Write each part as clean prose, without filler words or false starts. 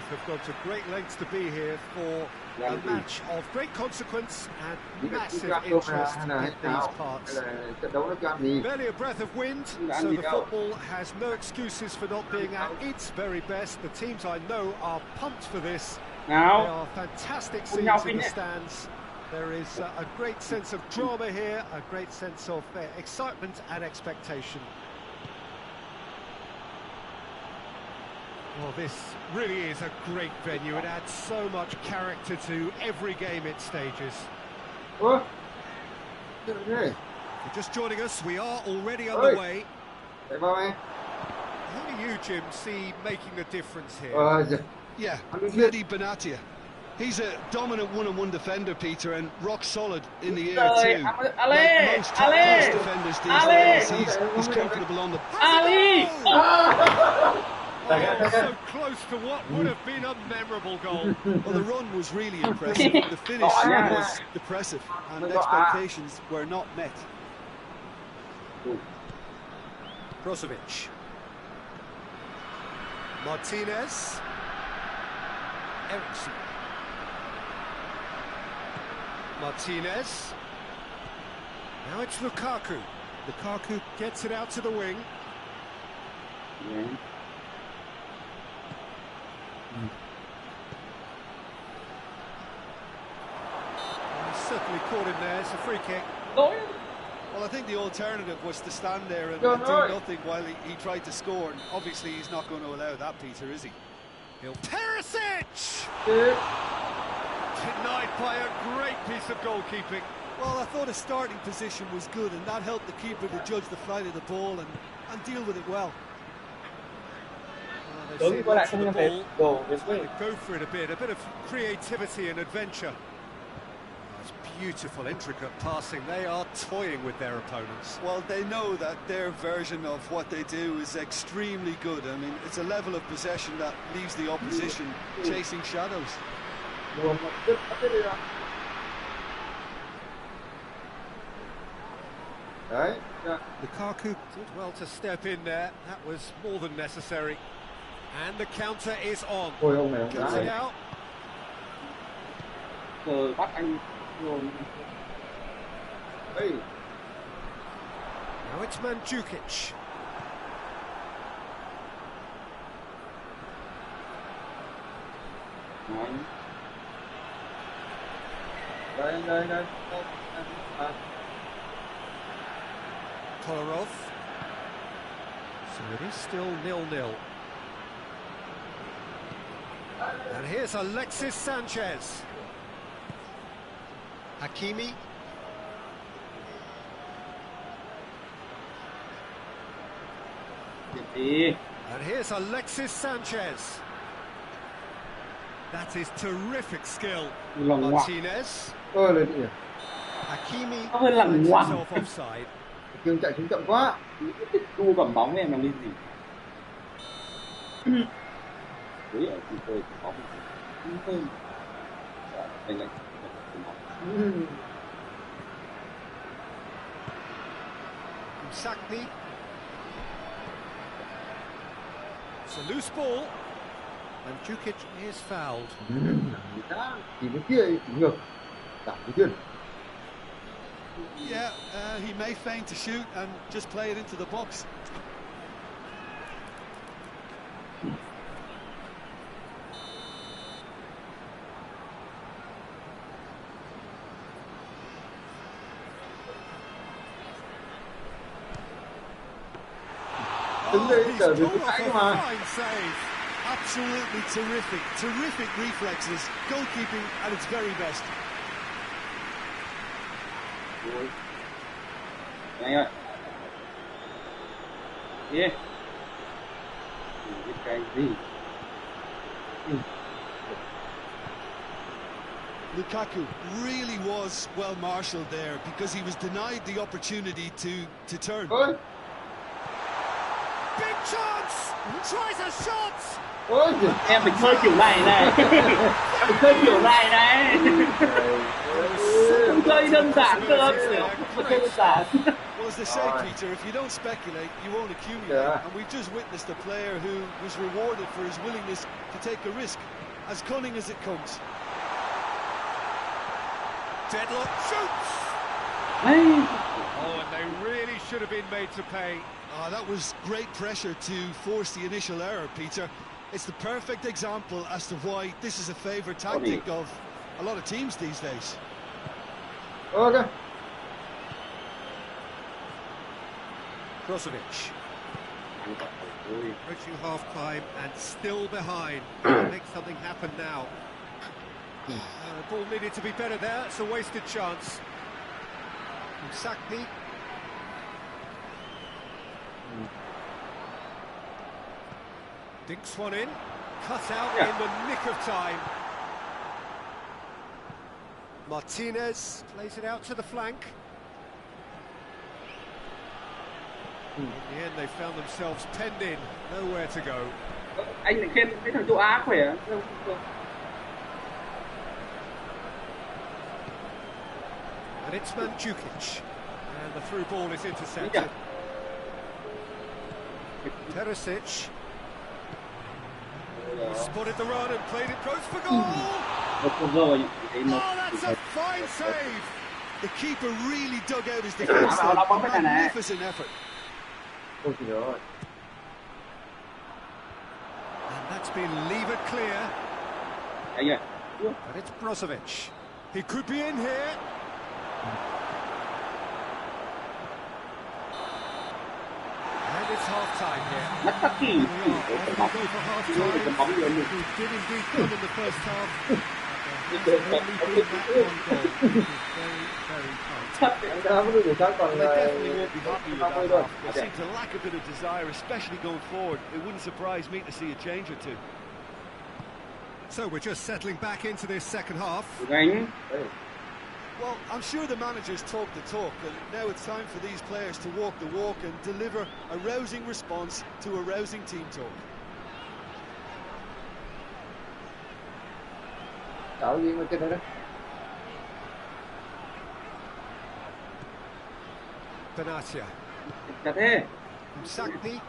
both have gone to great lengths to be here for a match of great consequence and massive interest in these parts. Barely a breath of wind, so the football has no excuses for not being at its very best. The teams I know are pumped for this. They are fantastic scenes in the stands. There is a great sense of drama here, a great sense of excitement and expectation. Well, this really is a great venue. It adds so much character to every game it stages. Ủa? If you're just joining us, we are already underway. Who do you, Jim, see making a difference here? Yeah, Mehdi Benatia. He's a dominant one-on-one defender, Peter, and rock solid in the air too. Like most top-class defenders these days, he's comfortable on the... So close to what would have been a memorable goal. Well, the run was really impressive. The finish was depressive, and expectations were not met. Brozovic. Martinez. Eriksson. Martinez. Now it's Lukaku. Lukaku gets it out to the wing. He's certainly caught him there. It's a free kick. Well, I think the alternative was to stand there and do nothing while he tried to score. And obviously, he's not going to allow that, Peter, is he? Perisic! Denied by a great piece of goalkeeping. Well, I thought his starting position was good, and that helped the keeper to judge the flight of the ball and deal with it well. They go for it a bit of creativity and adventure. That's beautiful, intricate passing. They are toying with their opponents. Well, they know that their version of what they do is extremely good. I mean, it's a level of possession that leaves the opposition chasing shadows. Lukaku did well to step in there. That was more than necessary. And the counter is on. Cuts it out. Now it's Mandzukic. Kolarov. So it is still 0-0. And here's Alexis Sanchez. Hakimi. And here's Alexis Sanchez. That is terrific skill. Martinez. Hakimi finds himself offside. Cường chạy xuống chậm quá. Cu cầm bóng em làm cái gì? Đấy ở thì tôi có bóng hơn. Đây này. Sakni. It's a loose ball. And Mandzukic is fouled. Chỉ bên kia chỉ ngược. Đảo cái chân. Yeah, he may feign to shoot and just play it into the box. Absolutely terrific reflexes, goalkeeping at its very best. Anh ơi. Yeah. Cái gì? Lukaku really was well marshalled there because he was denied the opportunity to turn. Big chance! Tries a shot! Em phải chơi kiểu này này. Phải chơi kiểu này này. Không chơi đơn giản cơ. Không chơi đơn giản. Well, as they say, Peter, if you don't speculate, you won't accumulate. And we've just witnessed a player who was rewarded for his willingness to take a risk, as cunning as it comes. Deadlock shoots! Oh, and they really should have been made to pay. Oh, that was great pressure to force the initial error, Peter. It's the perfect example as to why this is a favourite tactic of a lot of teams these days. Okay. Brozovic. Approaching half-time and still behind. Make something happen now. The ball needed to be better there. It's a wasted chance. Sakpi. Dinks one in. Cut out in the nick of time. Martinez plays it out to the flank. In the end, they found themselves penned in, nowhere to go. Anh lại khen cái thằng châu Á khỏe. And it's Mandzukic. And the through ball is intercepted. Teresic. Spotted the run and played it close for goal. Oh, that's a fine save. The keeper really dug out his defence. Magnificent effort. Ôi trời ơi. And that's been levered clear. And it's Brozovic. He could be in here. And it's half-time here. We go for half-time. We did indeed come in the first half. Only been that one goal. Very tight. Anh ta không được chắc còn They definitely won't be happy with that half. They seem to lack a bit of desire, especially going forward. It wouldn't surprise me to see a change or two. So we're just settling back into this second half. Well, I'm sure the managers talk the talk, and now it's time for these players to walk the walk and deliver a rousing response to a rousing team talk. Tạo gì mà cái này đó. Benatia. Chặt thế. Sakpi.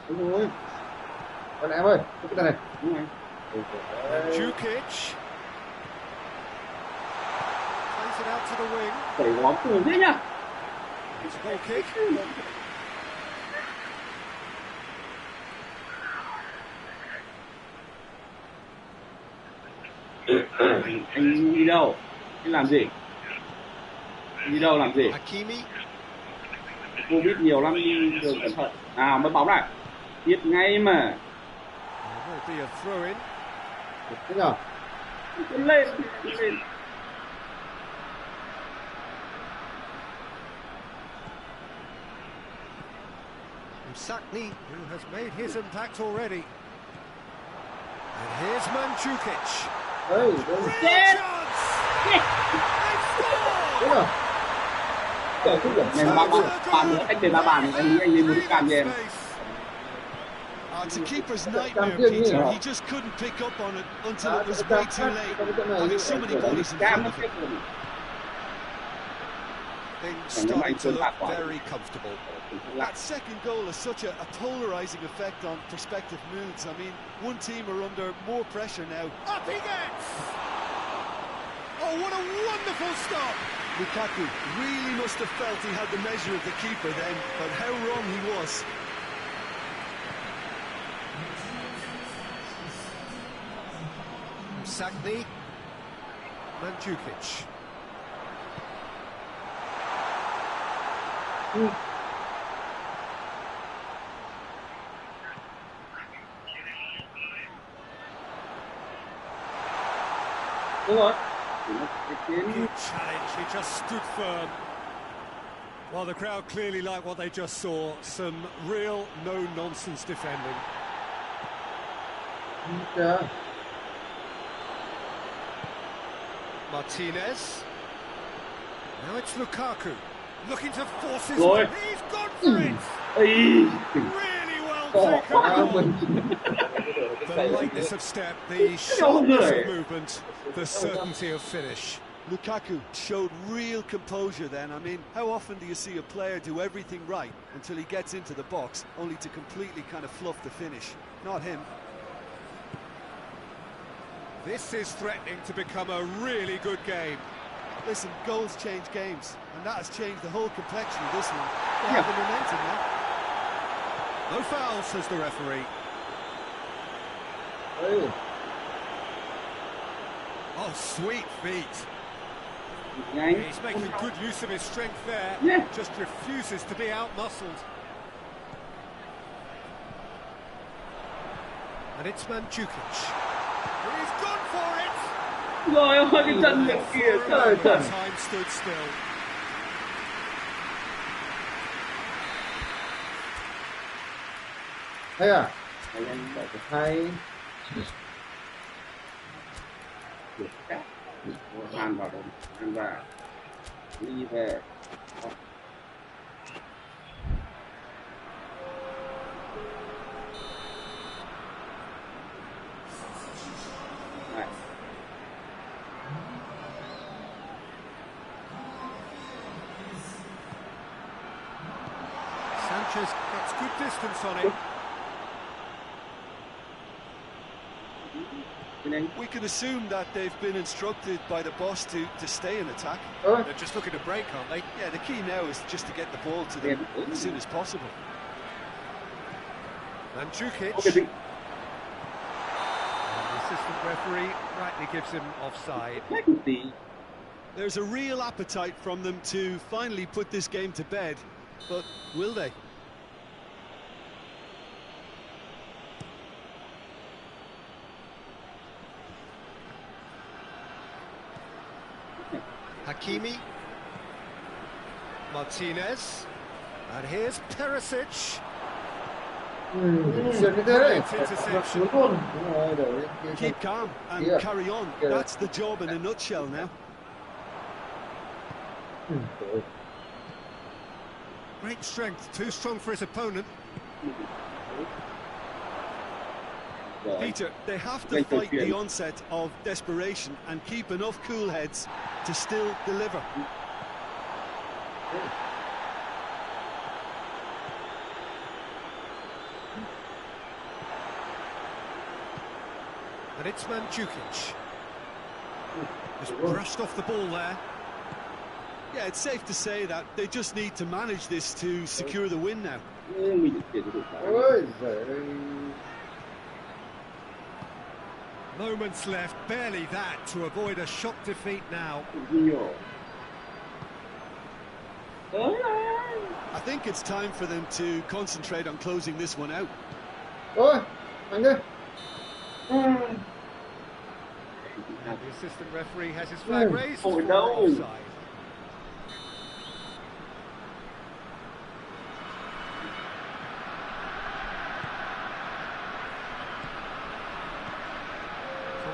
Đúng rồi. Còn em ơi, cái này. Đúng rồi. Mandzukic. Plays it out to the wing. Đẩy ngóm cùng thế nhá. It's a goal kick. Anh đi đâu? Anh làm gì? Anh đi đâu làm gì? Hakimi. Cô biết nhiều lắm, đường cẩn thận. Nào, mất bóng này. Biết ngay mà. There will be a throw in. Thế nào? Lên. Sakni, who has made his impact already. And here's Mandzukic. Đây, đây. Chance! Thế nào? Trời cứ tưởng em bàn nữa, anh về ba bàn, anh nghĩ anh muốn cam cho em. It's a keeper's nightmare, Peter. He just couldn't pick up on it until it was way too late. Having so many bodies in front of him. Things starting to look very comfortable. That second goal has such a polarising effect on prospective moods. I mean, one team are under more pressure now. Up he gets! Oh, what a wonderful stop! Lukaku really must have felt he had the measure of the keeper then, but how wrong he was. Sakni. Mandzukic. Đúng rồi. Good challenge, he just stood firm. Well, the crowd clearly like what they just saw. Some real no-nonsense defending. Yeah. Martinez. Now it's Lukaku. Looking to force his Rồi. He's gone for it! Ây. Really well taken. The lightness of step, the sharpness of movement, the certainty of finish. Lukaku showed real composure then. I mean, how often do you see a player do everything right until he gets into the box, only to completely kind of fluff the finish? Not him. This is threatening to become a really good game. Listen, goals change games, and that has changed the whole complexion of this one. They have the momentum now. No foul, says the referee. Hey. Oh, sweet feet. Nhanh. He's making good use of his strength there. Yeah. Just refuses to be out-muscled. And it's Mandzukic. He's gone for it! Rồi ôi, cái chân miệng kìa, trời trời. Time stood still. Hay à? Hay. Hay. Được cả. Ăn vào đây, ăn vào. Đi về. Này. Sanchez gets good distance on it. We can assume that they've been instructed by the boss to stay in attack. They're just looking to break, aren't they? Yeah, the key now is just to get the ball to them as soon as possible. Mandzukic. Okay. The assistant referee rightly gives him offside. There's a real appetite from them to finally put this game to bed, but will they? Hakimi. Martinez. And here's Perisic. Sườn như thế đấy. Interception. Luôn. Đúng rồi, để Keep calm and Yeah. carry on. Yeah. That's the job in a nutshell now. Great strength, too strong for his opponent. Peter, they have to fight the onset of desperation and keep enough cool heads to still deliver. And it's Mandzukic. Just brushed off the ball there. Yeah, it's safe to say that they just need to manage this to secure the win now. Ôi giời ơi. Moments left, barely that, to avoid a shock defeat now. I think it's time for them to concentrate on closing this one out. Ôi, anh đây. And the assistant referee has his flag raised for no. offside.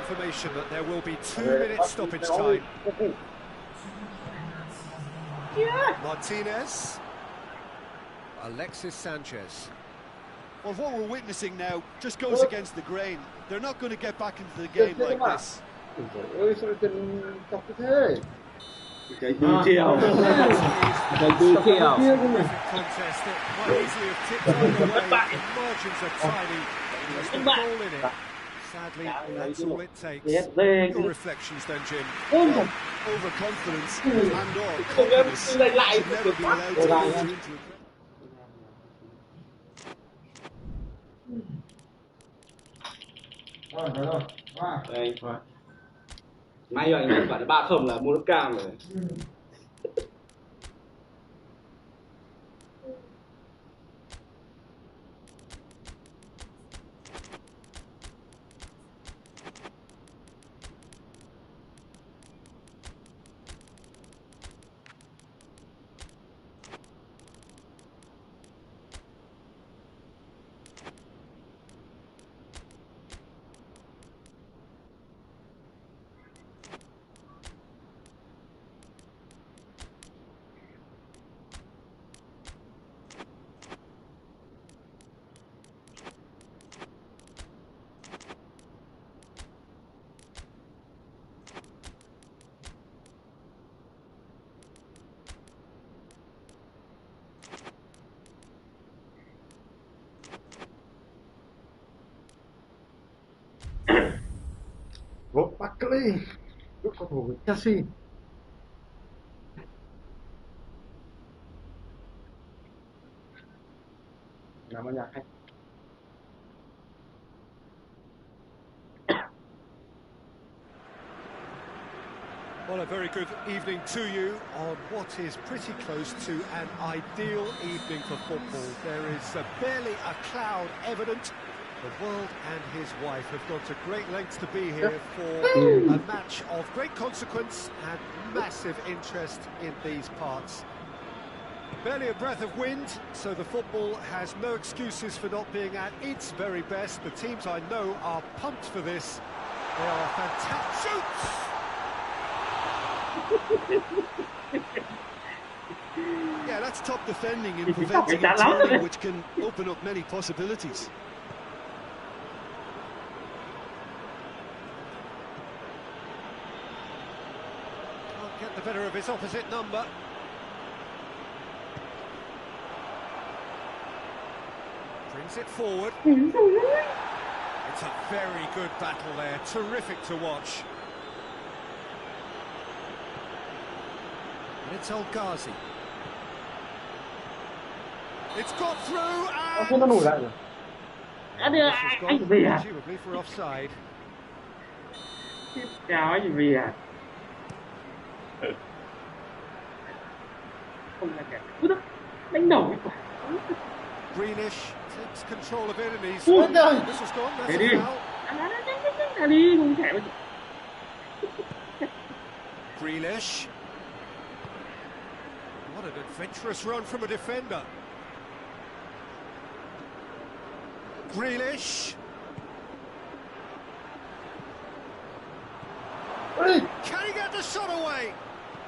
Confirmation that there will be 2 minutes stoppage time. Martinez. Alexis Sanchez. Well, what we're witnessing now just goes against the grain. They're not going to get back into the game like this. Ôi giời ơi, sao lại chân chọc như thế? Cái tư chiều. Cái tư chiều. Contest that might easily have tipped either way. The margins are tiny. There's the ball in it. Sadly, that's all it takes. Your reflections then, Jim? Well, overconfidence and or confidence should never be allowed to go into it. Rồi, rồi. Đây. May rồi anh bảo 3-0 là mua nước cam rồi. Barkley, cựu cầu thủ của Chelsea. Làm âm nhạc hay. Well, a very good evening to you on what is pretty close to an ideal evening for football. There is barely a cloud evident. The world and his wife have gone to great lengths to be here for a match of great consequence and massive interest in these parts. Barely a breath of wind, so the football has no excuses for not being at its very best. The teams I know are pumped for this. They are fantastic. Shoots! Yeah, that's top defending and preventing a turning, which can open up many possibilities. Can't get the better of his opposite number. Brings it forward. It's a very good battle there, terrific to watch. And it's El Ghazi. It's got through and... Nó nổi lại rồi. Anh về à? Presumably for offside. Chào anh về à? Không là kẻ. Đánh đầu cái quả. Greenish takes control of it and he's... This was gone, that's a foul. Đi, không chạy bây giờ. Grealish. What an adventurous run from a defender. Grealish. Can he get the shot away?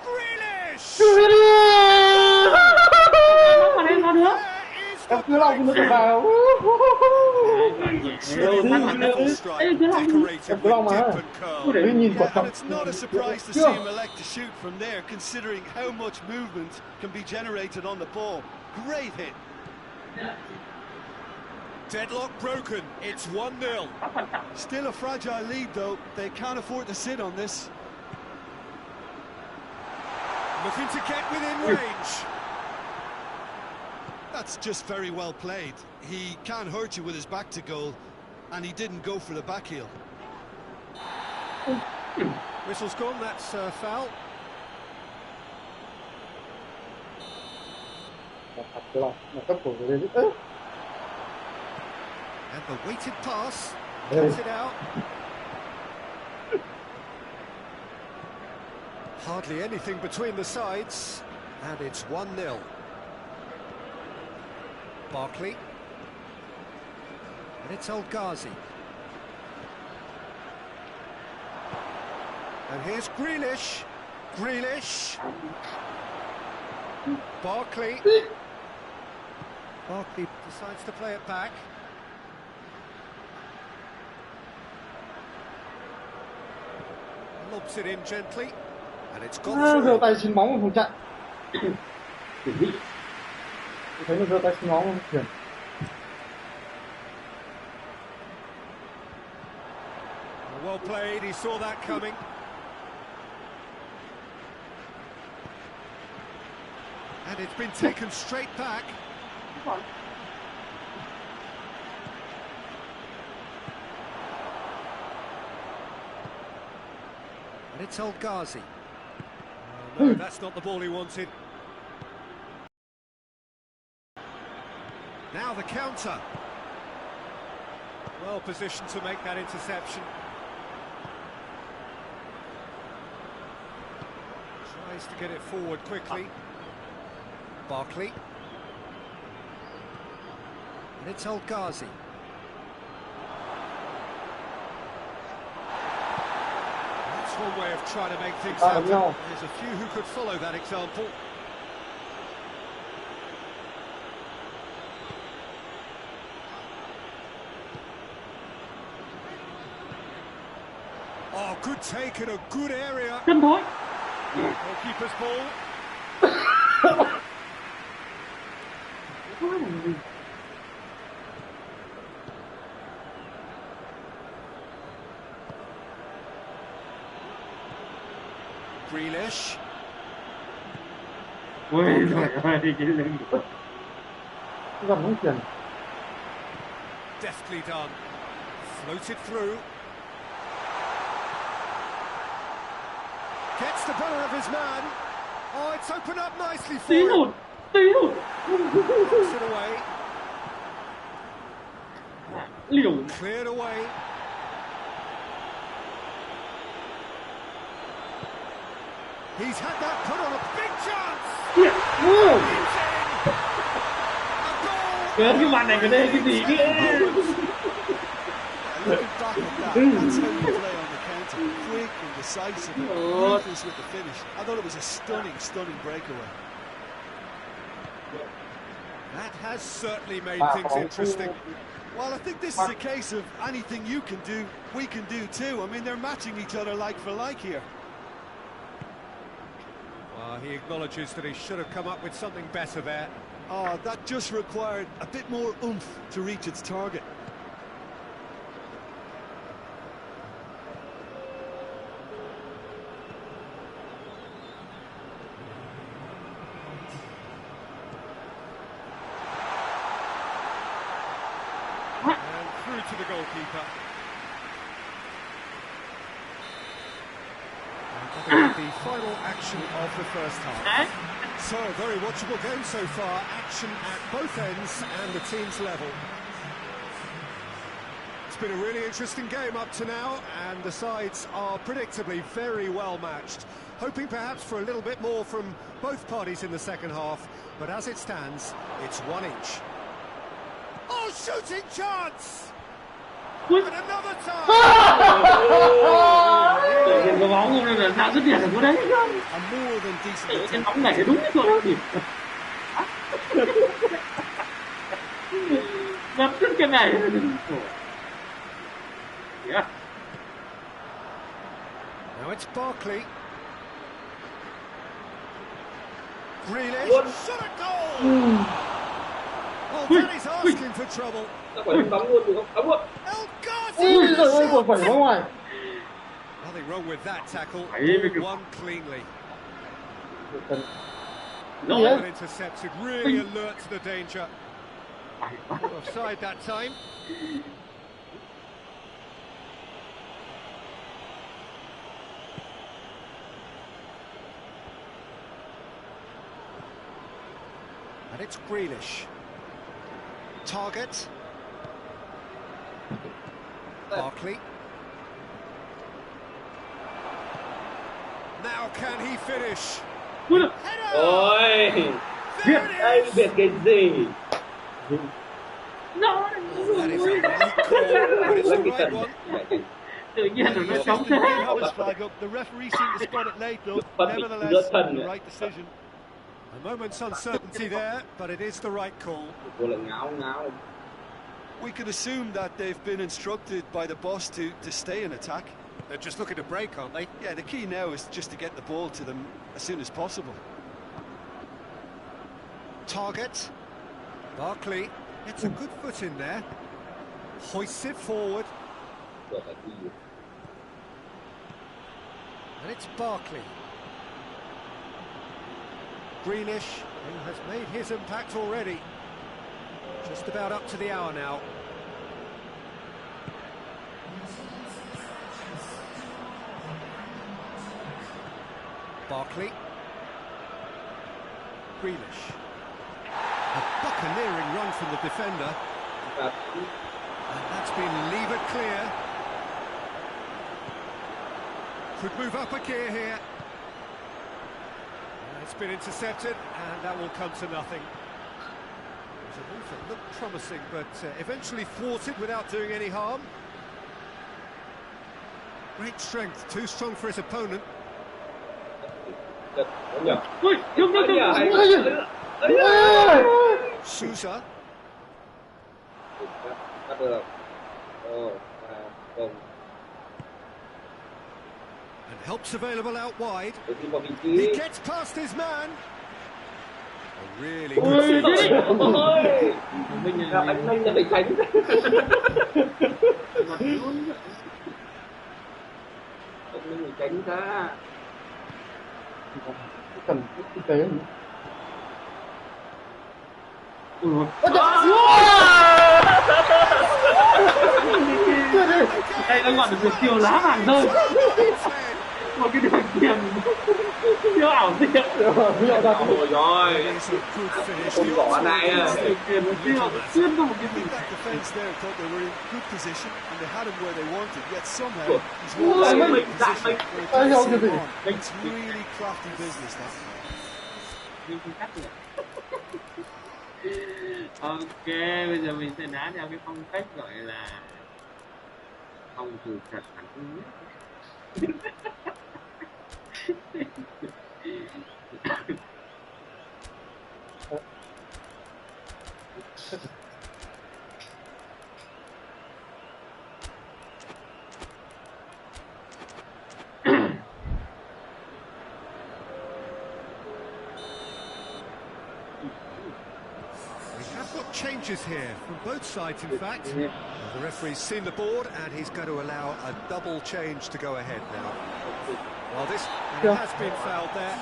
Grealish! Em cứ lòng nó vào. And it's not a surprise to see him elect to shoot from there, considering how much movement can be generated on the ball. Great hit. Deadlock broken. It's 1-0. Still a fragile lead, though. They can't afford to sit on this. Looking to get within range. That's just very well played. He can't hurt you with his back to goal, and he didn't go for the back heel. Whistle's gone, that's foul. And the weighted pass, cuts it out. Hardly anything between the sides, and it's 1-0. Barkley. And it's El Ghazi. And here's Grealish. Grealish. Barkley. Barkley decides to play it back. Lobs it in gently. And it's gone through. Giơ tay xin bóng mà không chặn. Tôi thấy nó giơ tay xin bóng không chuyển. Well played, he saw that coming. And it's been taken straight back. And it's El Ghazi. Oh, no, that's not the ball he wanted. Now the counter. Well positioned to make that interception. Tries to get it forward quickly. Barkley. And it's El Ghazi. That's one way of trying to make things happen. No. There's a few who could follow that example. Oh, good take in a good area. Goalkeeper's ball. Grealish. Ui trời ơi, cái lưng gần không tiền. Deftly done. Floated through. Gets the better of his man. Oh, it's opened up nicely for him. Tí hụt. Knocks it away. Liều. Cleared away. He's had that put on a big chance. Yeah. A Cái goal. màn này cái đây cái gì kia. Looking back at that, that's how you play on the counter. Quick and decisive and ruthless with the finish. I thought it was a stunning breakaway. That has certainly made things interesting. Well, I think this is a case of anything you can do, we can do too. I mean, they're matching each other like for like here. Well, he acknowledges that he should have come up with something better there. Oh, that just required a bit more oomph to reach its target. And through to the goalkeeper. The final action of the first half. So, very watchable game so far. Action at both ends and the team's level. It's been a really interesting game up to now, and the sides are predictably very well matched. Hoping perhaps for a little bit more from both parties in the second half, but as it stands, it's one each. Oh, shooting chance! And another time! Cái bóng không là sao dứt điểm được đấy không? A more than decent Cái attempt. bóng này cái đúng cái chỗ đó điểm. Đập đứt cái này. Yeah. Now it's Barkley. Grealish, shot a goal! Oh, Danny's asking for trouble. Nó phải bóng luôn được không? Bóng luôn. El Ui Ghazi! giời ơi, còn phải ra ngoài. Nothing wrong with that tackle. Ấy, All won cleanly. Nó Well intercepted, really alert to the danger. Offside that time. And it's Grealish. Target. Barkley. Now can he finish? Header! Ôi, There đây it is! biết cái gì? Nó That is a late call, but it's the right one. tự nhiên là nó Just chống didn't thế. have his flag up. The referee seemed to spot it late though. But it's Nevertheless, not done the yet. right decision. A moment's uncertainty there, but it is the right call. Cô là ngáo. We could assume that they've been instructed by the boss to stay in attack. They're just looking to break, aren't they? Yeah, the key now is just to get the ball to them as soon as possible. Target. Barkley gets a good foot in there. Hoists it forward. Rồi phải đi. And it's Barkley. Grealish, who has made his impact already. Just about up to the hour now. Barkley. Grealish. A buccaneering run from the defender. And that's been levered clear. Could move up a gear here. It's been intercepted, and that will come to nothing. It was a move that looked promising, but eventually thwarted without doing any harm. Great strength, too strong for his opponent. Ui, đừng. Sousa. Bắt được. And help's available out wide. Đi vào vị He trí. gets past his man. A really Ui, good finish. Ôi, mình là anh Minh là phải tránh. Anh Minh phải tránh ra. cần kinh tế. Đây nó gọi là việc chiều lá vàng rơi. Một cái đường tiền siêu ảo diệu. Ôi rồi, không bỏ này à. Tiền nó siêu xuyên ra một cái gì. Ôi mình dạy mình. Ai hiểu cái gì? Mình không cắt được. Ok, bây giờ mình sẽ đá theo cái phong cách gọi là phong thủ thật hẳn nhất. Changes here from both sides, in fact. The referee's seen the board and he's going to allow a double change to go ahead now. Well, this has been fouled there.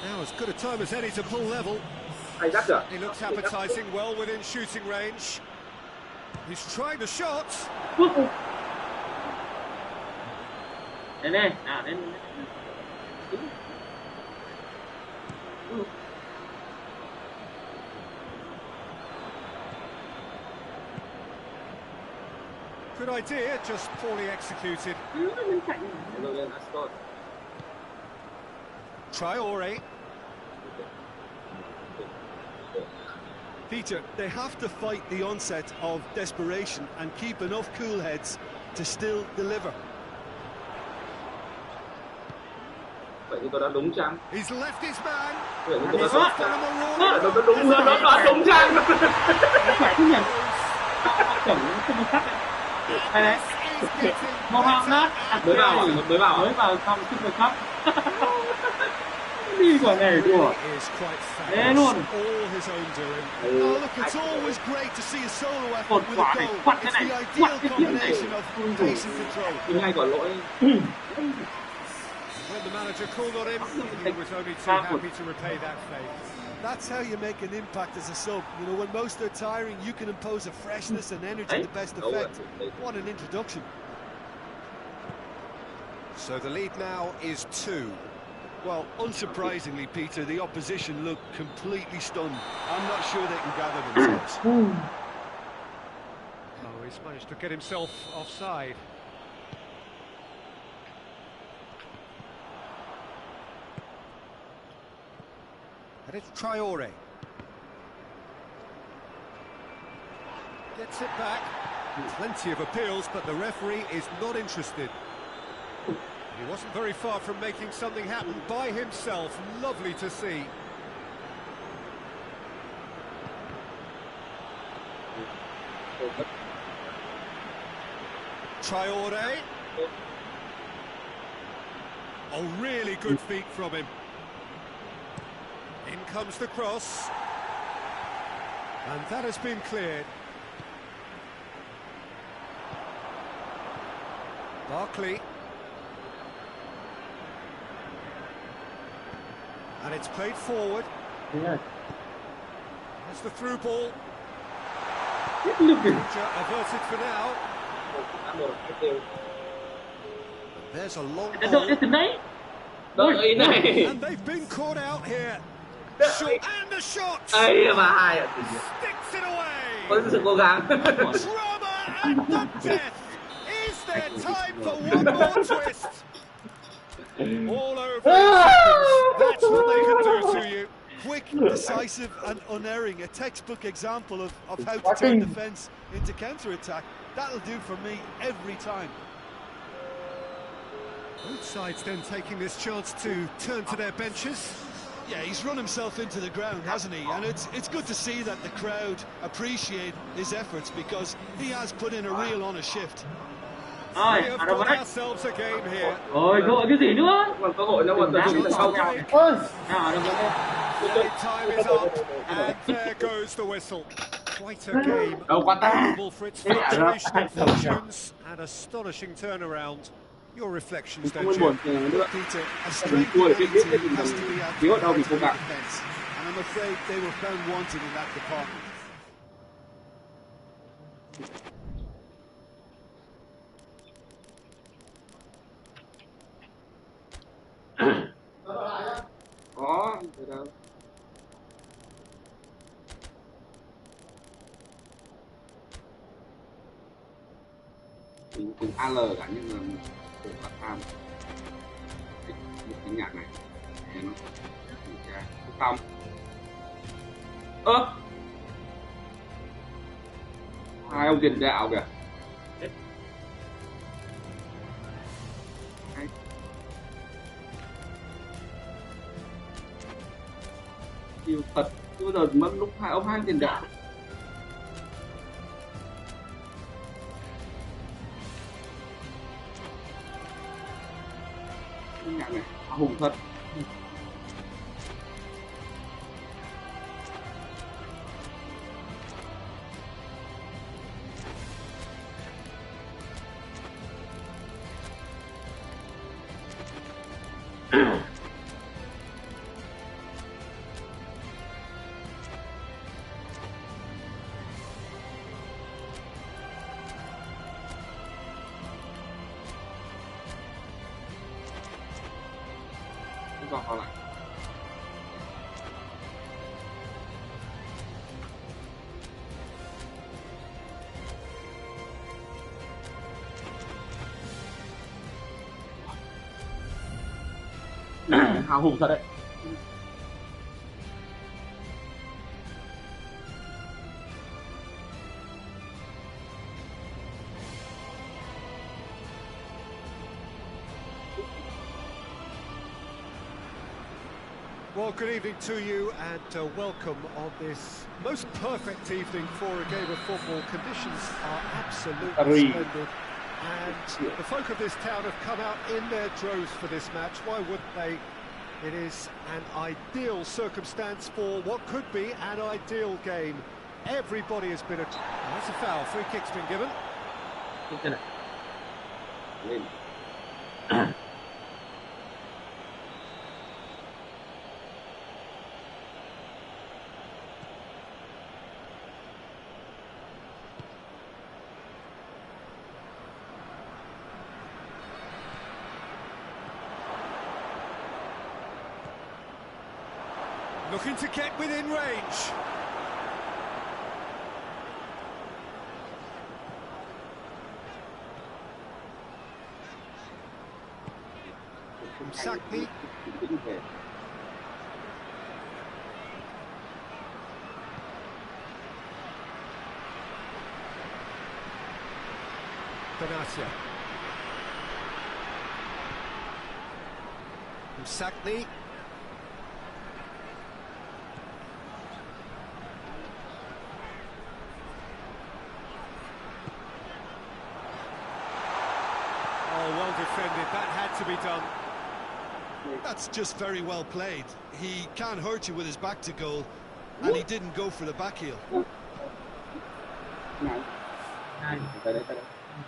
Now as good a time as any to pull level. He looks appetising, well within shooting range. He's trying the shot. Good idea, just poorly executed. Traore. Peter, they have to fight the onset of desperation and keep enough cool heads to still deliver. Vậy thì tôi đã đúng chăng? He's left his man. Vậy thì tôi đã đúng chăng? Nó đúng chăng? Phải chứ nhỉ? Chuẩn không có cắt đấy. Hay đấy. Một hạng nát. Mới vào xong Super Cup. Đi quả này đùa. Thế luôn. Một quả này quắt cái này, quắt cái kia này. Ngay quả lỗi. When the manager called on him, he was only too happy to repay that favour. That's how you make an impact as a sub. You know, when most are tiring, you can impose a freshness and energy to best effect. What an introduction. So the lead now is 2. Well, unsurprisingly, Peter, the opposition look completely stunned. I'm not sure they can gather themselves. Oh, he's managed to get himself offside. And it's Traore. Gets it back. Plenty of appeals, but the referee is not interested. He wasn't very far from making something happen by himself. Lovely to see. Traore. Oh, really good feet from him. In comes the cross. And that has been cleared. Barkley. And it's played forward. That's the through ball. Averted for now. There's a long ball. And they've been caught out here. Shot and a shot. Sticks it away. Drama and the death. Is there time for one more twist? All over in seconds. That's what they can do to you. Quick, decisive and unerring. A textbook example of how to turn defence into counter-attack. That'll do for me every time. Both sides then taking this chance to turn to their benches. Yeah, he's run himself into the ground, hasn't he? And it's good to see that the crowd appreciate his efforts because he has put in a real honest shift. We have got ourselves a game here. Ôi, cơ hội cái gì nữa? Còn cơ hội nó còn tận dụng sau nhau. Time is up, and there goes the whistle. Quite a game. Đâu qua ta. Notable for its fluctuation in fortunes and astonishing turnaround. Your reflections, don't you? Peter, a strength in any team has to be at the defence, and I'm afraid they were found wanting in that department. Có từ đâu. Mình cùng AL cả nhưng mà cùng bắt tham cái nhạc này để nó xong hai ông tiền đạo kìa. Yêu thật bây giờ mất lúc hai ông tiền đạo. Nhạc này hùng thật. Còn lại hào hùng thật đấy. Well, good evening to you and welcome on this most perfect evening for a game of football. Conditions are absolutely splendid and the folk of this town have come out in their droves for this match. Why wouldn't they? It is an ideal circumstance for what could be an ideal game. Everybody has been... That's a foul. Free kick's been given. Looking to get within range. From Sakpi. Benatia. From Sakpi. Well defended, that had to be done. That's just very well played. He can't hurt you with his back to goal, and he didn't go for the back heel.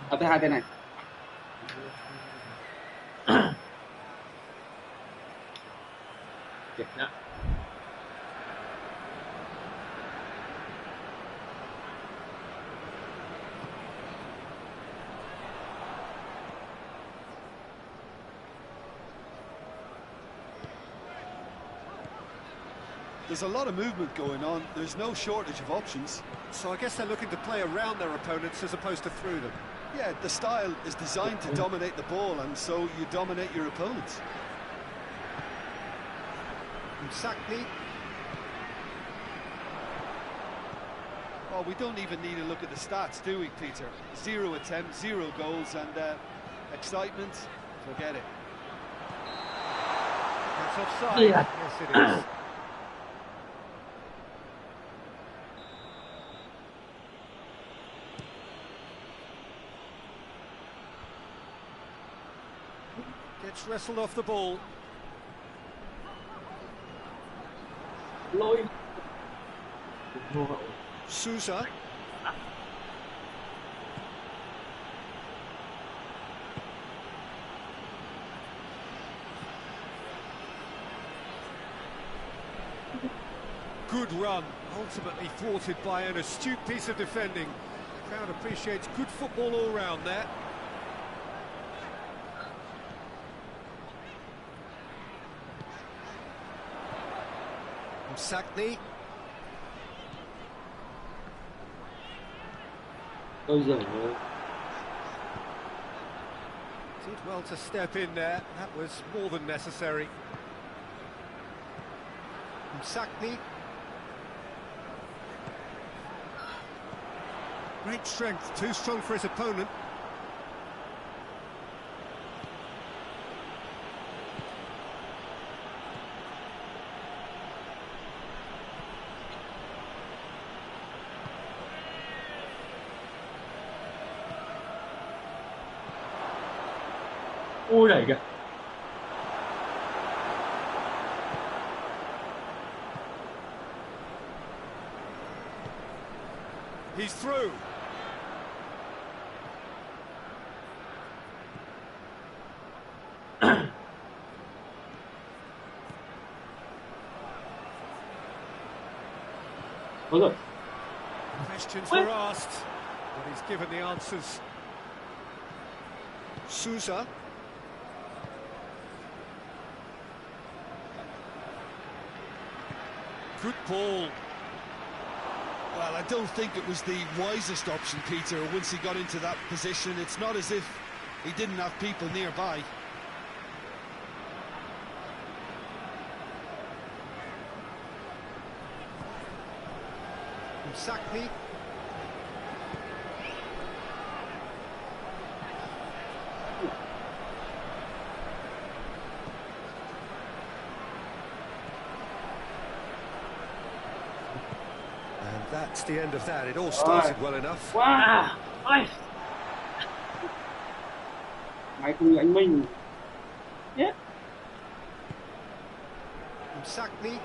Tới hai tên này. There's a lot of movement going on. There's no shortage of options. So I guess they're looking to play around their opponents as opposed to through them. Yeah, the style is designed to dominate the ball, and so you dominate your opponents. Sakpi. Oh, we don't even need to look at the stats, do we, Peter? 0 attempts, 0 goals, and excitement, forget it. That's offside. Yeah. Yes, it is. Gets wrestled off the ball. Sousa. Good run, ultimately thwarted by an astute piece of defending. The crowd appreciates good football all round there. Sakni. Ôi giời ơi. Did well to step in there. That was more than necessary. Sakni. Great strength, too strong for his opponent. Ui đẩy kìa. He's through. Ôi rồi. Questions were asked, but he's given the answers. Sousa. Good ball. Well, I don't think it was the wisest option, Peter, once he got into that position. It's not as if he didn't have people nearby. Sakni. And that's the end of that. It all started well enough. Wow. Ôi. Máy cùng anh Minh. Yeah. Sakni.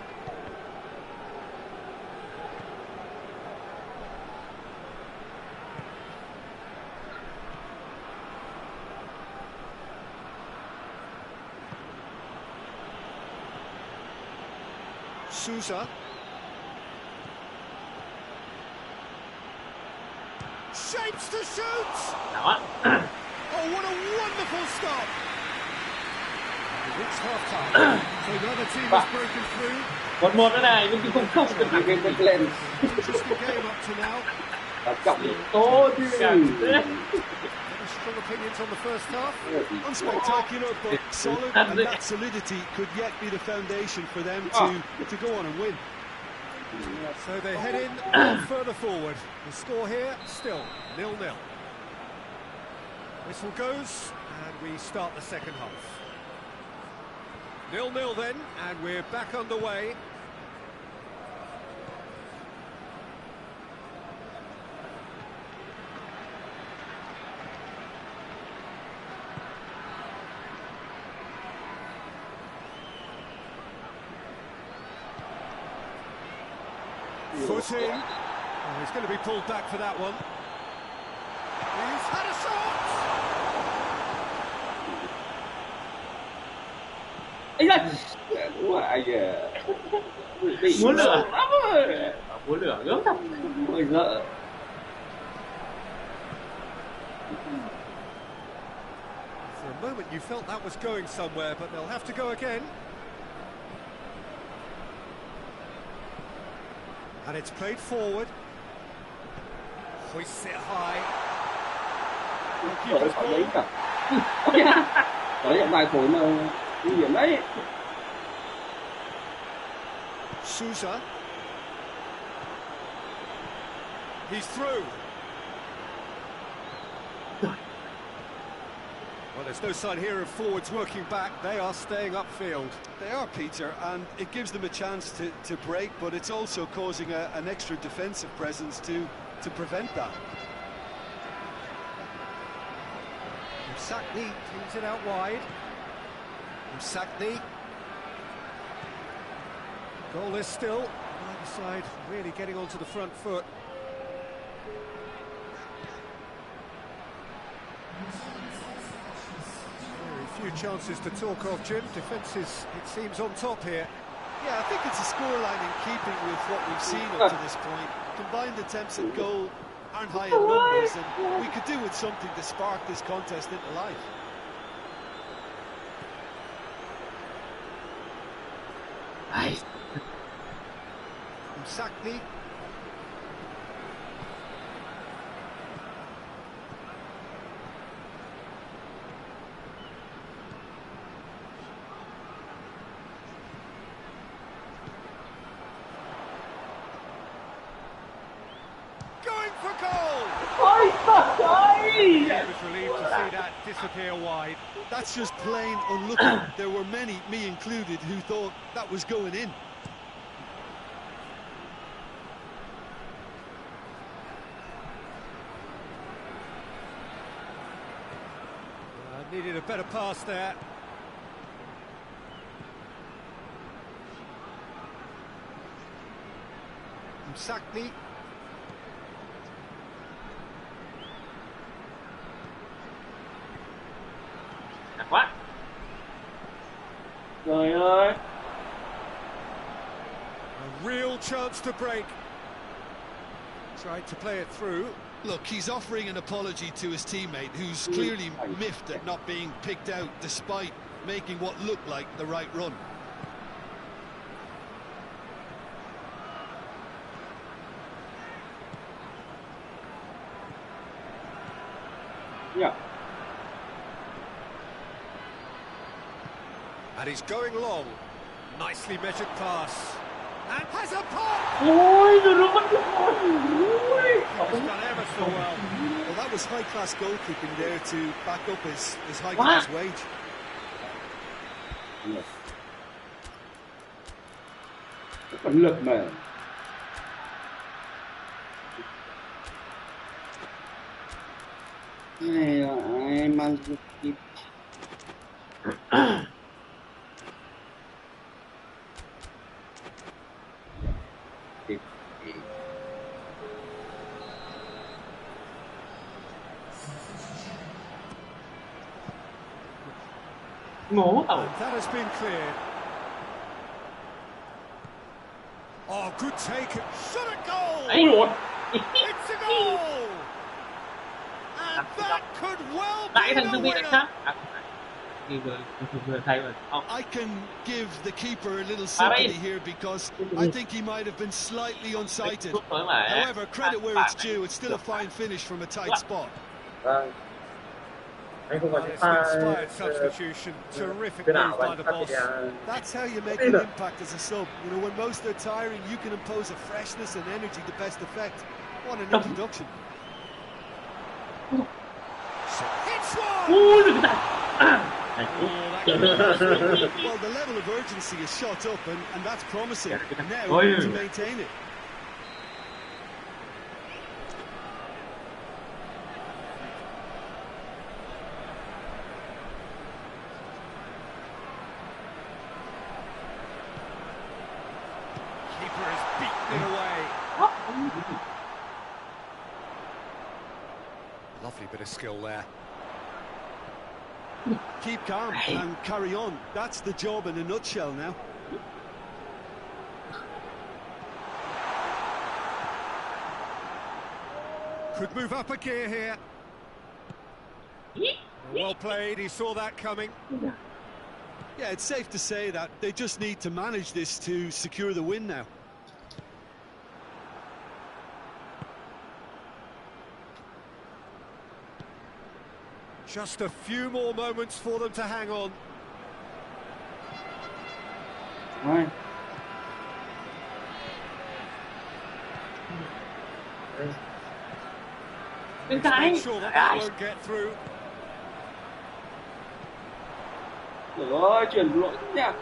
Sousa. Shapes to shoot! Đó. Oh, what a wonderful stop! It's half time. So the other team has broken through. 1-1 nữa này, nhưng không không được Cái lên. Interesting game up to now. Trọng yếu tố chứ. Any strong opinions on the first half? Unspectacular, but solid, and that solidity could yet be the foundation for them to go on and win. So they head in a lot further forward. The score here, still 0-0. Whistle goes, and we start the second half. 0-0 then, and we're back underway. Foot in. Oh, he's going to be pulled back for that one. He's had a shot! Ấy là Đúng rồi anh à. bị muốn lửa lắm rồi. Muốn lửa gớm thật. Ôi giời. For a moment you felt that was going somewhere, but they'll have to go again. And it's played forward. Hoists it high. Goalkeeper's Phải lấy ball. cả. Đấy hiện tại phổi mà nguy hiểm đấy. Sousa. He's through. Well, there's no sign here of forwards working back. They are staying upfield. They are, Peter, and it gives them a chance to break, but it's also causing an extra defensive presence to prevent that. Sakni teams it out wide. Sakni. Goalless still. Neither side really getting onto the front foot. few chances to talk of, Jim. Defence is, it seems, on top here. Yeah, I think it's a scoreline in keeping with what we've seen up to this point. Combined attempts at goal aren't high in numbers, and we could do with something to spark this contest into life. Nice. Sakni. Going for goal! He was relieved to see that disappear wide. That's just plain unlucky. There were many, me included, who thought that was going in. Needed a better pass there. Sakni. Nặng quá. Trời ơi. A real chance to break. Tried to play it through. Look, he's offering an apology to his teammate, who's clearly miffed at not being picked out despite making what looked like the right run. Yeah. And he's going long. Nicely measured pass. And has a pop! Ôi, rồi nó vẫn He's done ever so well. Well, that was high-class goalkeeping there to back up his high-class wage. Còn lực mà. Này là ai mang kịp. Ngố tàu. That has been cleared. Oh, good take. Shot at goal! Ấy luôn. It's a goal! And that could well Tại be thằng the Dương đánh winner. khác. Vừa thay rồi. I can give the keeper a little sympathy here because I think he might have been slightly unsighted. However, credit where it's due, it's still a fine finish from a tight spot. Anh không có Yes, pha inspired substitution. Terrific move by the boss. That's how you make an impact as a sub. You know, when most are tiring, you can impose a freshness and energy to best effect. What an introduction. Hits one! Ui, được cái Well, the level of urgency is shot up, and that's promising. Now to maintain it. Keeper has beaten it away. Lovely bit of skill there. Keep calm and carry on. That's the job in a nutshell now. Could move up a gear here. Well played, he saw that coming. Yeah, it's safe to say that they just need to manage this to secure the win now. Just a few more moments for them to hang on. Right. Bên trái. Make sure that won't get through. Rồi, chuyển lỗi nha.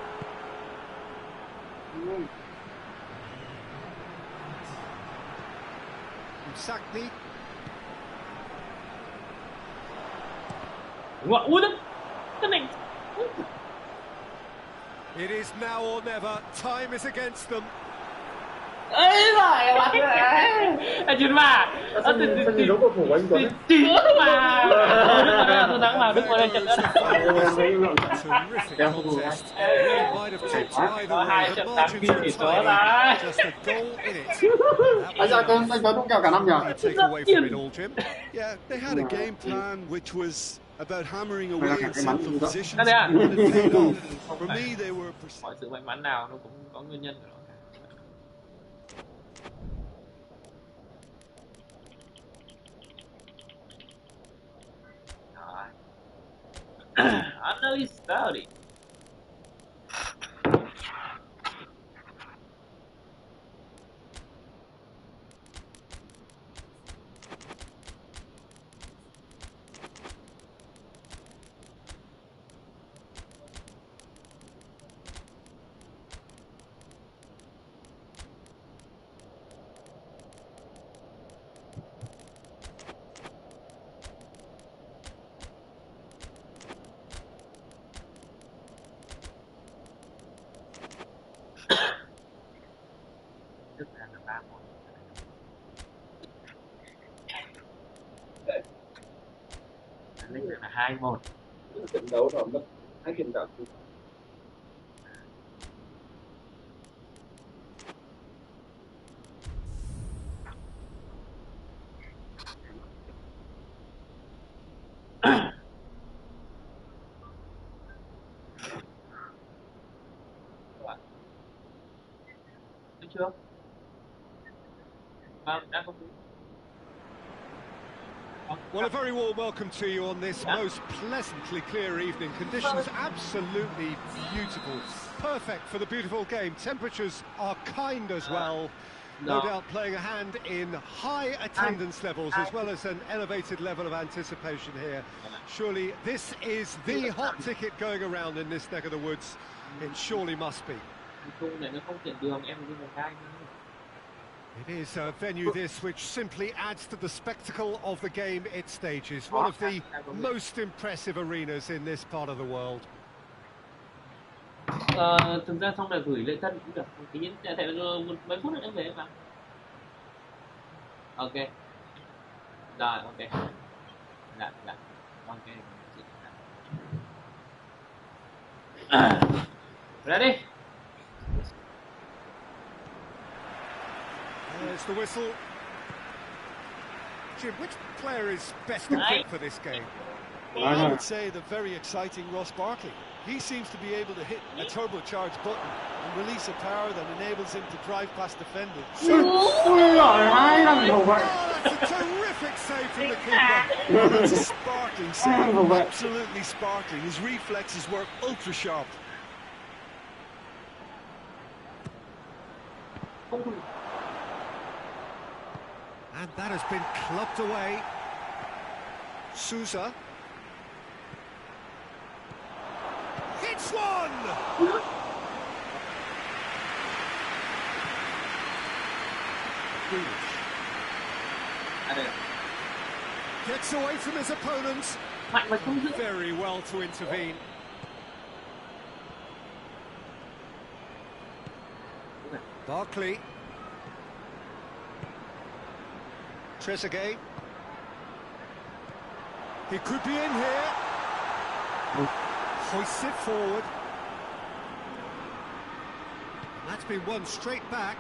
Sakni. Ui, cái này. It is now or never. Time is against them. Ê, rồi, bạn ơi. Anh Chuyên mà. Sân thi đấu cầu thủ của anh Tuấn. Chính mà. Tôi thắng mà, đứng ngồi đây trận nữa. Có 2 trận 8 kim tỷ số đấy. Anh Tuấn đúng kèo cả năm nhỉ? Yeah, they had a game plan which was about hammering away in central positions. Cái đấy à? For me, they were. Mọi sự may mắn nào nó cũng có nguyên nhân của nó. Understudy. Là 2-1. Trận đấu đó mất 2 điểm đạn. Được chưa? Vâng, đang không. Well, a very warm welcome to you on this most pleasantly clear evening. Conditions absolutely beautiful. Perfect for the beautiful game. Temperatures are kind as well. No doubt playing a hand in high attendance levels as well as an elevated level of anticipation here. Surely this is the hot ticket going around in this neck of the woods. It surely must be. It is a venue this which simply adds to the spectacle of the game it stages. One of the most impressive arenas in this part of the world. Thực ra xong là gửi lễ tân cũng được. Tí nhiên thể mấy phút nữa em về mà. Ok. Rồi, ok. Dạ. Ok. Ready? There's the whistle. Jim, which player is best equipped for this game? Well, I would say the very exciting Ross Barkley. He seems to be able to hit a turbocharged button and release a power that enables him to drive past defenders. Oh, that's a terrific save from the keeper. Well, that's a sparkling save, absolutely sparkling. His reflexes work ultra sharp. And that has been clubbed away. Sousa. Hits one! Gets away from his opponent. Very well to intervene. Barkley. Trezeguet. He could be in here. Hoists it forward. And that's been won straight back.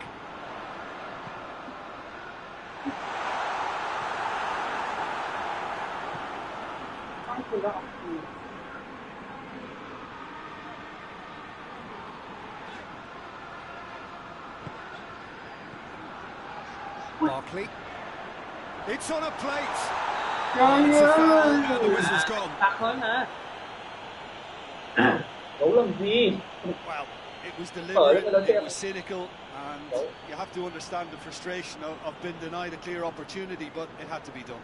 Barkley. It's on a plate. It's a foul, and the whistle's gone. Well, it was deliberate, it was cynical, and you have to understand the frustration of being denied a clear opportunity, but it had to be done.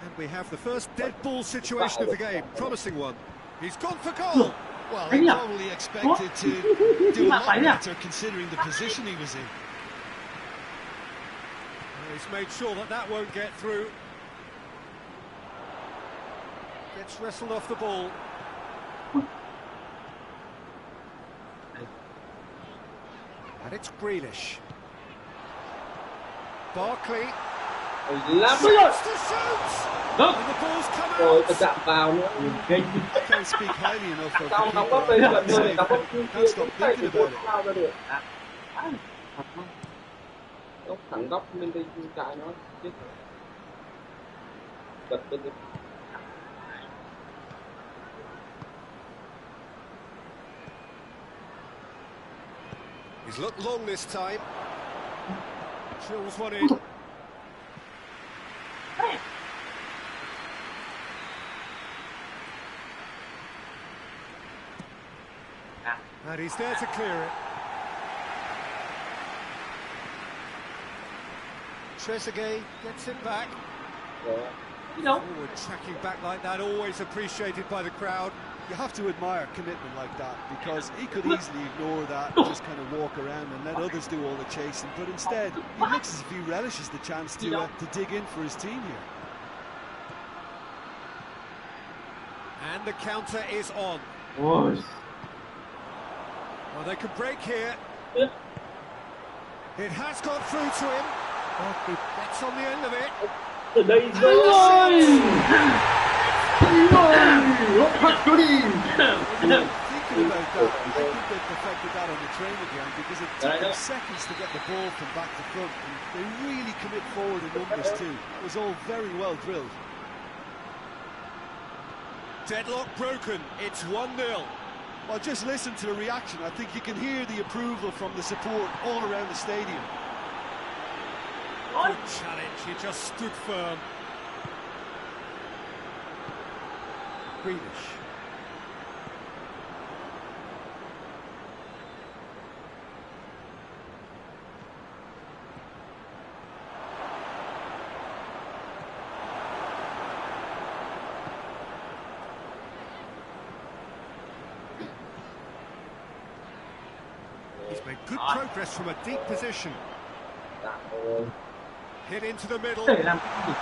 And we have the first dead ball situation of the game, promising one. He's gone for goal. Well, he probably expected to do a lot better considering the position he was in. He's made sure that that won't get through. Gets wrestled off the ball. And it's Grealish. Barkley. Làm đúng rồi. To shoot. Đúng. And the ball's come Rồi out. ta chạm vào nữa. Kinh. I can't speak highly enough of the Xong đóng góp keeper. về I hận can't người, say đóng that. góp kia Can't stop cũng phải thinking thì about it. lao ra được. Góc thẳng góc bên đây trái nó chết. Bật bên đây. He's looked long this time. Drills one in. And he's there to clear it. Trezeguet gets it back. You know. Forward tracking back like that, always appreciated by the crowd. You have to admire commitment like that, because he could easily ignore that and just kind of walk around and let others do all the chasing, but instead he looks as if he relishes the chance to dig in for his team here. And the counter is on. Ôi. Well, they could break here. Yeah. It has got through to him. Gets on the end of it. Từ đây rồi. Thinking about that, I think they perfected that on the training ground, because it took them seconds to get the ball from back to front, and they really commit forward in numbers too. It was all very well drilled. Deadlock broken. It's 1-0. Well, just listen to the reaction. I think you can hear the approval from the support all around the stadium. Good challenge. He just stood firm. Greenish. He's made good progress from a deep position. Hit into the middle. Để làm cái gì?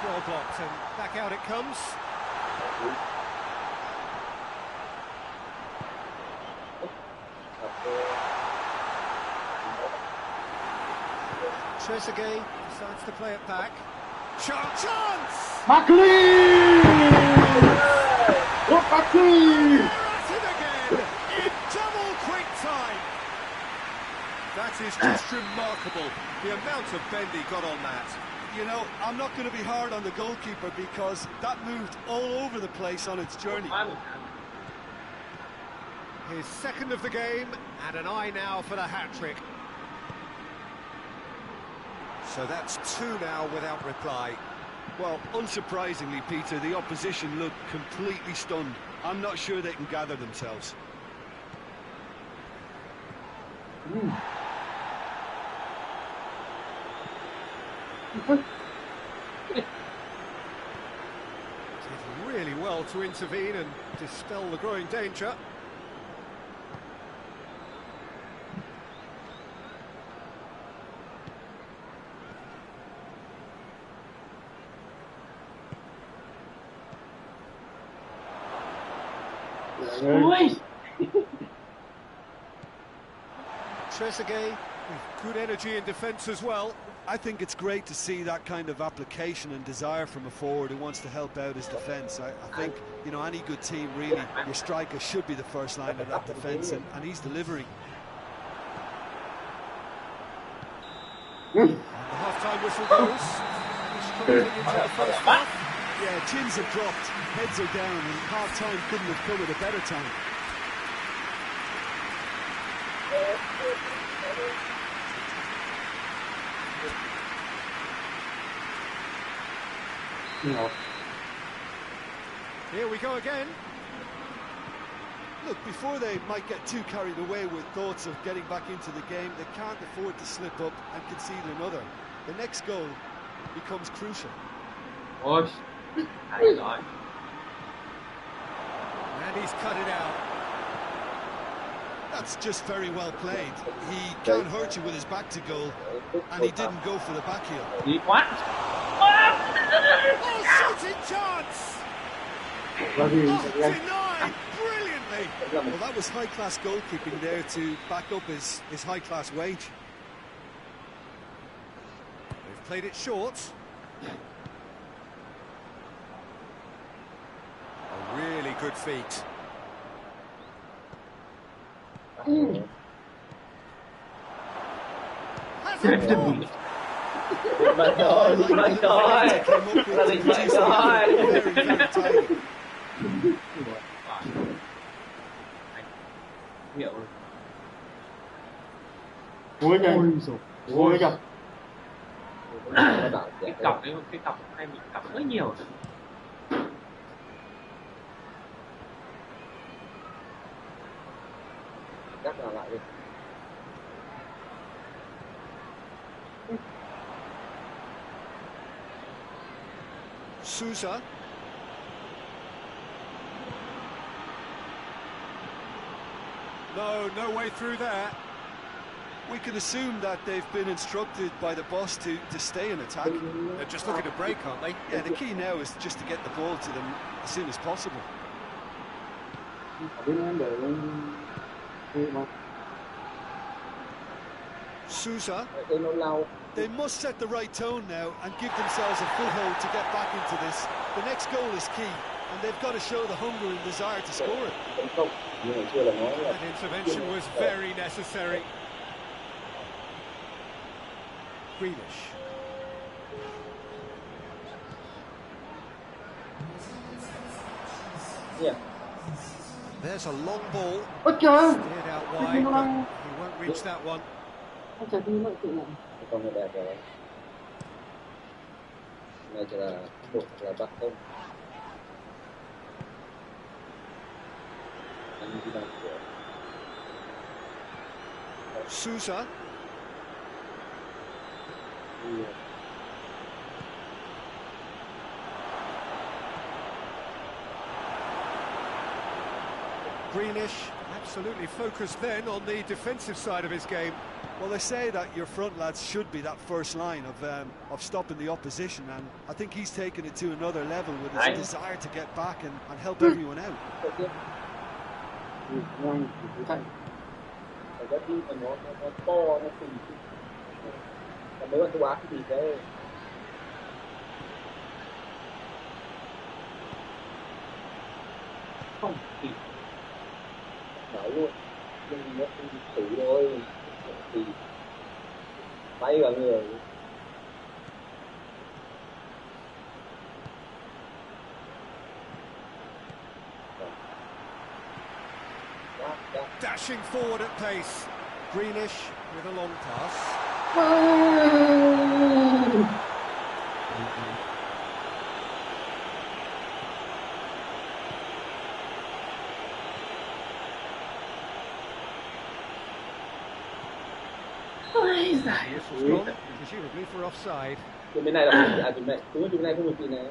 Well blocked, and back out it comes. Trezeguet decides to play it back. Chance! Barkley! Look, Barkley! At it again in double quick time. That is just remarkable. The amount of bend he got on that. You know, I'm not going to be hard on the goalkeeper, because that moved all over the place on its journey. His second of the game, and an eye now for the hat-trick. So that's 2 now without reply. Well, unsurprisingly, Peter, the opposition looked completely stunned. I'm not sure they can gather themselves. Did really well to intervene and dispel the growing danger. Ôi. Trezeguet with good energy in defence as well. I think it's great to see that kind of application and desire from a forward who wants to help out his defence. I think, you know, any good team, really, your striker should be the first line of that defence, and he's delivering. And the half-time whistle goes. Strolling into the first half. Yeah, chins have dropped, heads are down, and half-time couldn't have come at a better time. No. Here we go again. Look, before they might get too carried away with thoughts of getting back into the game, they can't afford to slip up and concede another. The next goal becomes crucial. Ôi. Hay rồi. And he's cut it out. That's just very well played. He can't hurt you with his back to goal, and he didn't go for the back heel. Đi quá. Oh, shooting chance! Oh, denied brilliantly. Well, that was high-class goalkeeping there to back up his high-class wage. Played it short. A really good feat. Has a ball. Bạn rồi, bạn rồi, là định bạn rồi. Hiểu rồi. Ôi nhanh rồi. Ôi chập. Cái cọc hay bị cọc rất nhiều. Cắt vào lại đi. Sousa. No way through there. We can assume that they've been instructed by the boss to stay in attack. They're just looking to break, aren't they? Yeah, the key now is just to get the ball to them as soon as possible. Sousa. They must set the right tone now and give themselves a foothold to get back into this. The next goal is key, and they've got to show the hunger and desire to score it. That intervention was very necessary. Greenish. Yeah. There's a long ball. Ôi trời. Steered out wide, but he won't reach that one. Trời đi lợi tự này. Con người đẹp rồi. Này chỉ là một là bắt không. Sousa. Greenish, absolutely focused then on the defensive side of his game. Well, they say that your front lads should be that first line of stopping the opposition, and I think he's taken it to another level with his desire to get back and help everyone out. Không thì Nói luôn, nhưng nó không thử thôi thì bay vào người. Dashing forward at pace. Greenish with a long pass. Presumably for offside. Bên này là bên này, đúng bên này không được gì này,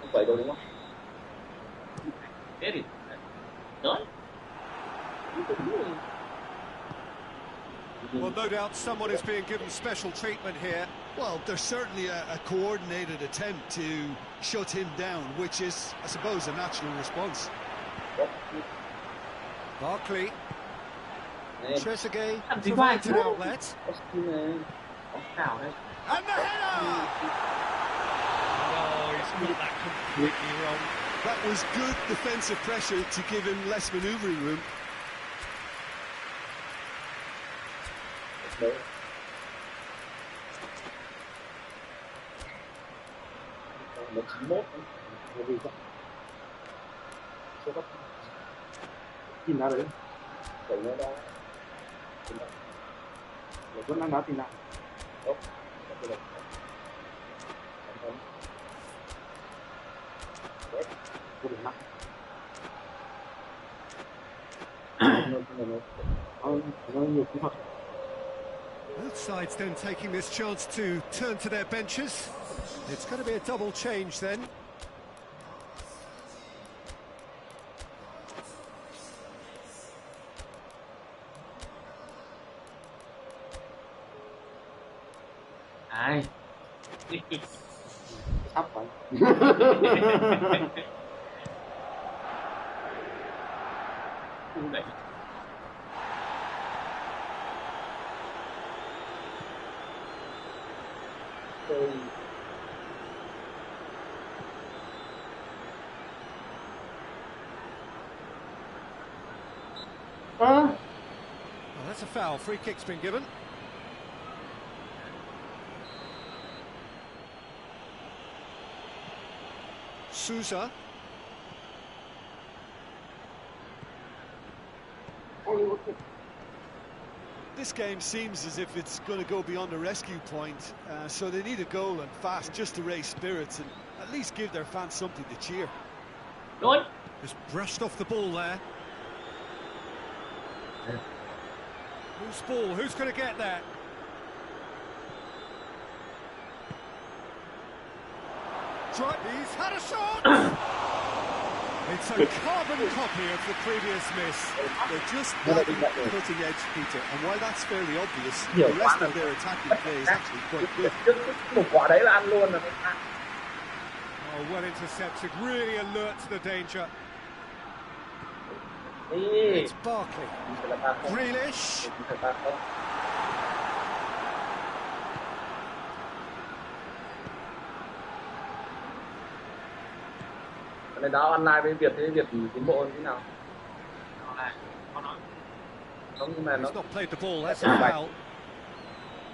không phải đâu đúng không? thế thì nói. Well, no doubt someone is being given special treatment here. Well, there's certainly a coordinated attempt to shut him down, which is, I suppose, a natural response. Barkley. Trezeguet Làm gì vai provides an outlet. Cào đây. And the header! Oh, he's got that completely wrong. That was good defensive pressure to give him less manoeuvring room. Nó 91 nó vì vậy số cấp tìm ra đấy vậy nó đã vẫn đang đá tìm lại tốt vô địch nặng nó nhiều kỹ thuật. Both sides then taking this chance to turn to their benches. It's going to be a double change then. Ai? Sắp vậy. Không đẩy. Well, that's a foul. Free kick's been given. Sousa. This game seems as if it's going to go beyond a rescue point, so they need a goal and fast just to raise spirits and at least give their fans something to cheer. Rồi. Just brushed off the ball there. Whose ball? Who's going to get there? He's had a shot! It's a carbon copy of the previous miss. They're just lacking cutting edge, Peter, and while that's fairly obvious, the rest of their attacking play is actually quite good. Oh, well intercepted, really alert to the danger. It's Barkley. Grealish. Này đá online bên Việt thì Việt tiến bộ như thế nào? Không, nhưng mà nó not played the ball, that's a foul.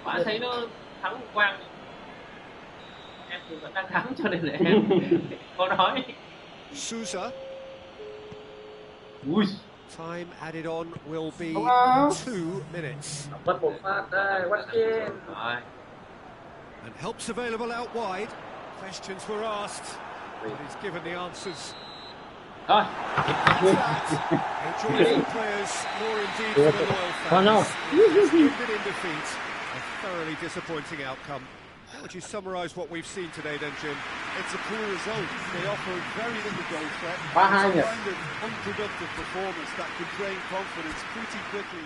Bạn thấy nó thắng quang. Em thì vẫn đang thắng cho nên là em có nói. Sousa. Ui. Time added on will be 2 minutes. mất một phát đây, quát trên. And help's available out wide. Questions were asked, but he's given the answers. Rồi. Enjoyable players, more indeed for the loyal fans. Just ended in defeat. A thoroughly disappointing outcome. How would you summarise what we've seen today then, Jim? It's a poor result. They offer very little goal threat. It's a kind of unproductive performance that could drain confidence pretty quickly.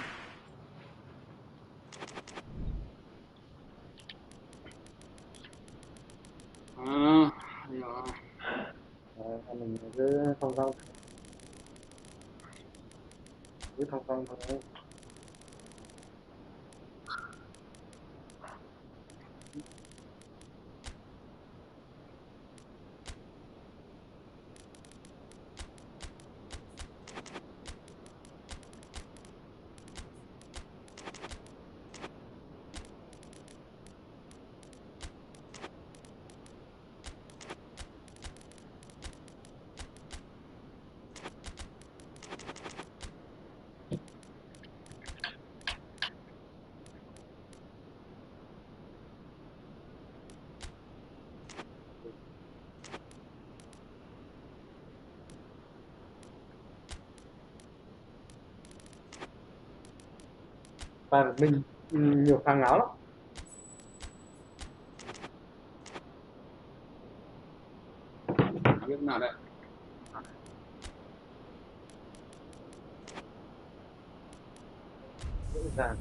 Mình cứ thông thông thôi. Và mình nhiều thằng áo lắm. Biết nào đây? Dễ dàng.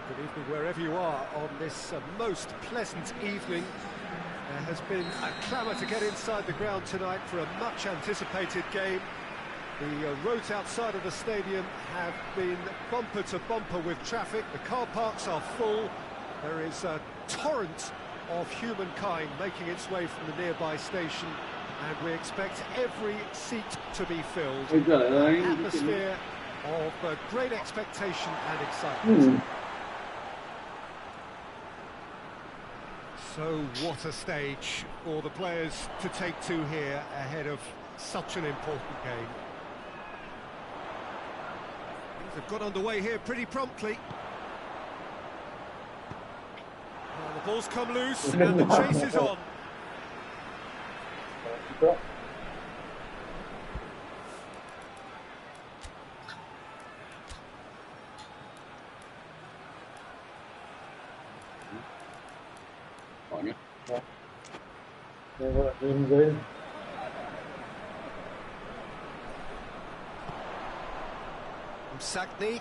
Good evening wherever you are on this most pleasant evening. There has been a clamour to get inside the ground tonight for a much anticipated game. The roads outside of the stadium have been bumper to bumper with traffic. The car parks are full. There is a torrent of humankind making its way from the nearby station, and we expect every seat to be filled. An atmosphere of great expectation and excitement. So what a stage for the players to take to here ahead of such an important game. Things have got underway here pretty promptly. Well, the ball's come loose and the chase is on. Sackney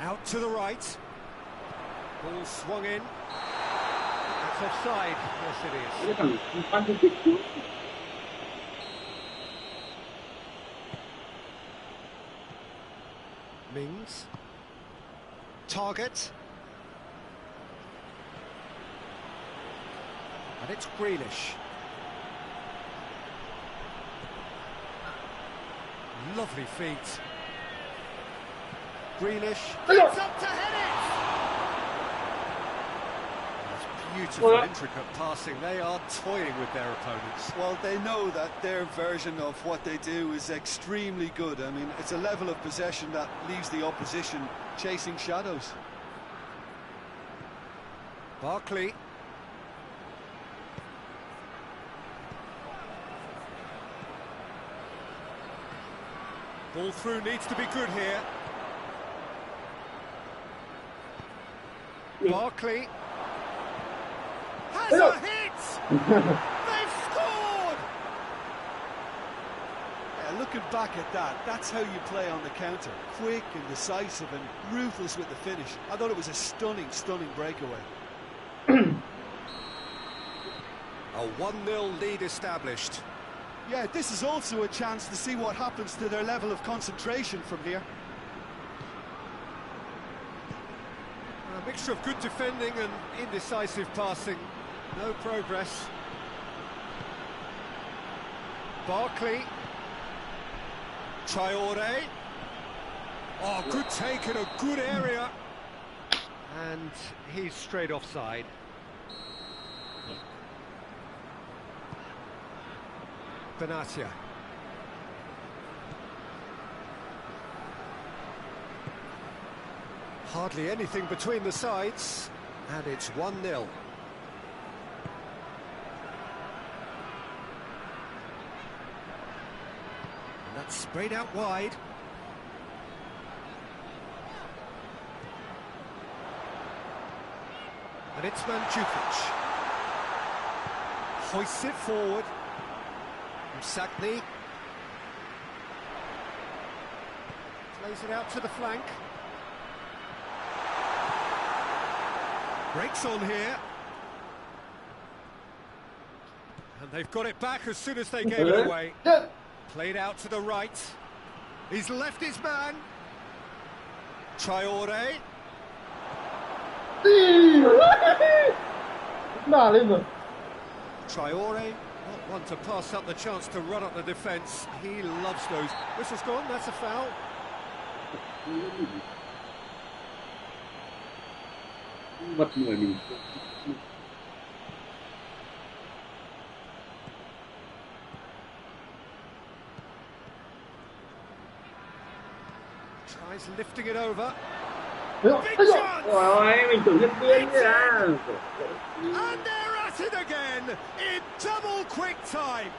out to the right. Ball swung in. That's offside. Yes, it is. Cái thằng bắn cái kích xuống. Mings. Target. And it's Grealish. Lovely feet. Grealish. It's up to head it! That's beautiful, intricate passing. They are toying with their opponents. Well, they know that their version of what they do is extremely good. I mean, it's a level of possession that leaves the opposition chasing shadows. Barkley. Ball through needs to be good here. Barkley has a hit! They've scored! Yeah, looking back at that, that's how you play on the counter. Quick and decisive and ruthless with the finish. I thought it was a stunning, stunning breakaway. A 1-0 lead established. Yeah, this is also a chance to see what happens to their level of concentration from here. A mixture of good defending and indecisive passing. No progress. Barkley. Traore. Oh, good take in a good area. And he's straight offside. Benatia. Hardly anything between the sides, and it's 1-0. And that's sprayed out wide. And it's Mandzukic. Hoists it forward. Sackney plays it out to the flank. Breaks on here. And they've got it back as soon as they gave it away. Played out to the right. He's left his man. Traore. Traore. Not one to pass up the chance to run up the defence. He loves those. Whistle's gone, that's a foul. Vật người mình. Tries lifting it over. Big chance! Ôi, mình tưởng nhân viên chứ à. And they're at it again in double quick time.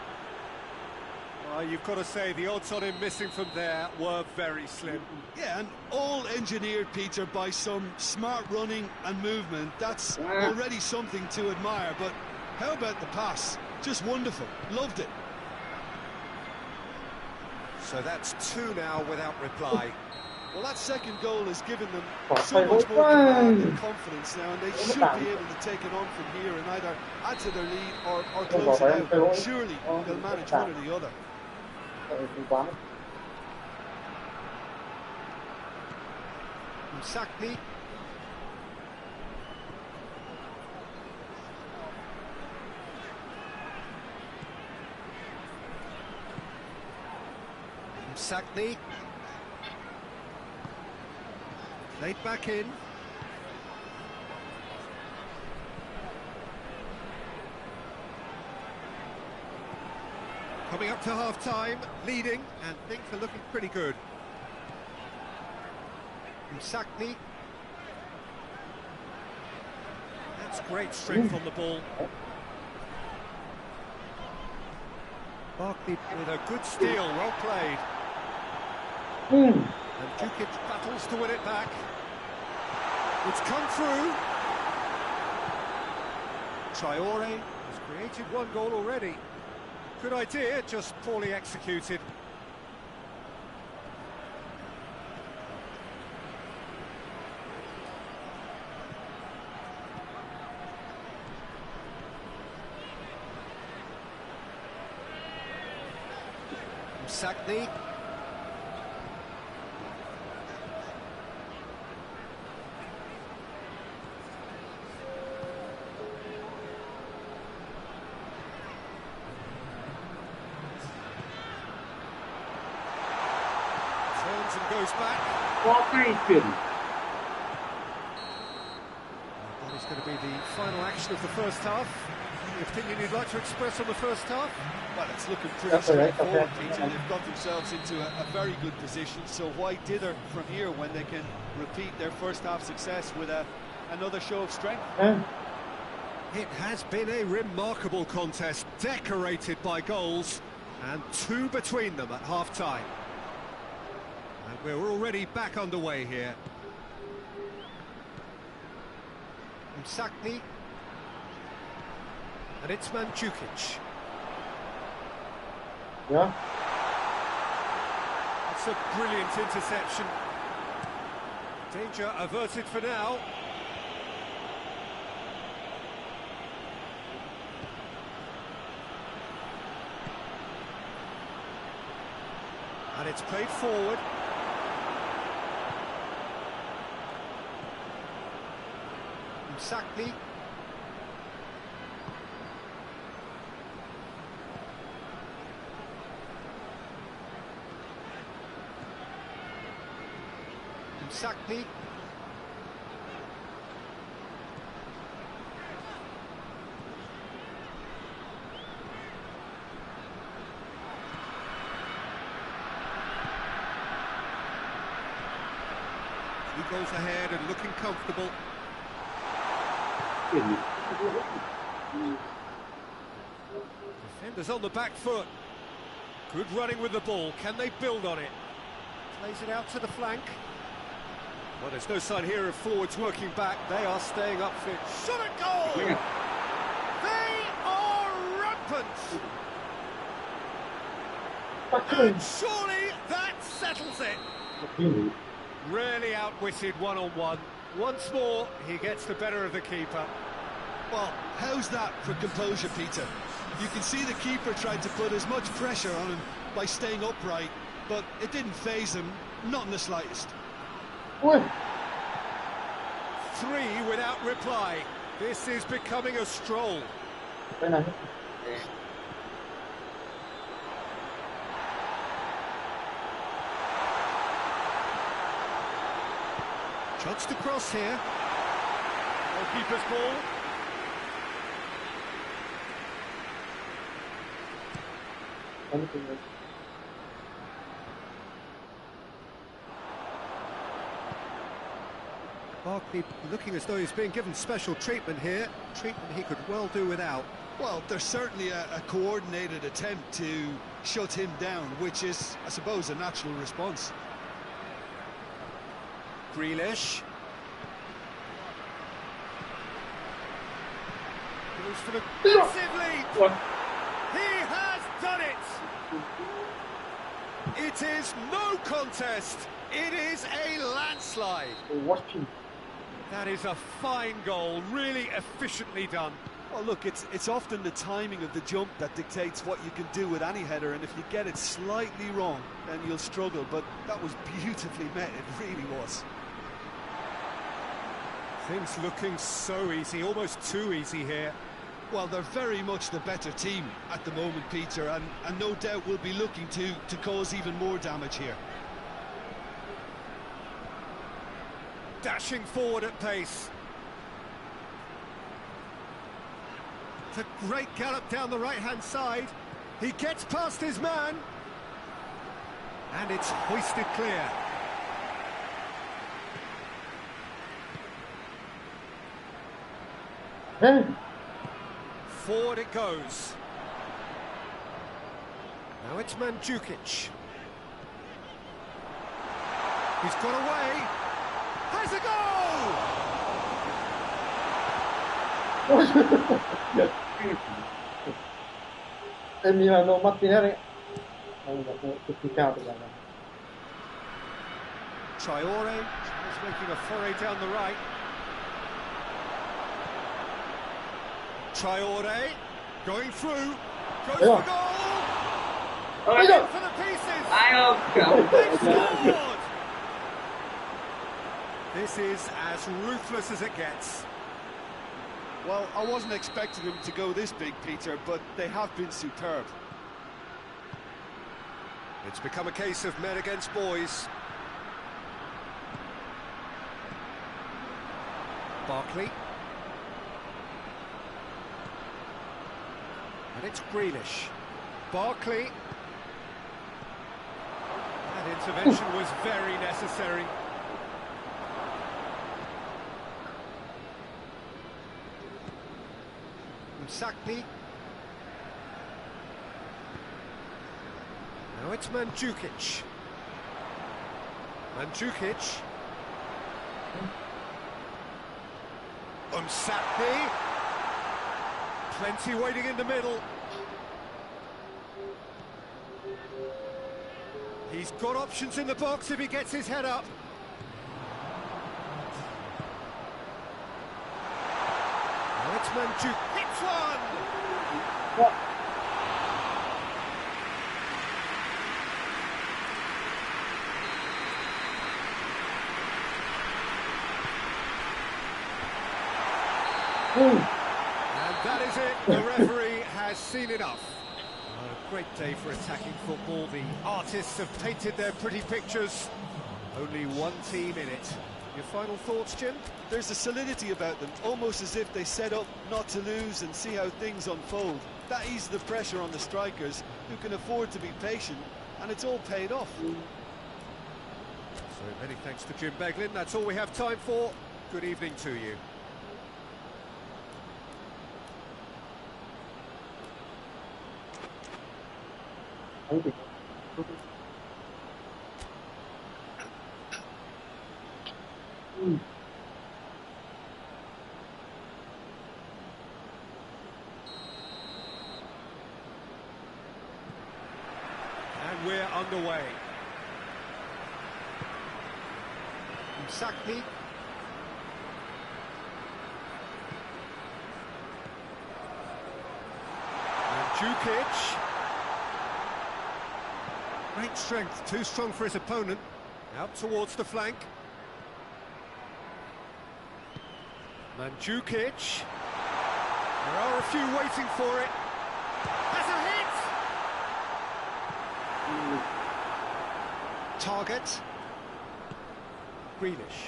You've got to say the odds on him missing from there were very slim. Yeah, and all engineered, Peter, by some smart running and movement. That's already something to admire, but how about the pass? Just wonderful. Loved it. So that's 2 now without reply. Well, that second goal has given them so much more command and confidence now, and they should be able to take it on from here and either add to their lead or close it out. Surely they'll manage one or the other. Sackney. Sackney. Laid back in. Coming up to half-time, leading, and things are looking pretty good. Sackney. That's great strength on the ball. Barkley with a good steal, well played. And Mandzukic battles to win it back. It's come through. Traore has created 1 goal already. Good idea, just poorly executed. Sakni. Turns and goes back. Có tay chuyển. That is going to be the final action of the first half. Any opinion you'd like to express on the first half? Well, it's looking pretty straightforward, Peter. They've got themselves into a very good position, so why dither from here when they can repeat their first half success with another show of strength? It has been a remarkable contest, decorated by goals, and 2 between them at half-time. And we're already back underway here. Sakni. And it's Mandzukic. Yeah. That's a brilliant interception. Danger averted for now. And it's played forward. Sakni. Sakni. He goes ahead and looking comfortable. Defenders on the back foot. Good running with the ball. Can they build on it? Plays it out to the flank. Well, there's no sign here of forwards working back. They are staying up fit. Shot at goal! They are rampant! And surely that settles it. Really outwitted one-on-one. Once more, he gets the better of the keeper. Well, how's that for composure, Peter? You can see the keeper tried to put as much pressure on him by staying upright, but it didn't faze him, not in the slightest. 3 without reply. This is becoming a stroll. Chance to cross here. Goalkeeper's ball. Barkley looking as though he's being given special treatment here. Treatment he could well do without. Well, there's certainly a coordinated attempt to shut him down, which is, I suppose, a natural response. Grealish. Goes for the massive lead. He has done it. It is no contest. It is a landslide. That is a fine goal, really efficiently done. Well, look, it's often the timing of the jump that dictates what you can do with any header, and if you get it slightly wrong, then you'll struggle, but that was beautifully met, it really was. Things looking so easy, almost too easy here. Well, they're very much the better team at the moment, Peter, and no doubt will be looking to cause even more damage here. Dashing forward at pace. It's a great gallop down the right-hand side. He gets past his man. And it's hoisted clear. Forward it goes. Now it's Mandzukic. He's got away. Has a goal! Emiliano Martinelli. Traore is making a foray down the right. Traore going through, goes for goal! Ôi In for the pieces. ai không? They've scored. This is as ruthless as it gets. Well, I wasn't expecting them to go this big, Peter, but they have been superb. It's become a case of men against boys. Barkley. And it's Grealish. Barkley. That intervention was very necessary. Sakpi. Now it's Mandzukic. Mandzukic. Sakpi. Plenty waiting in the middle. He's got options in the box if he gets his head up. Now it's Mandzukic. Hits one! What? And that is it. The referee has seen enough. A great day for attacking football. The artists have painted their pretty pictures. Only one team in it. Your final thoughts, Jim? There's a solidity about them, almost as if they set up not to lose and see how things unfold. That eases the pressure on the strikers, who can afford to be patient, and it's all paid off. So many thanks to Jim Beglin. That's all we have time for. Good evening to you. And we're underway. Sakpi. Mandzukic. Great strength, too strong for his opponent. Out towards the flank. Mandzukic. There are a few waiting for it. Has a hit! Target. Grealish.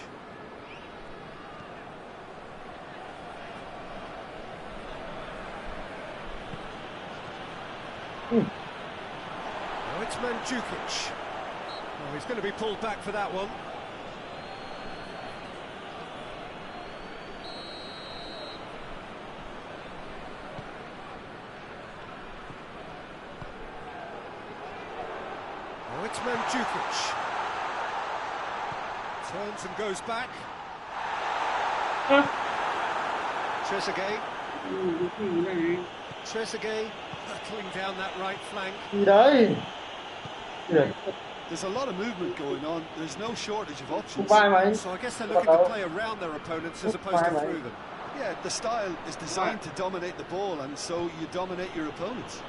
Now it's Mandzukic. Oh, he's going to be pulled back for that one. Now it's Mandzukic. Turns and goes back. Trezeguet. Trezeguet battling down that right flank. Gì đấy? There's a lot of movement going on. There's no shortage of options. Không vai mà. So I guess they're looking to play around their opponents as opposed to through them. Yeah, the style is designed to dominate the ball, and so you dominate your opponents.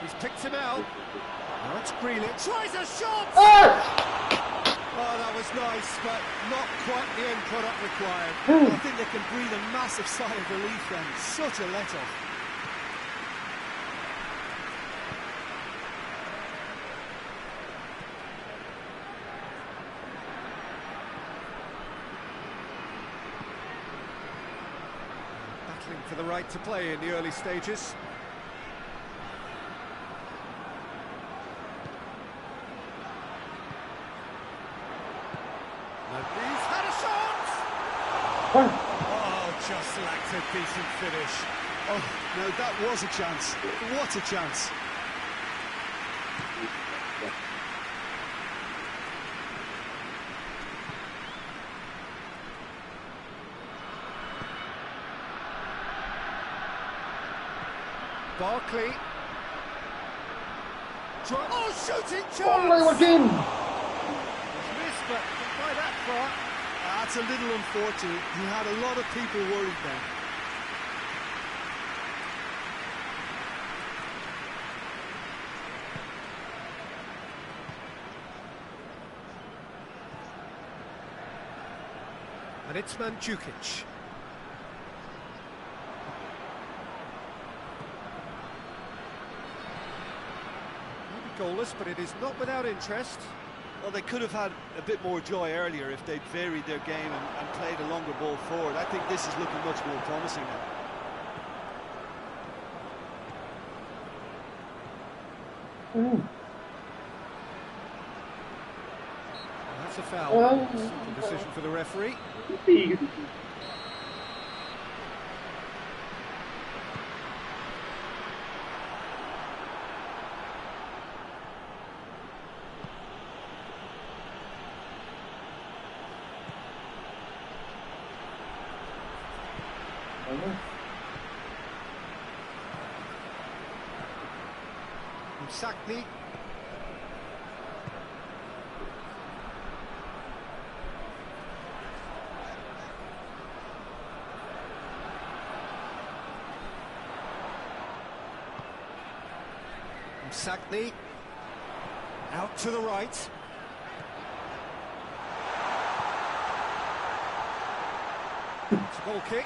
He's picked him out. Now it's Grealish. Tries a shot! Oh, that was nice, but not quite the end product required. I think they can breathe a massive sigh of relief then. Such a let-off. Battling for the right to play in the early stages. He's had a shot! Oh, just lacked a decent finish. Oh, no, that was a chance. What a chance. Barkley. Oh, shooting chance! Only one team. Missed, but by that far. That's a little unfortunate. He had a lot of people worried then. And it's Mandzukic. Goalless, but it is not without interest. Well, they could have had a bit more joy earlier if they'd varied their game and played a longer ball forward. I think this is looking much more promising now. That's a foul. Simple decision for the referee. Sakni. Sakni. Out to the right. It's a goal kick.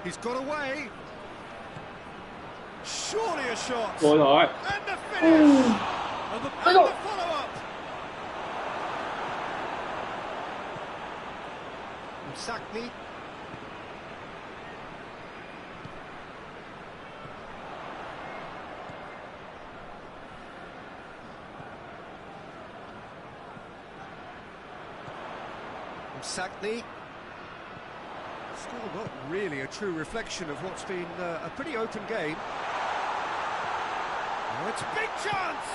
He's got away. Surely a shot. Rồi rồi. And the finish. And the follow-up. Sakni. Sakni. Still not really a true reflection of what's been a pretty open game. Oh, it's a big chance!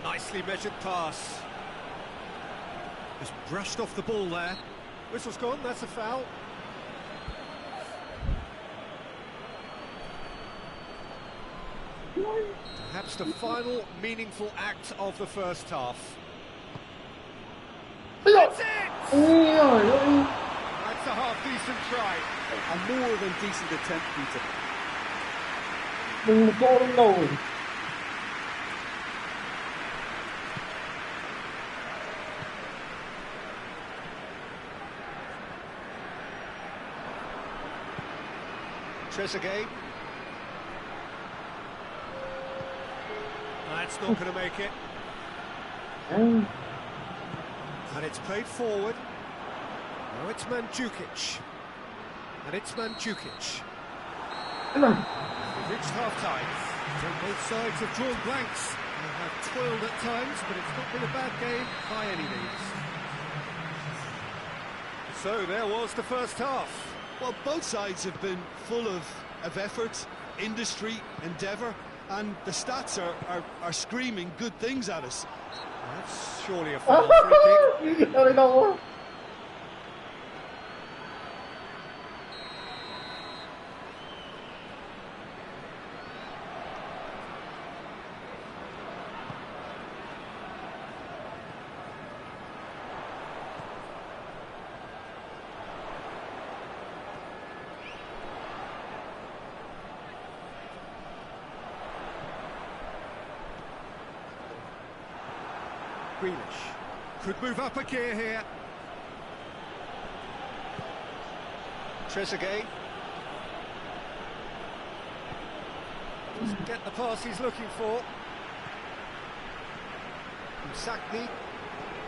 Nicely measured pass. Just brushed off the ball there. Whistle's gone, that's a foul. Perhaps the final meaningful act of the first half. That's it! That's a half-decent try. A more than decent attempt, Peter. Đừng vô lên đầu. Trezeguet. That's not going to make it. And it's played forward. Now it's Mandzukic. And it's Mandzukic. We've reached half-time. So both sides have drawn blanks. They have toiled at times, but it's not been a bad game by any means. So there was the first half. Well, both sides have been full of effort, industry, endeavour, and the stats are screaming good things at us. That's surely a foul free kick. Grealish could move up a gear here. Trezeguet doesn't get the pass he's looking for. From Sakni.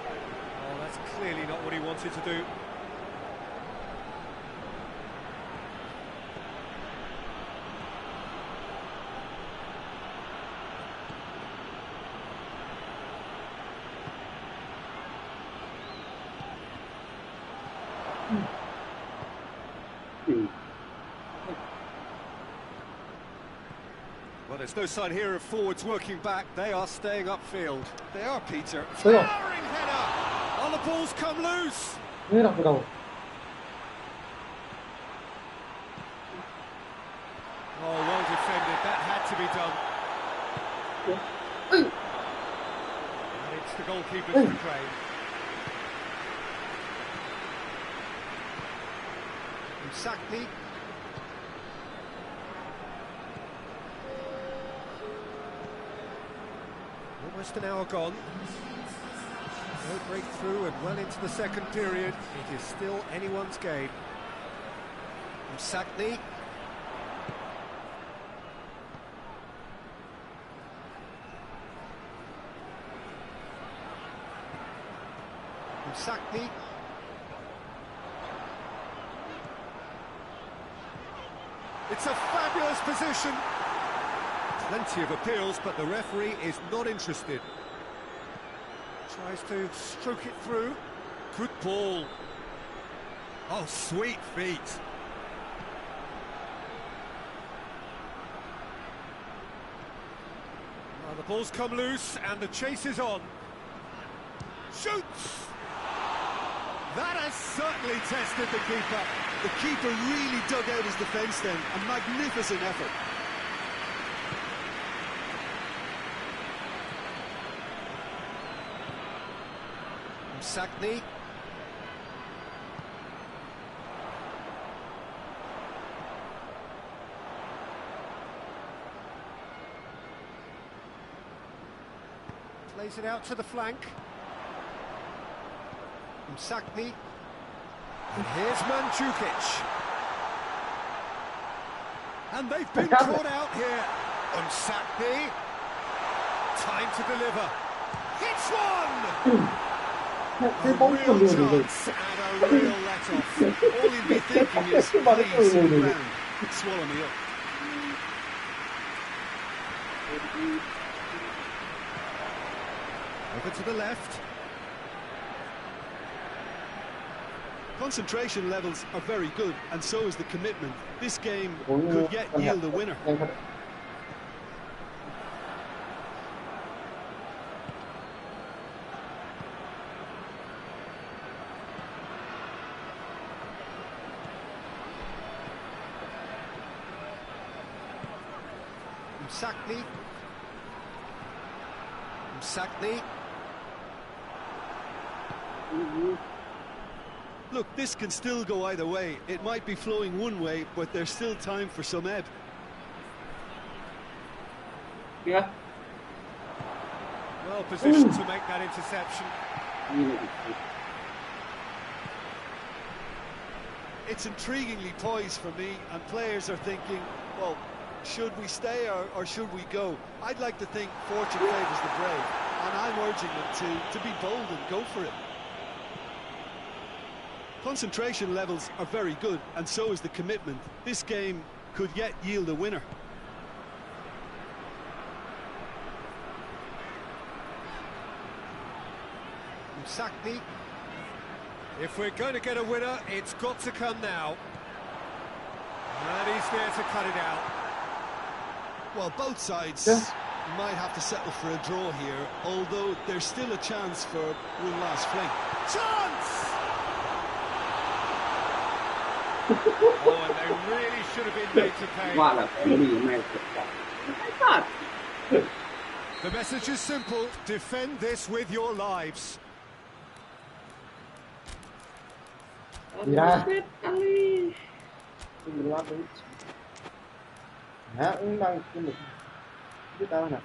Oh, that's clearly not what he wanted to do. Well, there's no sign here of forwards working back. They are staying upfield. They are, Peter. Towering header! Oh, the ball's come loose! Nghe đọc từ đầu. Oh, well defended. That had to be done. And it's the goalkeeper's Ukraine. Sakni. Almost an hour gone. No breakthrough and well into the second period. It is still anyone's game. Sakni. Sakni. It's a fabulous position. Plenty of appeals, but the referee is not interested. Tries to stroke it through. Good ball. Oh, sweet feet. Well, the ball's come loose and the chase is on. Shoots! That has certainly tested the keeper. The keeper really dug out his defence then. A magnificent effort. Sakni. Plays it out to the flank. Sakni. And here's Mandzukic. And they've been caught out here. Sakni. Time to deliver. Hits one! A real chance and a real let-off. All he'd be thinking is, please, sit down. Swallow me up. Over to the left. Concentration levels are very good, and so is the commitment. This game could yet yield a winner. Sakni. Sakni. Look, this can still go either way. It might be flowing one way, but there's still time for some ebb. Yeah. Well positioned to make that interception. It's intriguingly poised for me, and players are thinking, well, should we stay or should we go? I'd like to think fortune favours the brave, and I'm urging them to be bold and go for it. Concentration levels are very good, and so is the commitment. This game could yet yield a winner. Sakni. If we're going to get a winner, it's got to come now. And he's there to cut it out. Well, both sides might have to settle for a draw here, although there's still a chance for one last fling. Chance! Oh, and they really should have been made to pay. The message is simple: defend this with your lives. Hả? Cũng đang biết tao nè.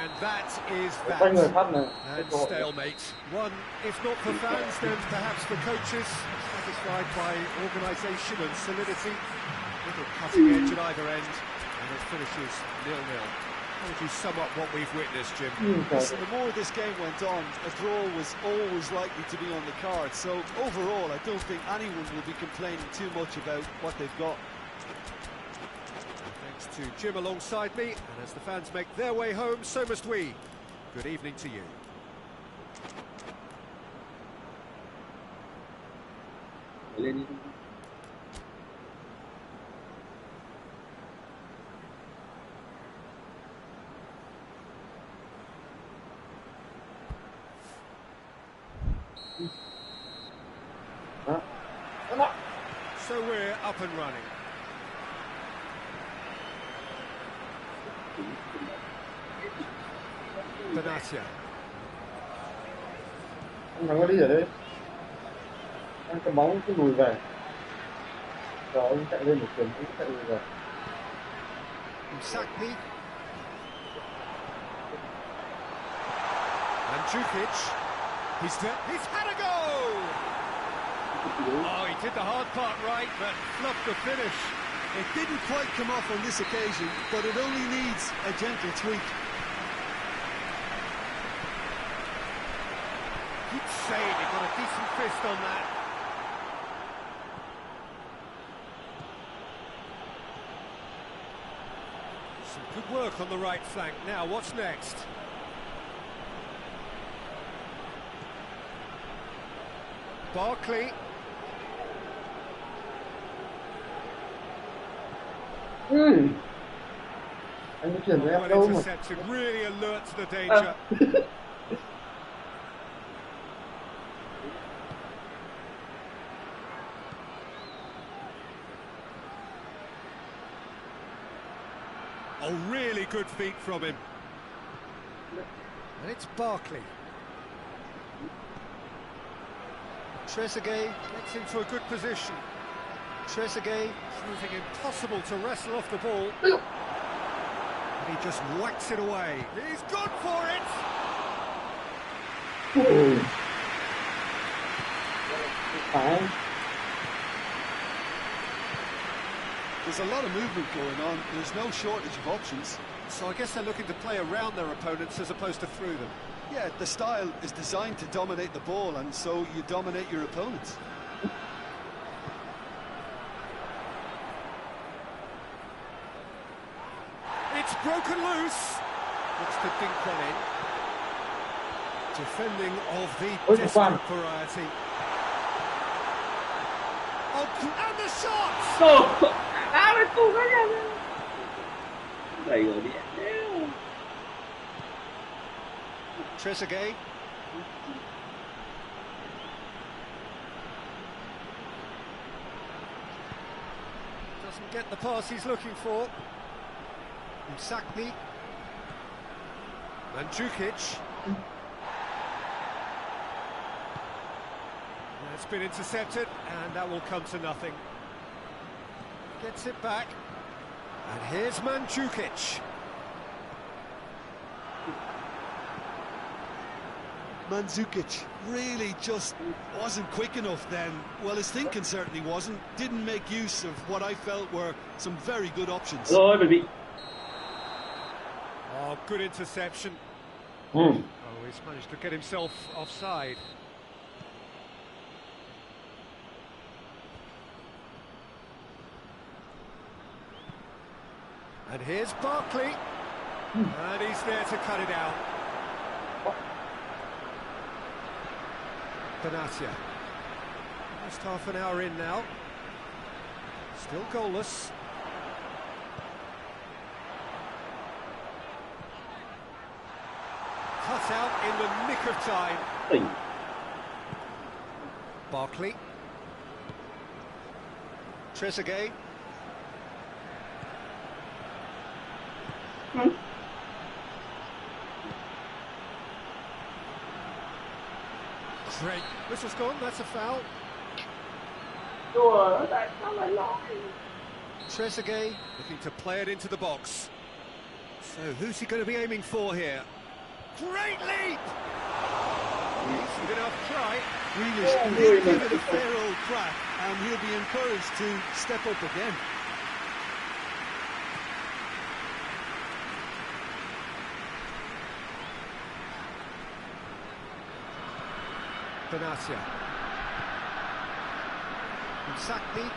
And that is that. And stalemate. One, if not for fans, then perhaps for coaches, satisfied by organisation and solidity. Little cutting edge at either end, and it finishes 0-0. How would you sum up what we've witnessed, Jim? Listen, the more this game went on, a draw was always likely to be on the card. So overall, I don't think anyone will be complaining too much about what they've got. Thanks to Jim alongside me, and as the fans make their way home, so must we. Good evening to you. So we're up and running. Benatia. Anh thắng có đi ở đây. Anh cầm bóng cứ lùi về. Rồi anh chạy lên một chuyển cũng chạy lùi về. Sakni. And Jukic. He's had a go! Oh, he did the hard part right, but fluffed the finish. It didn't quite come off on this occasion, but it only needs a gentle tweak. Good save, he got a decent fist on that. Some good work on the right flank. Now, what's next? Barkley. Anh có chuyển với em đâu mà. Really alert to the danger. Oh, really good feet from him. And it's Barkley. Trezeguet gets into a good position. Trezeguet proving impossible to wrestle off the ball. And he just whacks it away. He's gone for it! There's a lot of movement going on. There's no shortage of options. So I guess they're looking to play around their opponents as opposed to through them. Yeah, the style is designed to dominate the ball, and so you dominate your opponents. It's broken loose. Looks to dink one in. Defending of the desperate variety. Oh, and the shot! Trezeguet. Doesn't get the pass he's looking for. Sakni. And Jukic. That's been intercepted, and that will come to nothing. Gets it back. And here's Mandzukic. Mandzukic really just wasn't quick enough then. Well, his thinking certainly wasn't. Didn't make use of what I felt were some very good options. Rồi baby. Oh, good interception. Oh, he's managed to get himself offside. And here's Barkley. And he's there to cut it out. Benatia. Almost half an hour in now. Still goalless. Cut out in the nick of time. Barkley. Trezeguet. Great. Whistle's gone, that's a foul. Trezeguet looking to play it into the box. So who's he going to be aiming for here? Great leap! Decent enough try. Grealish did give it a fair old crack, and he'll be encouraged to step up again. Benatia. Sakni.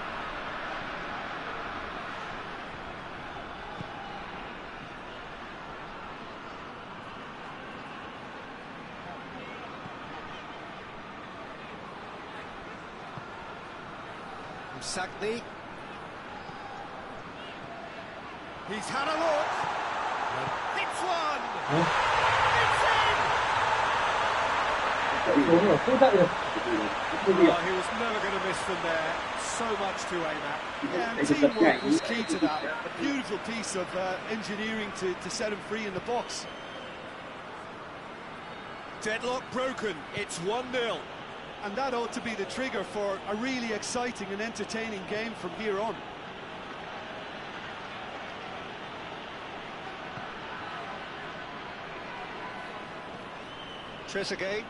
Sakni. He's had a look. Hits one. It's in. Oh, he was never going to miss them there. So much to aim at. Yeah, and teamwork was key to that. A beautiful piece of engineering to set him free in the box. Deadlock broken. It's 1-0. And that ought to be the trigger for a really exciting and entertaining game from here on. Trezeguet.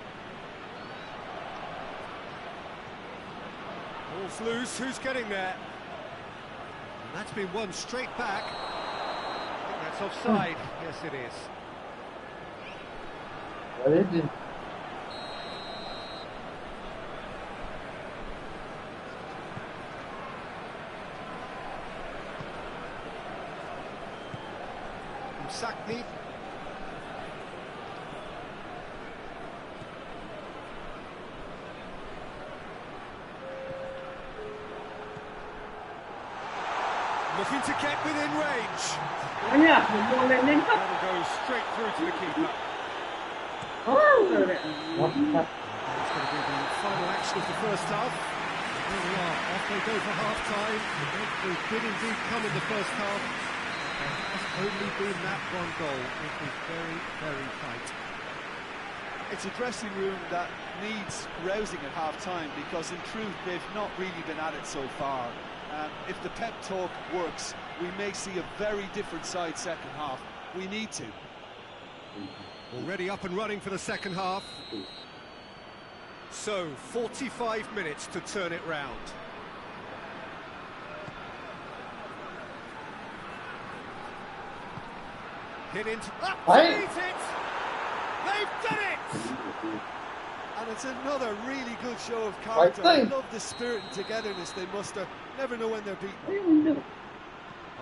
Ball's loose, who's getting there? And that's been won straight back. I think that's offside. Yes, it is. Sakni. Looking to get within range. That'll go straight through to the keeper. That's going to be the final action of the first half. Here we are, off they go for half-time. The breakthrough did indeed come in the first half. There has only been that one goal. It was very, very tight. It's a dressing room that needs rousing at half-time because, in truth, they've not really been at it so far. If the pep talk works, we may see a very different side second half. We need to. Already up and running for the second half. So, 45 minutes to turn it round. Hit into... They've done it! And it's another really good show of character. I love the spirit and togetherness they muster. Never know when they're beaten.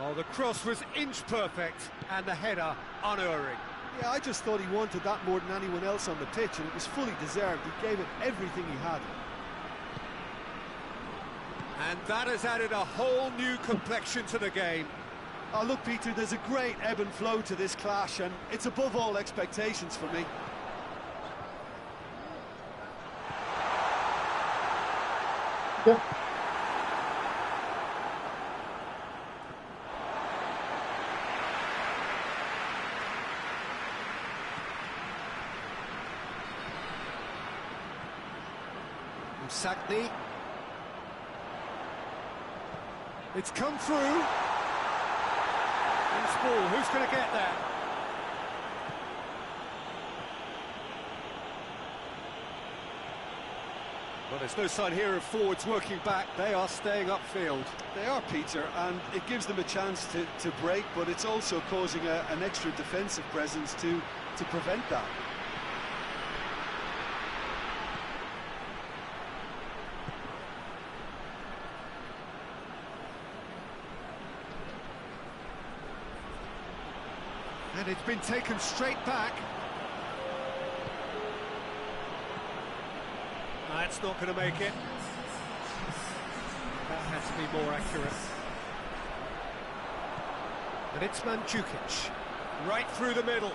Oh, the cross was inch perfect, and the header unerring. Yeah, I just thought he wanted that more than anyone else on the pitch, and it was fully deserved. He gave it everything he had. And that has added a whole new complexion to the game. Oh, look, Peter, there's a great ebb and flow to this clash, and it's above all expectations for me. Yeah. Sakni. It's come through. Loose ball, who's going to get there? Well, there's no sign here of forwards working back. They are staying upfield. They are, Peter, and it gives them a chance to break, but it's also causing an extra defensive presence to prevent that. And it's been taken straight back. That's not going to make it. That has to be more accurate. And it's Mandzukic. Right through the middle.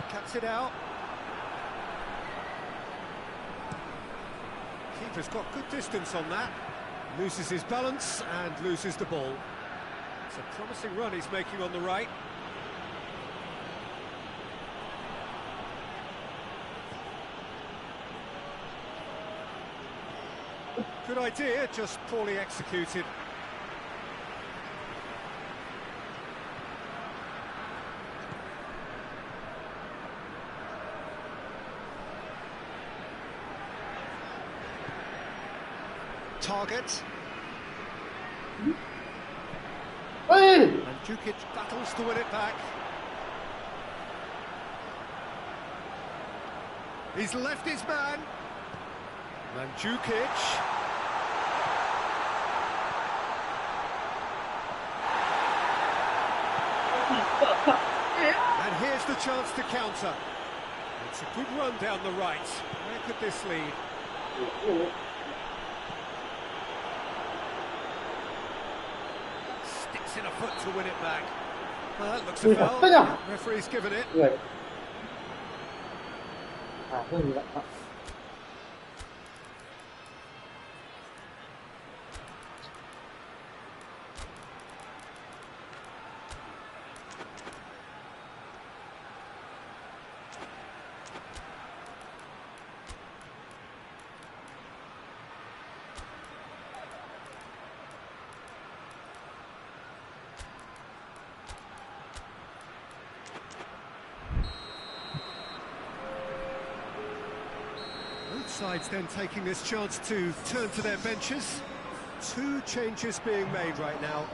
Cuts it out. Keeper's got good distance on that. Loses his balance and loses the ball. It's a promising run he's making on the right. Good idea, just poorly executed. Target. Hey! And Mandzukic battles to win it back. He's left his man. Mandzukic. And here's the chance to counter. It's a good run down the right. Where could this lead? Sticks in a foot to win it back. Well, that looks a foul. Referee's given it. Sides then taking this chance to turn to their benches. 2 changes being made right now.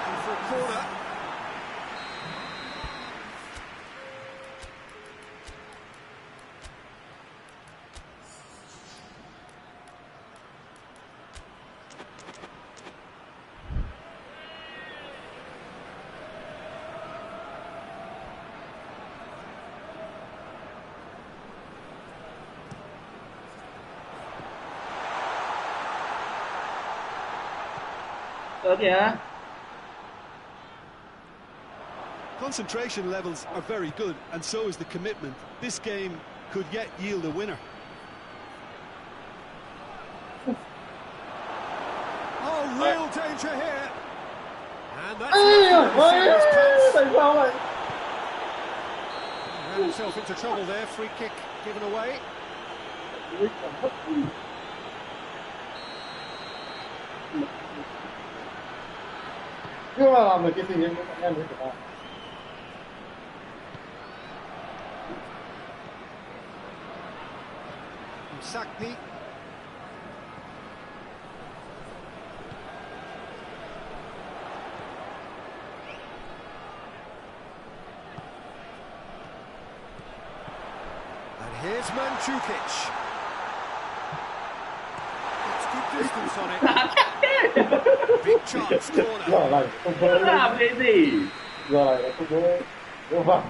Looking for a corner. Concentration levels are very good, and so is the commitment. This game could yet yield a winner. Oh, real danger here. And that's it. Ran himself into trouble there. Free kick given away. Chưa là làm được cái gì em thấy của ta. Sakni. And here's Mandzukic. It's good distance on it. Big chance, corner. Giờ này không có làm cái gì? Giờ này là không có vâng.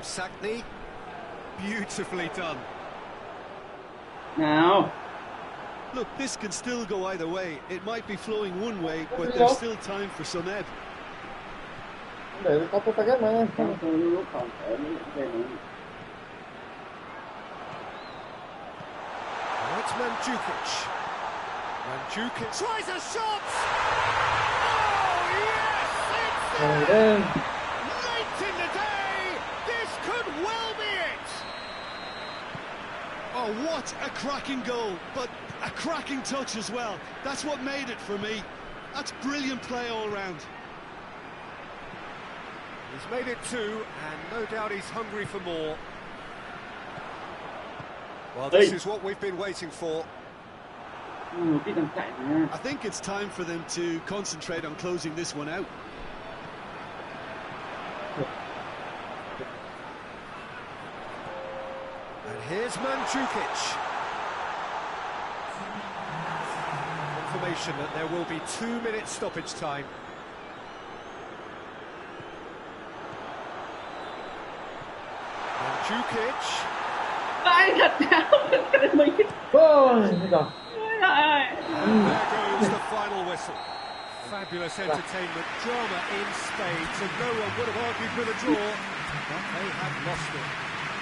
Sakni, beautifully done. Nào. Look, this can still go either way. It might be flowing one way, but there's still time for some ebb. Để có tôi target mà. Lúc còn thể It's Mandzukic. Mandzukic tries a shot! Oh, yes! It's there! Late in the day! This could well be it! Oh, what a cracking goal, but a cracking touch as well. That's what made it for me. That's brilliant play all round. He's made it 2, and no doubt he's hungry for more. Well, this is what we've been waiting for. I think it's time for them to concentrate on closing this one out. And here's Mandzukic. Confirmation that there will be 2-minute stoppage time. Mandzukic. Vai thật nào mình. Ôi, rồi. And there goes the final whistle. Fabulous entertainment, drama in spades, and no one would have argued with a draw, but they have lost it.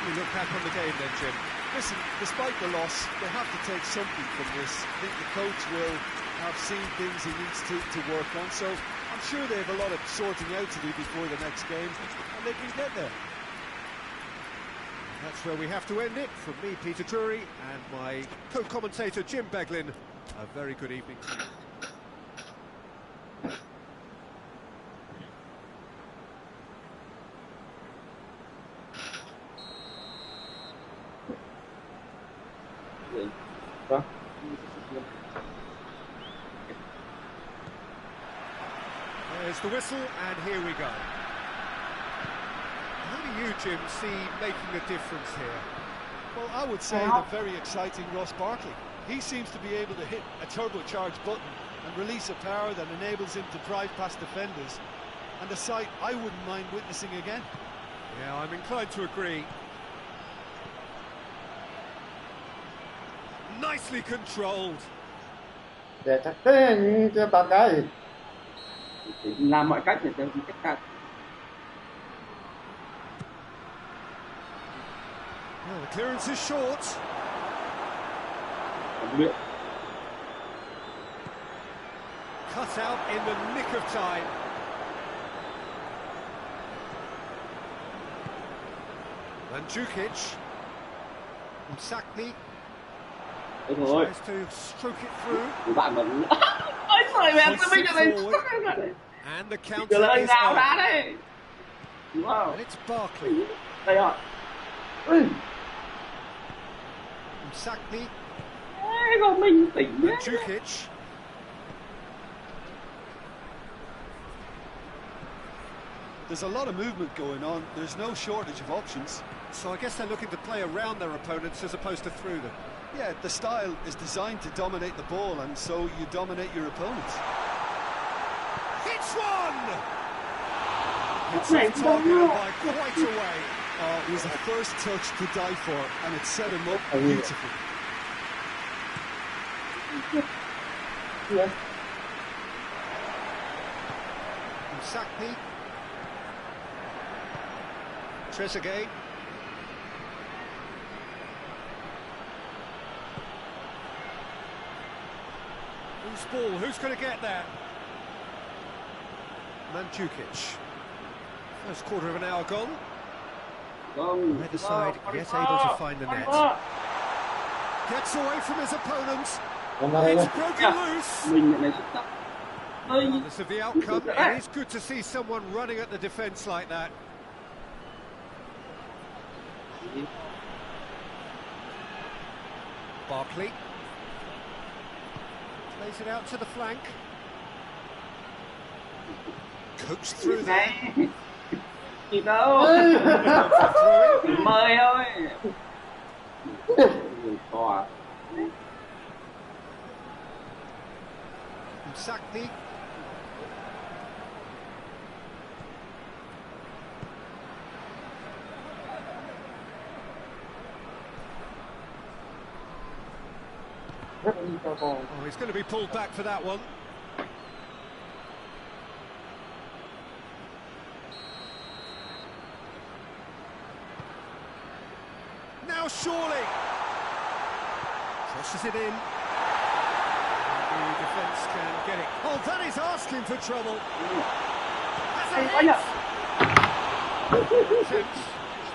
You look back on the game then, Jim. Listen, despite the loss, they have to take something from this. I think the coach will have seen things he needs to work on, so I'm sure they have a lot of sorting out to do before the next game, and they can get there. That's where we have to end it. From me, Peter Drury, and my co-commentator, Jim Beglin, a very good evening. There's the whistle, and here we go. How do you, Jim, see making a difference here? Well, I would say the very exciting Ross Barkley. He seems to be able to hit a turbocharged button and release a power that enables him to drive past defenders, and a sight I wouldn't mind witnessing again. Yeah, I'm inclined to agree. Nicely controlled. Để chắc thế như chưa tao cái. Làm mọi cách để cho cách đạt. Well, the clearance is short. Cut out in the nick of time. Mandzukic. Sakni. Tries to stroke it through. Bạn vẫn... Ôi trời mẹ, tôi bây giờ này. And the counter is nào on. đá đây. Wow. And it's Barkley. Đây rồi. Sakni. Ê, còn mình tỉnh đấy. Mandzukic. There's a lot of movement going on. There's no shortage of options. So I guess they're looking to play around their opponents as opposed to through them. Yeah, the style is designed to dominate the ball, and so you dominate your opponents. Hits one! It's off target by quite a way. Oh, it was a first touch to die for, and it set him up beautifully. Yes. Sakni. Trezeguet. Who's ball? Who's going to get that? Mandzukic. First quarter of an hour gone. Either side yet able to find the net. Gets away from his opponent. It's broken loose. Regardless of the outcome, it is good to see someone running at the defence like that. Barkley. Plays it out to the flank. Coached through there. Gì đâu. Mời thôi. To à. Sakni. Oh, he's going to be pulled back for that one. Now surely. Crosses it in. The defence can get it. Oh, that is asking for trouble.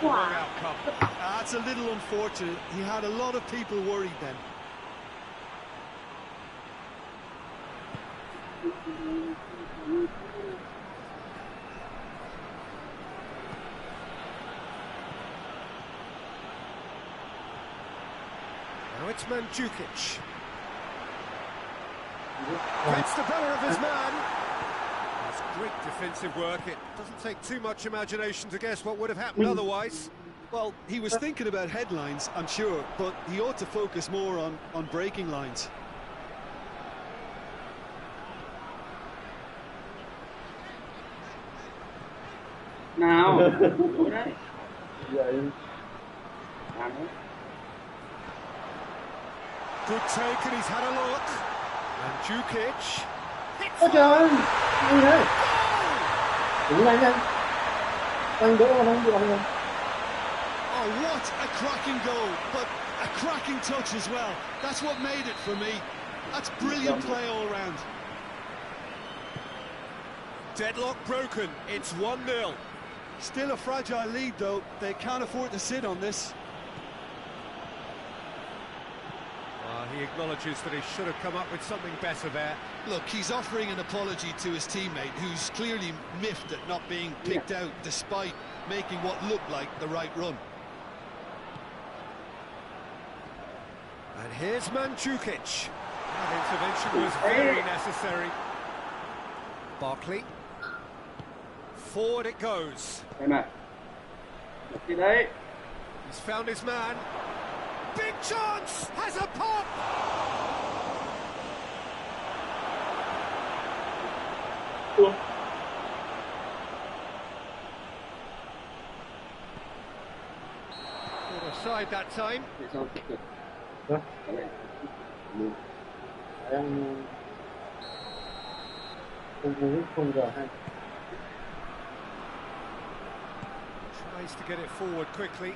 Wrong outcome. That's a little unfortunate. He had a lot of people worried then. Now it's Mandzukic. Gets the better of his man. That's great defensive work. It doesn't take too much imagination to guess what would have happened otherwise. Well, he was thinking about headlines, I'm sure, but he ought to focus more on breaking lines. Nào. Đúng đấy. Good take, and he's had a look. Mandzukic. Ôi trời, như thế. Đúng là nhanh. Anh đỡ mà không được không? Oh, what a cracking goal, but a cracking touch as well. That's what made it for me. That's brilliant play all round. Deadlock broken. It's 1-0. Still a fragile lead, though. They can't afford to sit on this. He acknowledges that he should have come up with something better there. Look, he's offering an apology to his teammate, who's clearly miffed at not being picked out despite making what looked like the right run. And here's Mandzukic. That intervention was very necessary. Barkley. Forward it goes. Thì đấy. He's found his man. Big chance! Has a pop! Ủa? Offside that time. Tại sao tiếp tục? Cái này em không giờ hay. Tries to get it forward quickly.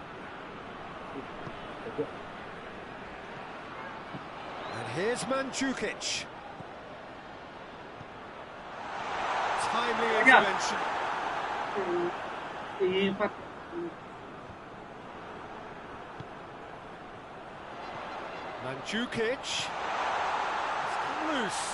And here's Mandzukic. Timely intervention. Thì phạt. Mandzukic. It's come loose.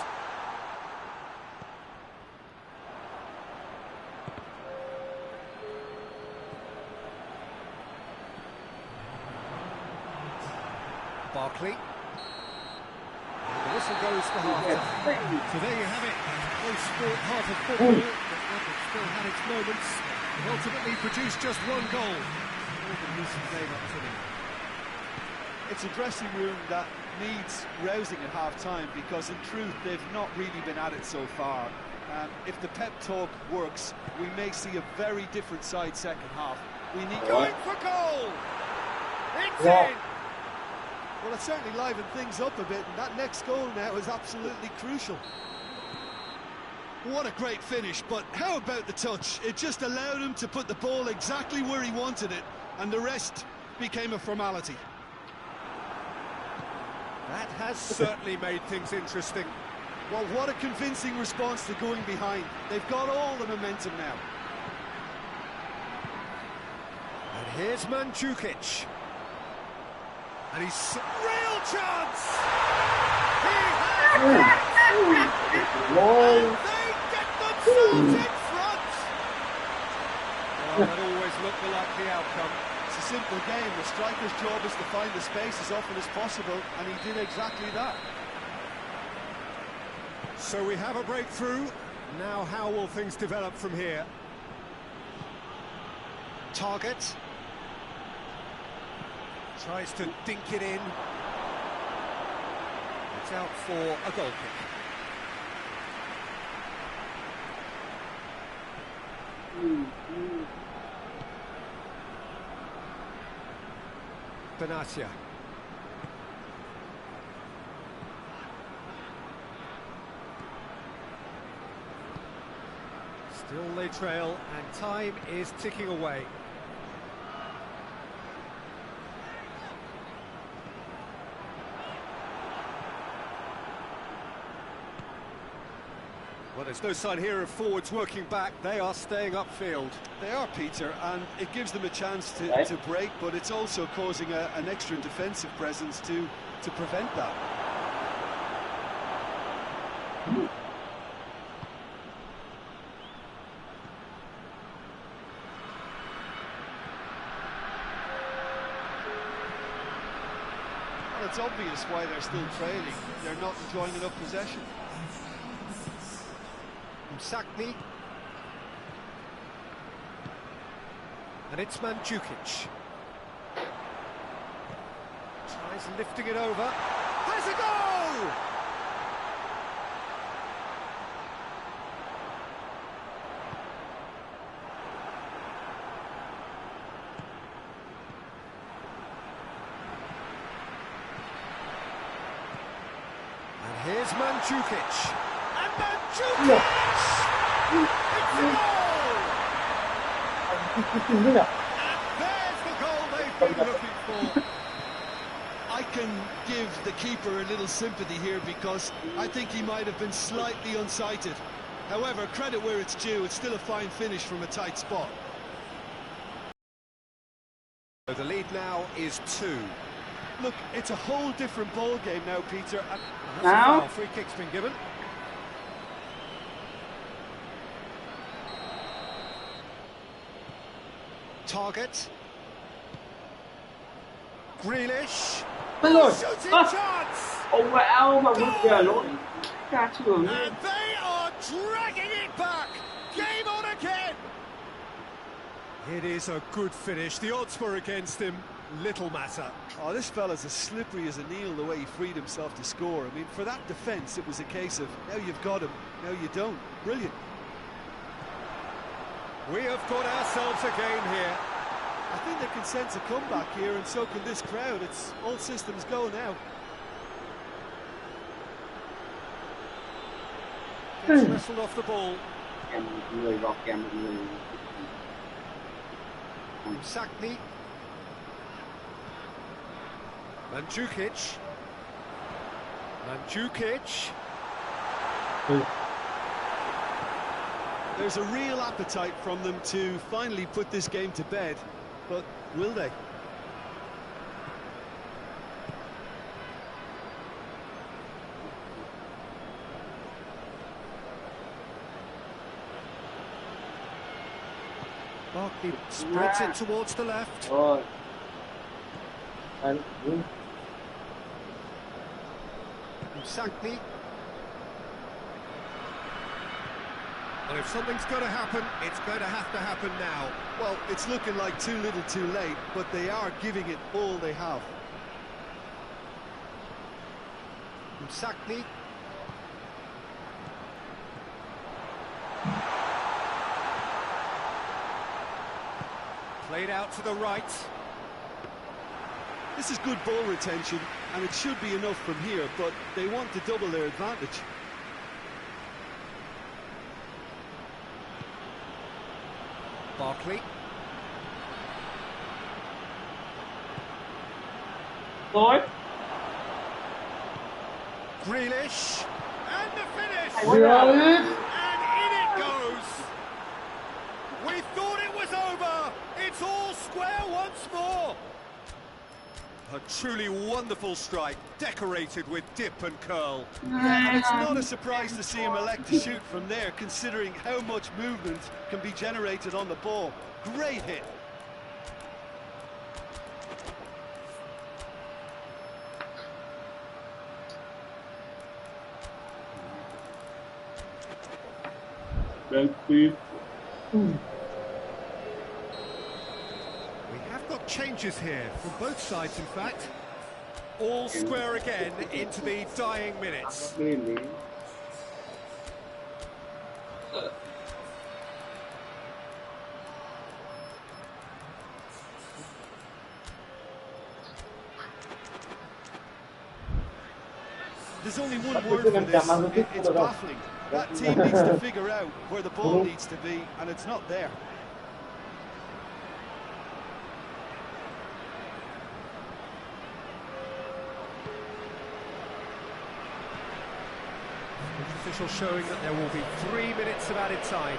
Barkley. And the whistle goes for half-time. So there you have it. Close sport, half of football, but it still had its moments. It ultimately produced just one goal. It's a dressing room that needs rousing at half-time because in truth they've not really been at it so far. If the pep talk works, we may see a very different side second half. We need Going for goal! It's in! Well, it certainly livened things up a bit, and that next goal now is absolutely crucial. What a great finish, but how about the touch? It just allowed him to put the ball exactly where he wanted it, and the rest became a formality. That has certainly made things interesting. Well, what a convincing response to going behind. They've got all the momentum now. And here's Mandzukic. And he's real chance! He has it! And they get themselves in front! Well, that always looked the likely outcome. It's a simple game. The striker's job is to find the space as often as possible, and he did exactly that. So we have a breakthrough. Now how will things develop from here? Target. Tries to dink it in. It's out for a goal kick. Benatia. Still they trail, and time is ticking away. Well, there's no sign here of forwards working back. They are staying upfield. They are, Peter, and it gives them a chance to break, but it's also causing an extra defensive presence to prevent that. Well, it's obvious why they're still trailing. They're not enjoying enough possession. Sakni. And it's Mandzukic. Tries lifting it over. Has a goal! And here's Mandzukic. And Mandzukic! It's a goal! And there's the goal they've been looking for. I can give the keeper a little sympathy here because I think he might have been slightly unsighted. However, credit where it's due, it's still a fine finish from a tight spot. So the lead now is 2. Look, it's a whole different ball game now, Peter. Now, free kick's been given. Target. Grealish. Shooting chance. ông áo mà một giờ lỗi ca trường. And they are dragging it back. Game on again. It is a good finish. The odds were against him. Little matter. Oh, this fella's as slippery as an eel the way he freed himself to score. I mean, for that defence, it was a case of, now you've got him, now you don't. Brilliant. We have got ourselves a game here. I think they can sense a comeback here, and so can this crowd. It's all systems go now. Gets wrestled off the ball. Sakni. Mandzukic. There's a real appetite from them to finally put this game to bed, but will they? Barkley spreads it towards the left. Sakni. Well, if something's going to happen, it's going to happen now. Well, it's looking like too little too late, but they are giving it all they have. Sakni. Played out to the right. This is good ball retention, and it should be enough from here, but they want to double their advantage. Barkley. Rồi. Grealish. And the finish! Rồi. And in it goes! We thought it was over! It's all square once more! A truly wonderful strike, decorated with dip and curl. Yeah, and it's not a surprise to see him elect to shoot from there, considering how much movement can be generated on the ball. Great hit. We have got changes here, from both sides in fact. All square again into the dying minutes. There's only one word for this, it's baffling. That team needs to figure out where the ball needs to be, and it's not there. Official showing that there will be 3 minutes of added time.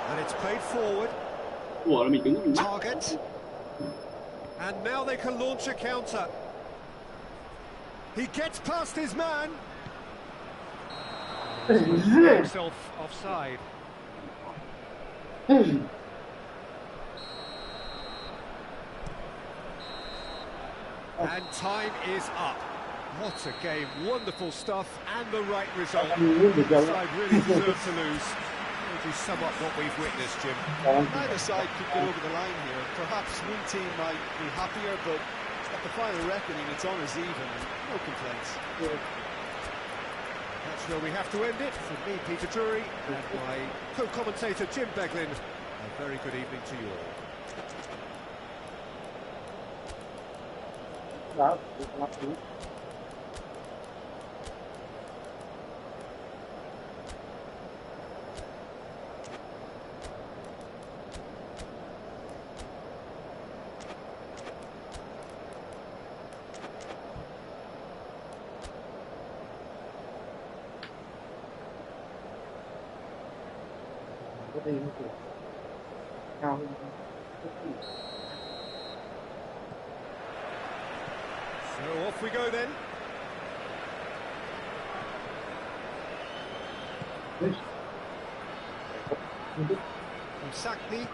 And it's played forward. Target. And now they can launch a counter. He gets past his man. Himself offside. And time is up. What a game, wonderful stuff, and the right result. The side really deserved to lose. How would you sum up what we've witnessed, Jim? Neither side could get over the line here. Perhaps one team might be happier, but at the final reckoning, it's honours even, and no complaints. That's where we have to end it. From me, Peter Drury, and my co-commentator, Jim Beglin. A very good evening to you all. So off we go then. From Sakni.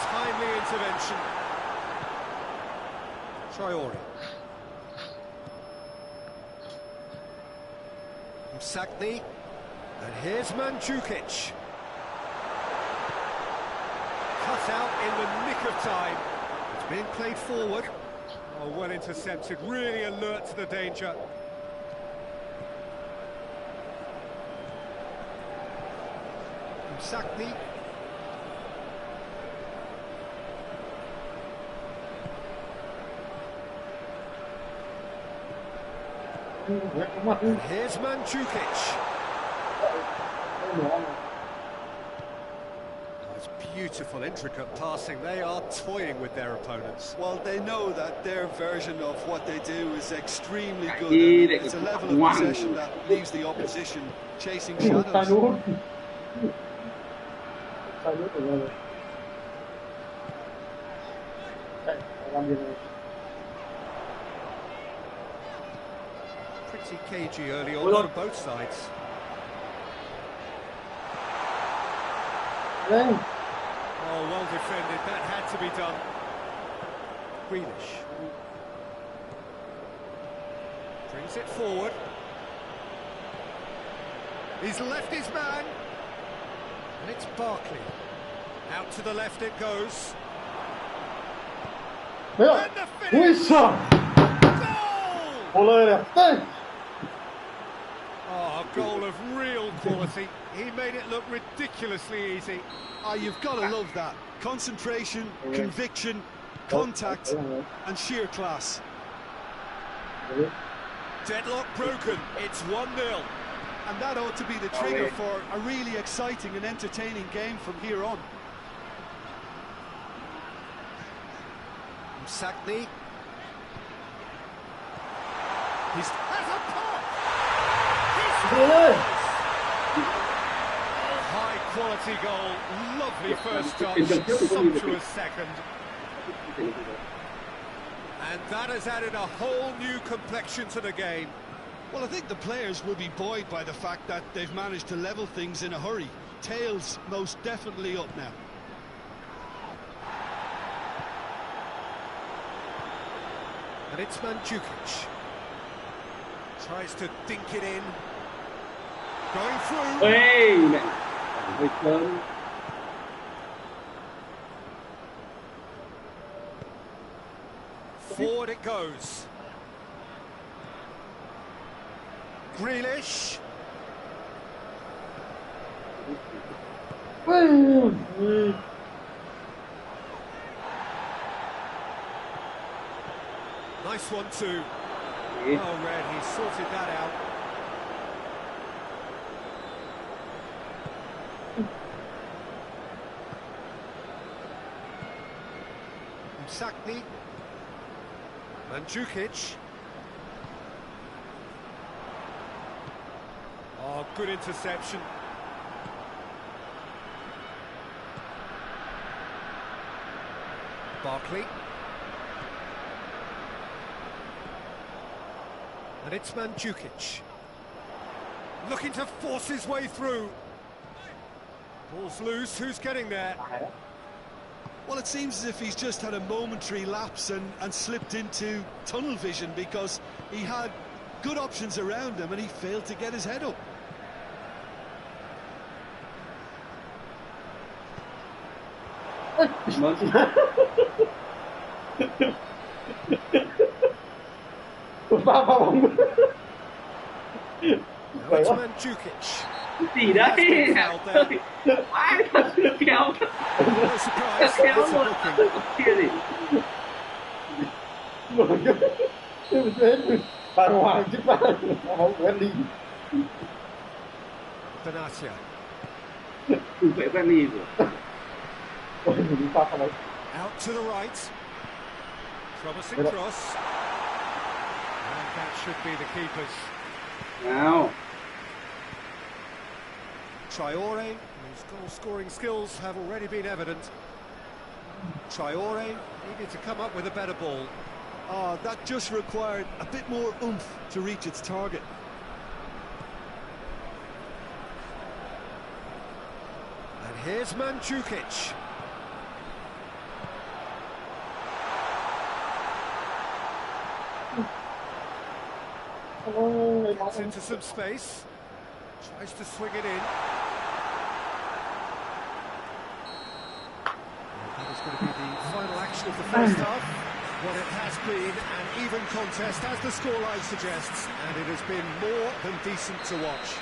Timely intervention. Traore. Sakni. And here's Mandzukic. Cut out in the nick of time. It's being played forward. Oh, well intercepted, really alert to the danger. Sakni. And here's Mandzukic. It's beautiful, intricate passing. They are toying with their opponents. Well, they know that their version of what they do is extremely good. It's a level of possession that leaves the opposition chasing shadows. Pretty cagey early on from both sides. Oh, well defended. That had to be done. Grealish brings it forward. He's left his man. And it's Barkley. Out to the left it goes. And the finish! Goal! Oh, a goal of real quality. He made it look ridiculously easy. Oh, you've got to love that. Concentration, conviction, contact, and sheer class. Deadlock broken. It's 1-0. And that ought to be the trigger for a really exciting and entertaining game from here on. Sakni. He's has a pop. High quality goal. Lovely first touch. Sumptuous second. And that has added a whole new complexion to the game. Well, I think the players will be buoyed by the fact that they've managed to level things in a hurry. Tails most definitely up now. And it's Mandzukic. Tries to dink it in. Going through. Hey! Forward it goes. Grealish. Nice one too. Well read, he sorted that out. Sakni. Mandzukic. Oh, good interception. Barkley. And it's Mandzukic. Looking to force his way through. Ball's loose, who's getting there? Well, it seems as if he's just had a momentary lapse and slipped into tunnel vision, because he had good options around him and he failed to get his head up. Now it's Mandzukic. Gì đấy? Ai thật sự kéo. No surprise, Kéo it's a luôn. booking. Kia gì? Benatia. Đừng phải quen đi rồi. Out to the right. Promising cross. And that should be the keepers. Nào. Traore, whose goal-scoring skills have already been evident. Traore needed to come up with a better ball. Oh, that just required a bit more oomph to reach its target. And here's Mandzukic. Gets into some space. Tries to swing it in. That is going to be the final action of the first half. What it has been an even contest, as the scoreline suggests, and it has been more than decent to watch.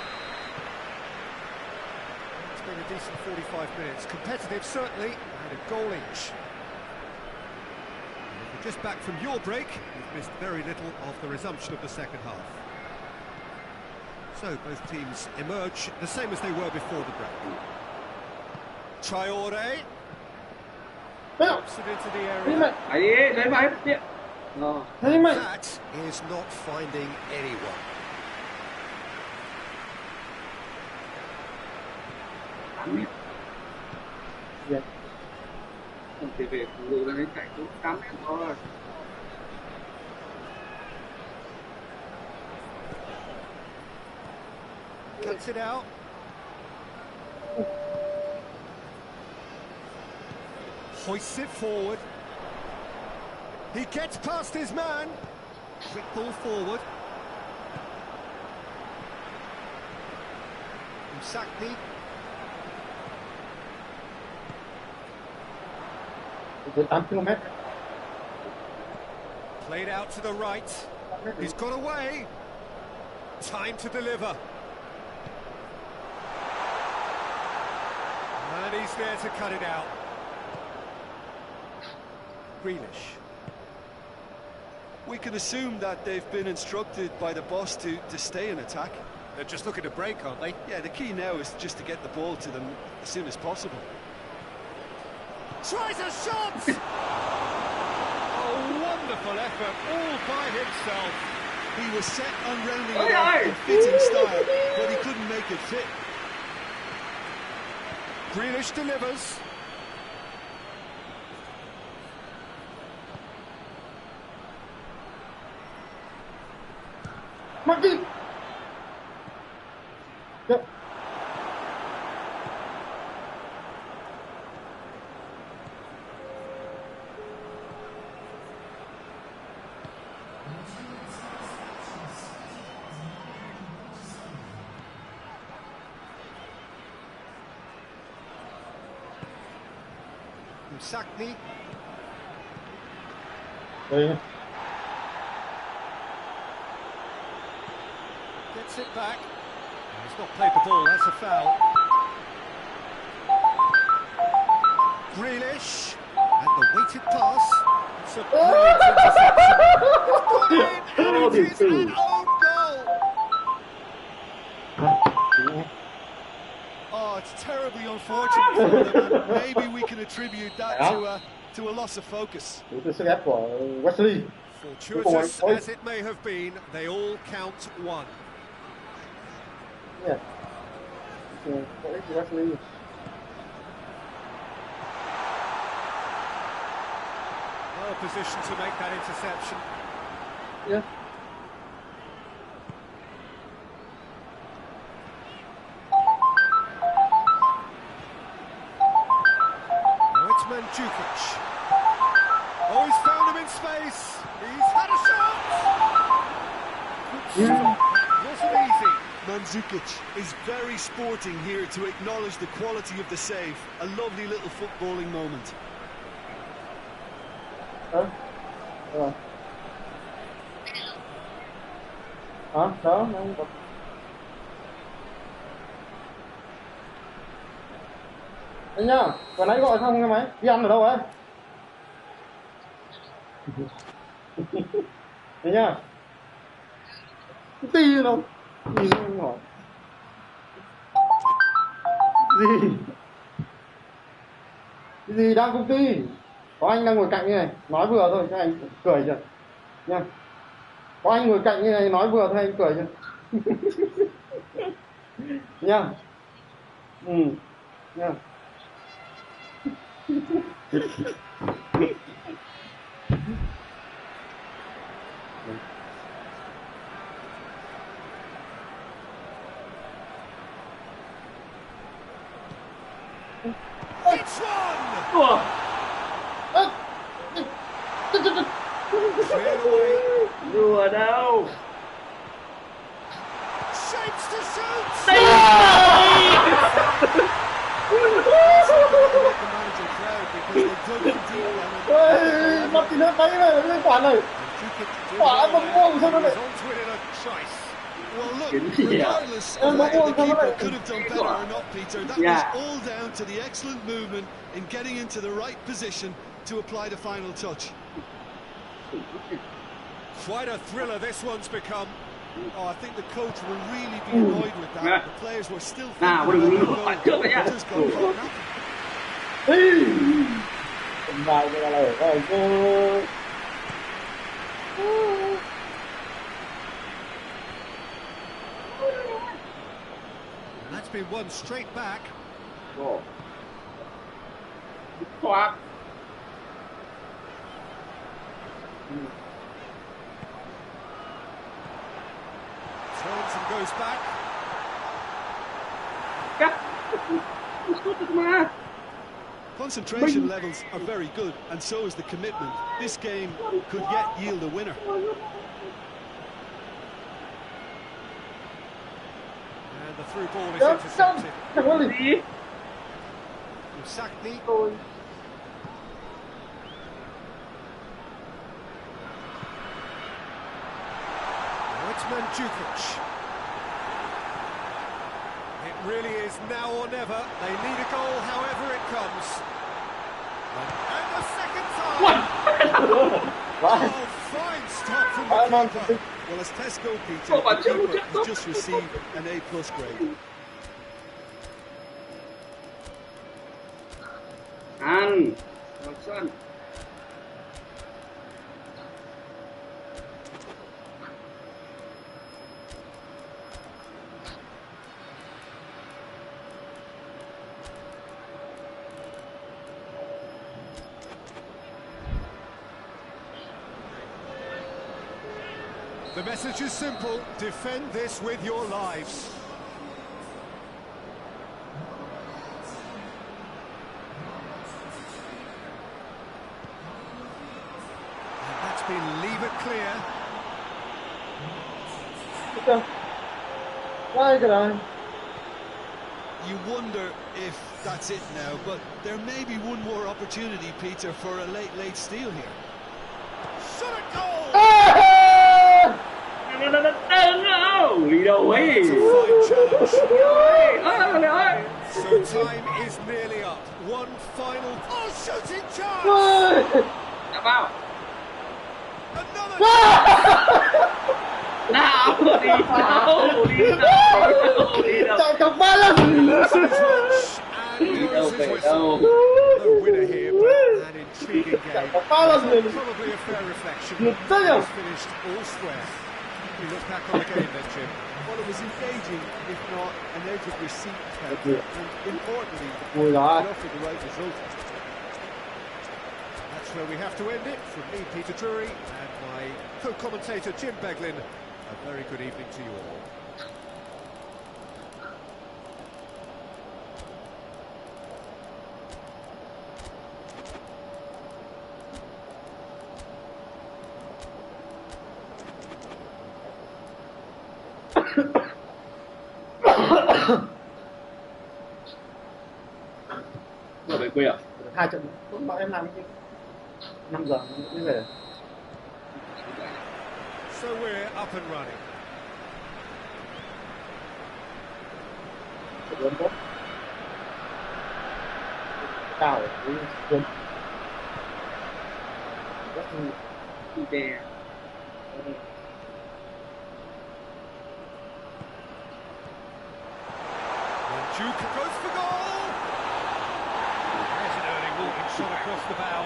It's been a decent 45 minutes. Competitive, certainly, and a goal each. And if you're just back from your break, you've missed very little of the resumption of the second half. So both teams emerge the same as they were before the break. Traore. Drops it into the area. That is not finding anyone. Cuts it out. Hoists it forward. He gets past his man. Quick ball forward. Sakni. Played out to the right. He's got away. Time to deliver. And he's there to cut it out. Grealish. We can assume that they've been instructed by the boss to stay in attack. They're just looking to break, aren't they? Yeah, the key now is just to get the ball to them as soon as possible. Tries a shot! Oh, wonderful effort, all by himself. He was set on rounding it off in fitting style, but he couldn't make it fit. Grealish delivers. Martin! Yep. Sakni. Gets it back. He's not played the ball, that's a foul. Grealish. And the weighted pass. It's a brilliant interception. And it is an own goal. Oh, it's terribly unfortunate for them, and maybe we can attribute that to a loss of focus. Fortuitous as it may have been, they all count one. Yeah. Well positioned to make that interception. Yeah. Mandzukic. Oh, he's found him in space. He's had a shot. Good shot. Wasn't easy. Mandzukic is very sporting here to acknowledge the quality of the save. A lovely little footballing moment. Anh nhá, vừa nãy gọi xong cái máy, đi ăn ở đâu ấy? Anh nhá. Công ty đâu? Nhìn không hỏi. Gì? Cái gì đang công ty? Có anh đang ngồi cạnh như này, nói vừa thôi cho anh cười chưa? Nha. Có anh ngồi cạnh như này nói vừa thôi anh cười chưa? Nha. Nha. It's one! Đùa đâu? aims to shoot. Mất thì nó thấy rồi, nó quả này. Quả bấm vuông sao nó lại. Well, look, regardless of whether the keeper could have done better or not, Peter, that was all down to the excellent movement in getting into the right position to apply the final touch. Quite a thriller this one's become. Oh, I think the coach will really be annoyed with that. The players were still thinking about the goal. Just got caught up. That's been one straight back. Turns and goes back. Concentration levels are very good, and so is the commitment. This game could yet yield a winner. And the through ball is intercepted. Sakni. It's Mandzukic. It really is now or never. They need a goal however it comes. And the second time! Oh, fine stop from the keeper. Well, as Tesco, Peter, the keeper has just received an A+ grade. The message is simple: defend this with your lives. And that's been leave it clear. You wonder if that's it now, but there may be one more opportunity, Peter, for a late steal here. Shot a goal! No, đi đâu ấy. So time is nearly up. One final shooting chance. Đã vào. Another Nào đi đâu. Chọn cặp ba lần. The winner here, but an intriguing game. Probably a fair reflection. It's finished all square. We look back on the game then, Jim. Well, it was engaging, if not an edge of your seat, and importantly, Ui it đó. offered the right result. That's where we have to end it. From me, Peter Drury, and my co-commentator, Jim Beglin. A very good evening to you all. Giờ về quê à? 2 trận bọn em làm cái 5 giờ mới về. So we're up and running. Lớn tốt. Cao với lớn. Rất Đè. Mandzukic goes for goal. There's an early warning shot across the bow.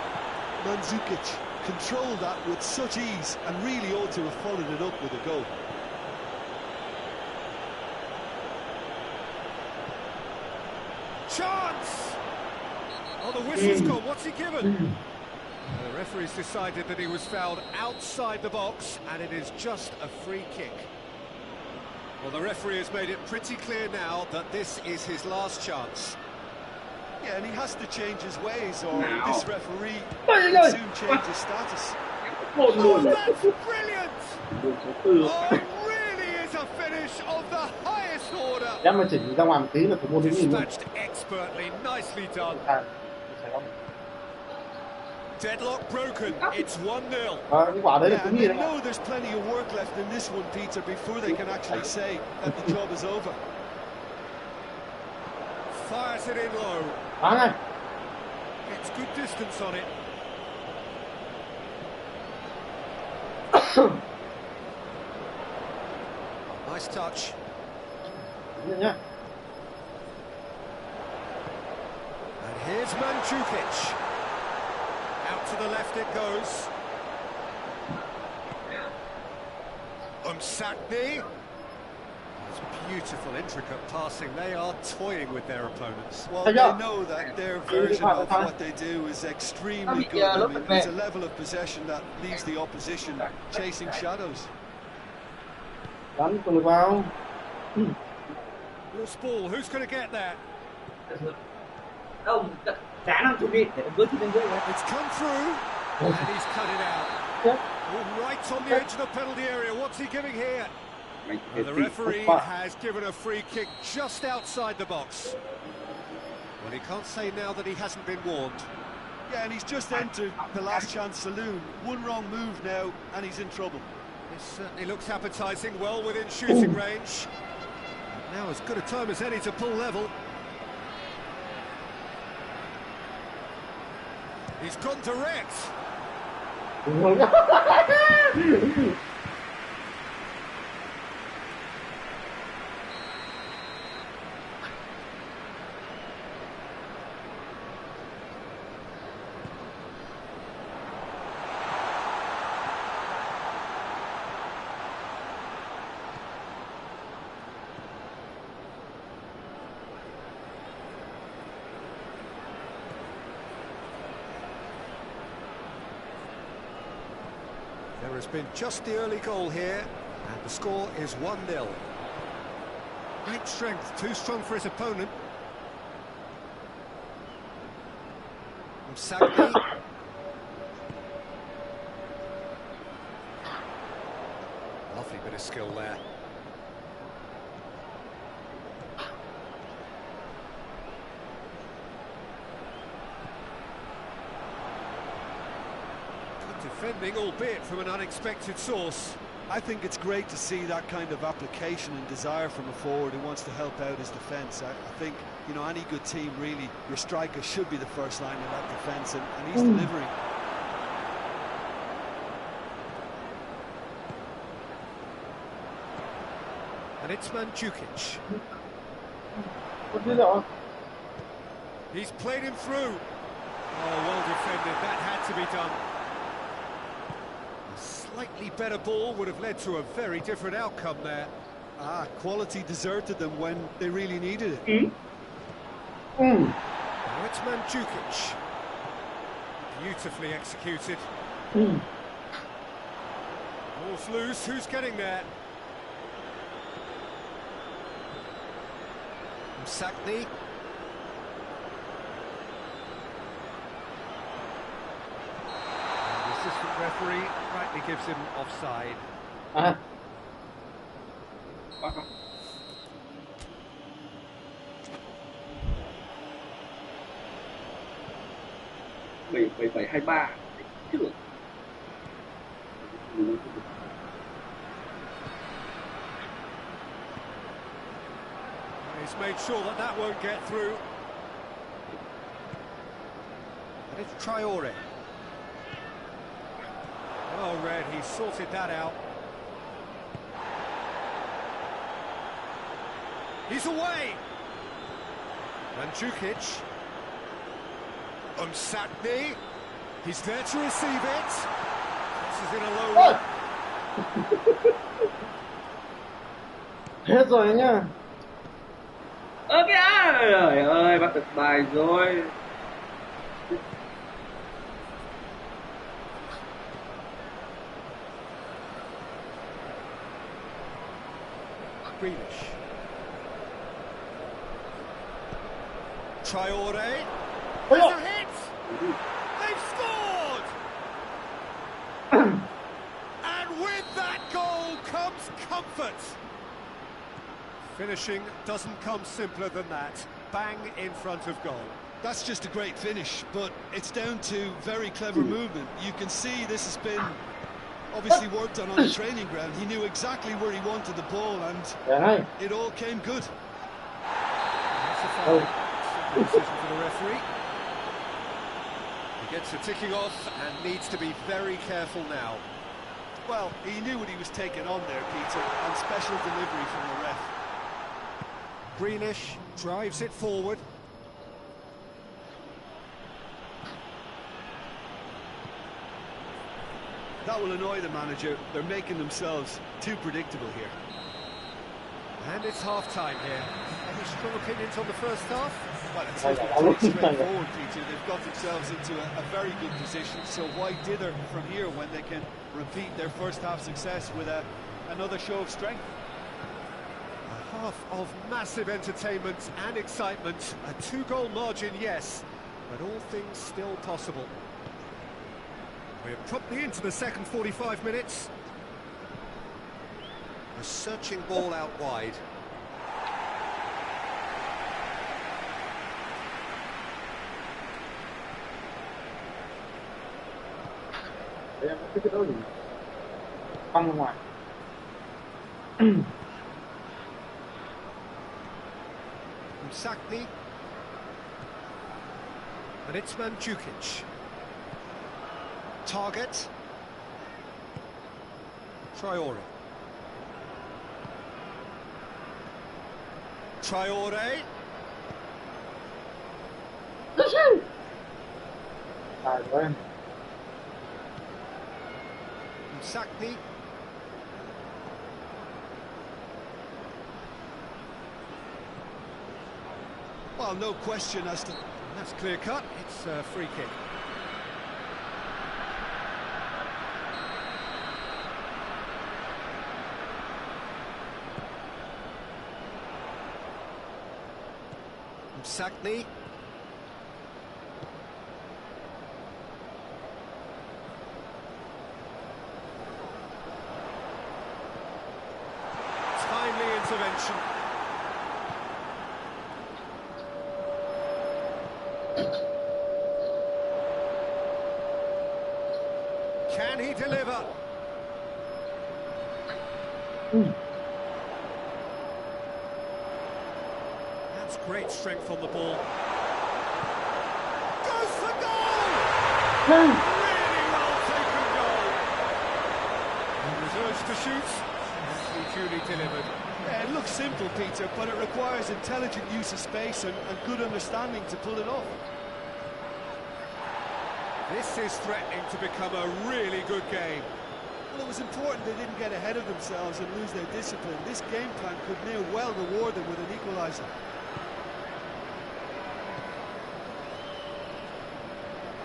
Mandzukic controlled that with such ease and really ought to have followed it up with a goal. Chance! Oh, the whistle's gone. What's he given? The referee's decided that he was fouled outside the box, and it is just a free kick. Well, the referee has made it pretty clear now that this is his last chance. Yeah, and he has to change his ways, or Now. this referee will soon change his status. Oh, that's brilliant! Oh, it really is a finish of the highest Em mà chỉnh ra ngoài một tí là thủ môn đứng nhìn luôn. Dispatched expertly, nicely done. Deadlock broken. It's 1-0. Cái quả đấy là cũng they như đấy. know there's plenty of work left in this one, Peter, before they can actually say that the job is over. Fires it in low. Bắn này. Gets good distance on it. Nice touch. Nhá. And here's Mandzukic. Out to the left it goes. Umsakni. It's beautiful, intricate passing. They are toying with their opponents. Well, they know that their version of what they do is extremely good. I mean, it's a level of possession that leaves the opposition chasing shadows. Bắn cùng vào. Loose ball, who's going to get that? It's come through, and he's cut it out. Oh, right on the edge of the penalty area. What's he giving here? The referee has given a free kick just outside the box. Well, he can't say now that he hasn't been warned. Yeah, and he's just entered the last chance saloon. One wrong move now, and he's in trouble. This certainly looks appetising, well within shooting range. Now as good a time as any to pull level. He's gone direct. There has been just the early goal here, and the score is 1-0. Great strength, too strong for his opponent. Umsakni. Lovely bit of skill there. Defending, albeit from an unexpected source. I think it's great to see that kind of application and desire from a forward who wants to help out his defence. I think, you know, any good team, really, your striker should be the first line of that defence, and he's delivering. And it's Mandzukic. He's played him through. Oh, well defended. That had to be done. A slightly better ball would have led to a very different outcome there. Quality deserted them when they really needed it. Now it's Mandzukic. Beautifully executed. Ball's loose. Who's getting there? Umsakni. The assistant referee rightly gives him offside. He's made sure that that won't get through. And it's Traore. Well read, he sorted that out. He's away! Mandzukic. Umsakni. He's there to receive it. This is in a low one. Hết rồi nhá. Ok, trời ơi, bắt được bài rồi. Grealish. Traore. There's a hit! They've scored! And with that goal comes comfort. Finishing doesn't come simpler than that. Bang in front of goal. That's just a great finish, but it's down to very clever movement. You can see this has been obviously worked on the training ground. He knew exactly where he wanted the ball, and it all came good. That's a foul. Decision for the referee. He gets a ticking off and needs to be very careful now. Well, he knew what he was taking on there, Peter, and special delivery from the ref. Greenish drives it forward. That will annoy the manager. They're making themselves too predictable here. And it's half-time here. Any strong opinions on the first half? Well, it's pretty straightforward, Peter. They've got themselves into a very good position, so why dither from here when they can repeat their first half success with another show of strength? A half of massive entertainment and excitement. A 2-goal margin, yes, but all things still possible. We're promptly into the second 45 minutes. A searching ball out wide. Em không thích cái đó gì. Băng ra ngoài. Sakni. And it's Mandzukic. Target. Traore. Traore. Tài của em. Sakni. Well, no question as to... That's clear cut. It's a free kick. Sakni. Timely intervention. Can he deliver? That's great strength on the ball. Goes for goal! Really well taken goal. He reserves to shoot. He duly delivered. Yeah, it looks simple, Peter, but it requires intelligent use of space and good understanding to pull it off. This is threatening to become a really good game. Well, it was important they didn't get ahead of themselves and lose their discipline. This game plan could now well reward them with an equaliser.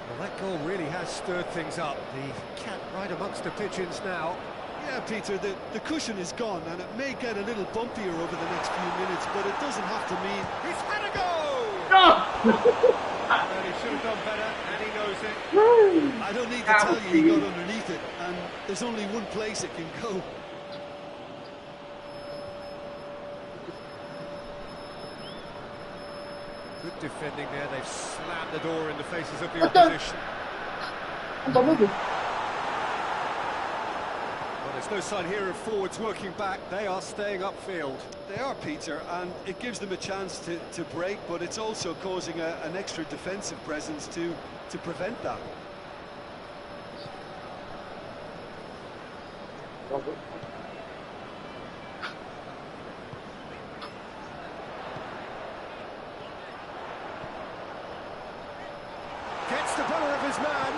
Well, that goal really has stirred things up. The cat right amongst the pigeons now. Yeah, Peter, the cushion is gone, and it may get a little bumpier over the next few minutes, but it doesn't have to mean... He's had a goal! No! Well, he should have done better, and he knows it. I don't need to tell you he got underneath it, and there's only one place it can go. Good defending there. They've slammed the door in the faces of the opposition. Well, there's no sign here of forwards working back. They are staying upfield. They are, Peter, and it gives them a chance to break, but it's also causing an extra defensive presence to prevent that. Gets the better of his man.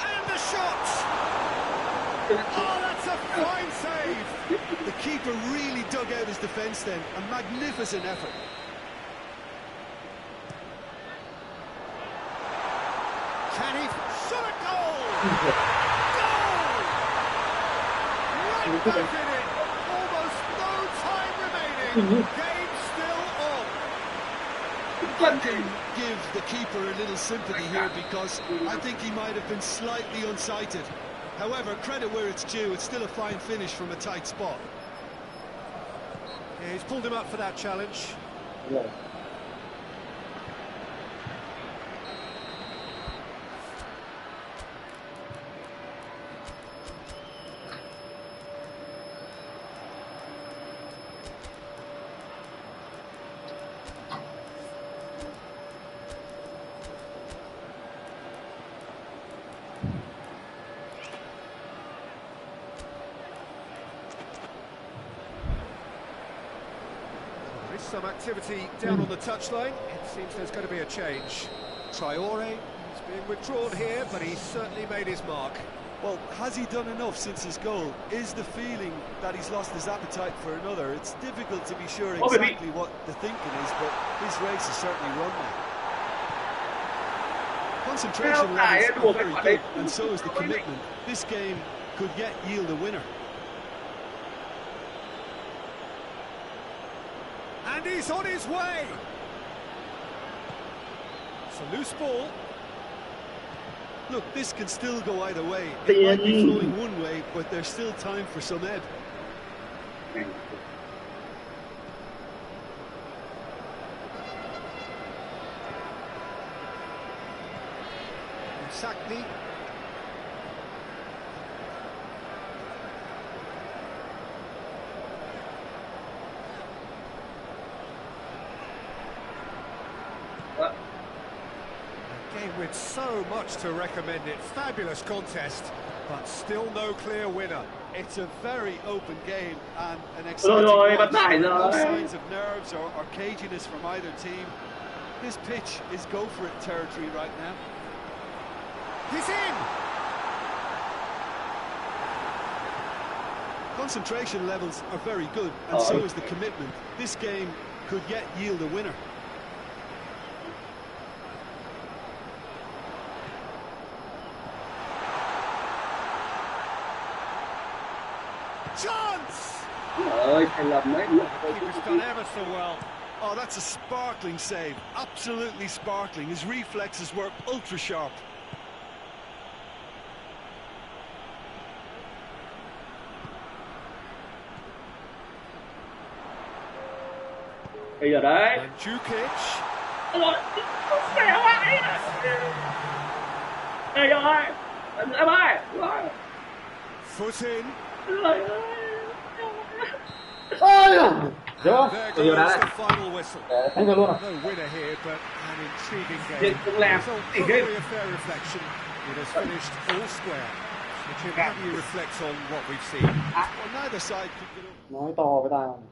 And the shot! Oh, that's a fine save! The keeper really dug out his defence then. A magnificent effort. Can he shot a goal? Goal! Right back in it. Almost no time remaining. Game still on. I can give the keeper a little sympathy here because I think he might have been slightly unsighted. However, credit where it's due, it's still a fine finish from a tight spot. Yeah, he's pulled him up for that challenge. Yeah. Some activity down on the touchline. It seems there's going to be a change. Traore, he's being withdrawn here, but he's certainly made his mark. Well, has he done enough since his goal? Is the feeling that he's lost his appetite for another? It's difficult to be sure exactly what the thinking is, but his race is certainly run now. Concentration levels are very good, and so is the commitment. This game could yet yield a winner. And he's on his way. It's a loose ball. Look, this can still go either way. It might be flowing one way, but there's still time for some ebb. Sakni. Game with so much to recommend it. Fabulous contest, but still no clear winner. It's a very open game and an exciting match. No signs of nerves or caginess from either team. This pitch is go-for-it territory right now. He's in! Concentration levels are very good, and so is the commitment. This game could yet yield a winner. Chance! Keeper's done ever so well. Oh, that's a sparkling save. Absolutely sparkling. His reflexes were ultra sharp. Bây giờ đấy. Mandzukic. Rồi, khỏe quá. Đây rồi. Em ơi. Rồi. Foot in. Rồi. Ôi There goes the final whistle. Anh luôn à? No winner here, but an intriguing game. Điện cũng làm. So probably a fair reflection. It has finished all square. Jim, how do you reflect on what we've seen? Well, neither side could get up. Nói to với tao.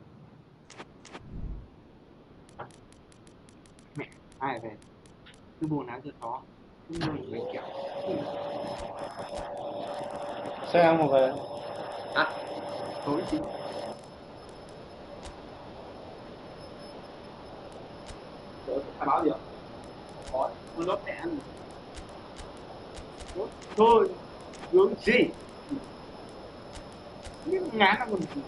Mẹ, ai về? Cứ buồn áo rất khó. Mấy kiểu. Xe không mà về. Tối chứ. Khai báo gì ạ? Có, con lớp đẻ ăn. Thôi, hướng gì? Nhưng ngán là còn gì?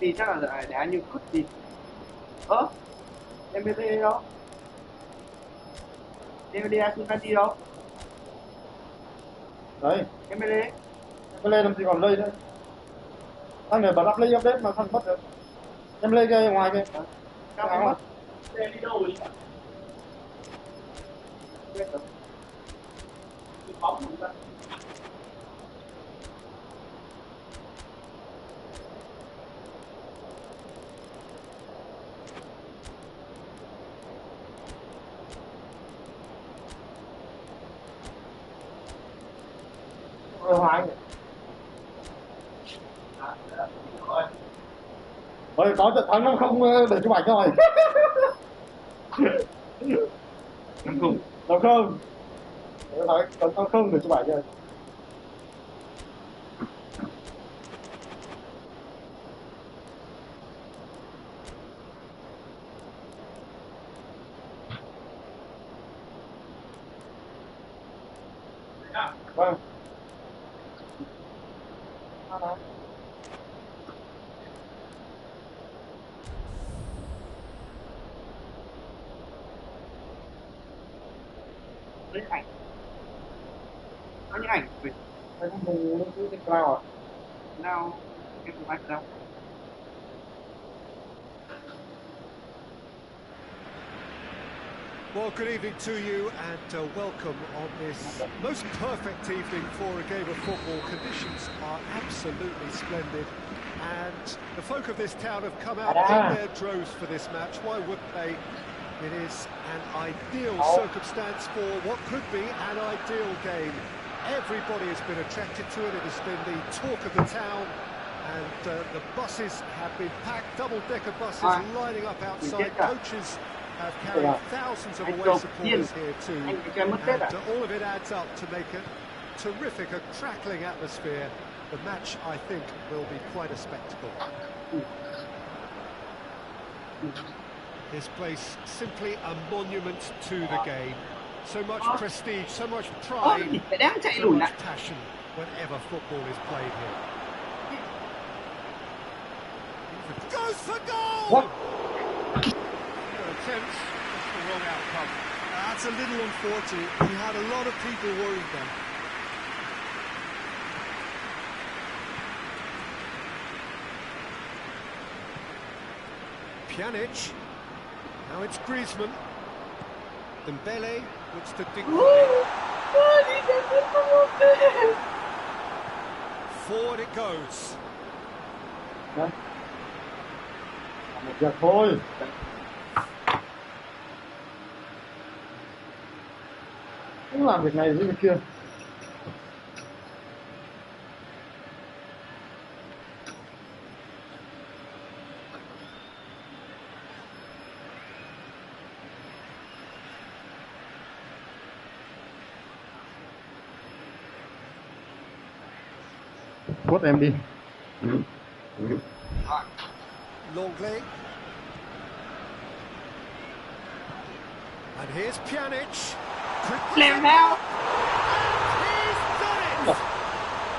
Thì chắc là đá như cút gì. MBT đâu? MBT Asunati đâu? Đấy, MBT. em lên làm gì còn lây nữa. Anh này bảo lắp lấy update mà không mất được. Em lên kia ngoài kia. Sao không mất? Đây đi đâu rồi? Biết rồi. Cái bóng không ra. Hoài. Ôi, có trận thắng 5-0 để chụp ảnh rồi. 5-0. 5-0. Nói trận 5-0 để chụp ảnh rồi. Vâng. những ảnh về cái vùng nó cứ trên cloud à? Nào cái vùng ảnh đâu? Well, good evening to you and welcome on this most perfect evening for a game of football. Conditions are absolutely splendid and the folk of this town have come out in their droves for this match. Why wouldn't they? It is an ideal circumstance for what could be an ideal game. Everybody has been attracted to it. It has been the talk of the town and the buses have been packed, double-decker buses lining up outside. Coaches have carried thousands of away supporters here too, and all of it adds up to make a terrific, a crackling atmosphere. The match, I think, will be quite a spectacle. This place simply a monument to the game. So much prestige, so much pride, so much passion whenever football is played here. Goes for goal! Attempts, that's the wrong outcome. That's a little unfortunate. He had a lot of people worried then. Pjanic. Now it's Griezmann. Dembele looks to Dinkley. Forward it goes. Một việc thôi. Không làm việc này với việc kia. Quất em đi. Longley. And here's Pjanic. Làm nào? He's done it!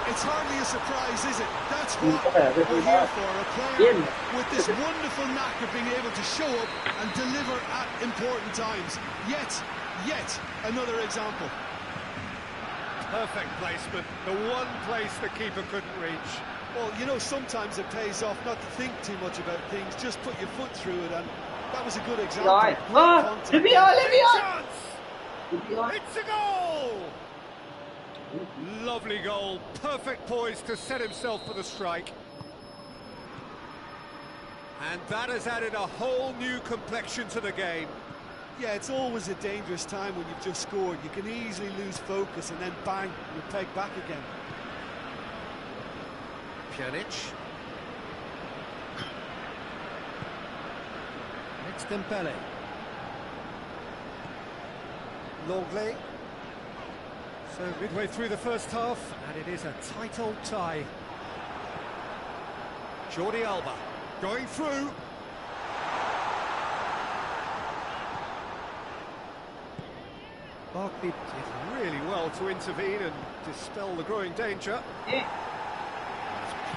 It's hardly a surprise, is it? That's what we're here for, a player with this wonderful knack of being able to show up and deliver at important times. Yet another example. Perfect placement, the one place the keeper couldn't reach. Well, you know, sometimes it pays off not to think too much about things, just put your foot through it, and that was a good example. Rồi, let me on. It's a goal! Lovely goal, perfect poise to set himself for the strike. And that has added a whole new complexion to the game. Yeah, it's always a dangerous time when you've just scored. You can easily lose focus and then bang, you're pegged back again. Pjanic. It's Dembele. Longley. So midway through the first half, and it is a tight old tie. Jordi Alba going through. Barkley did really well to intervene and dispel the growing danger.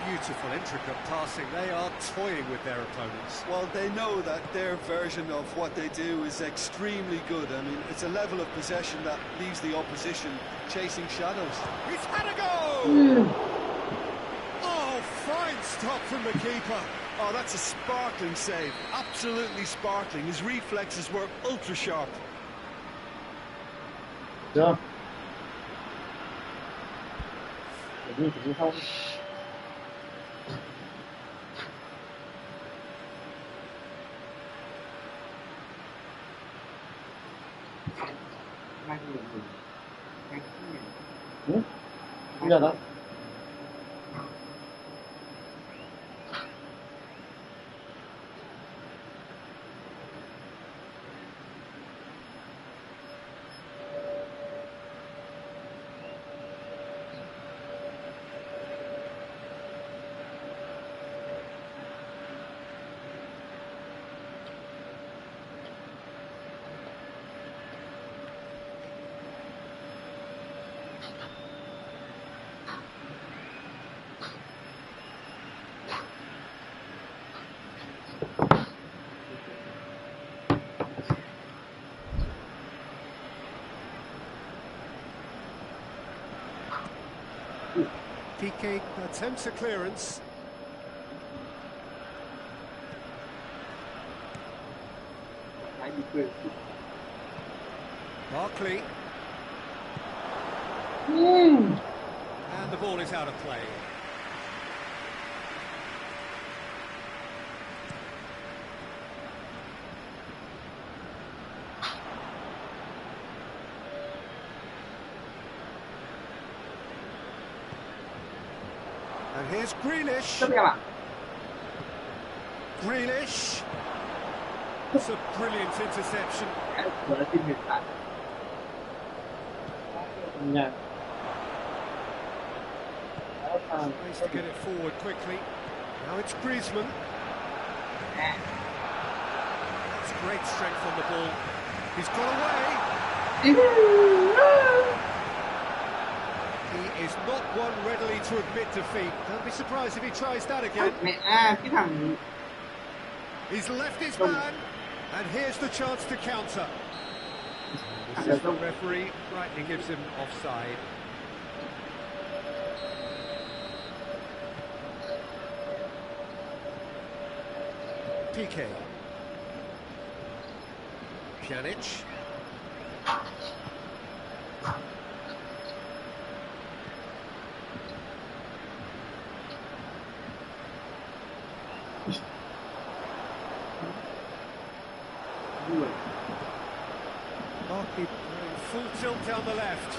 Beautiful, intricate passing. They are toying with their opponents. Well, they know that their version of what they do is extremely good. I mean, it's a level of possession that leaves the opposition chasing shadows. He's had a go! Oh, fine stop from the keeper. Oh, that's a sparkling save. Absolutely sparkling. His reflexes were ultra sharp. Chưa? Đi không? Bây giờ đó. Piqué attempts a clearance. Barkley. And the ball is out of play. And here's Grealish. Grealish. It's a brilliant interception. Nice to get it forward quickly. Now it's Griezmann. That's great strength on the ball. He's got away. He is not one readily to admit defeat. Don't be surprised if he tries that again. He's left his man, and here's the chance to counter. The assistant referee rightly gives him offside. Piqué. Pjanic. Barkley full tilt down the left.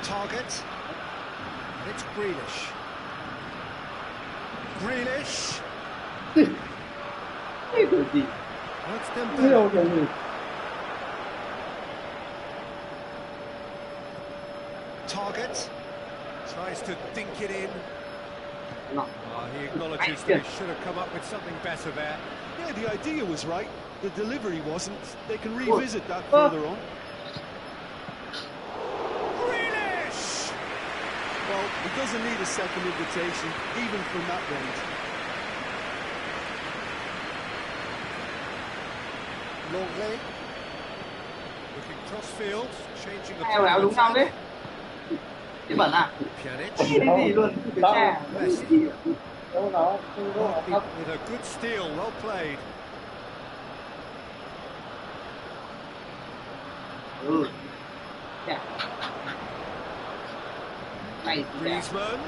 Target. And it's Grealish. Grealish. That's them down. Target. Tries to dink it in. He acknowledges that he should have come up with something better there. Yeah, the idea was right. The delivery wasn't. They can revisit that further on. Grealish! Well, he doesn't need a second invitation, even from that range. LượngNT. Looking cross-field, changing the play. Pjanic. Messi. With a good steal, well played. Griezmann.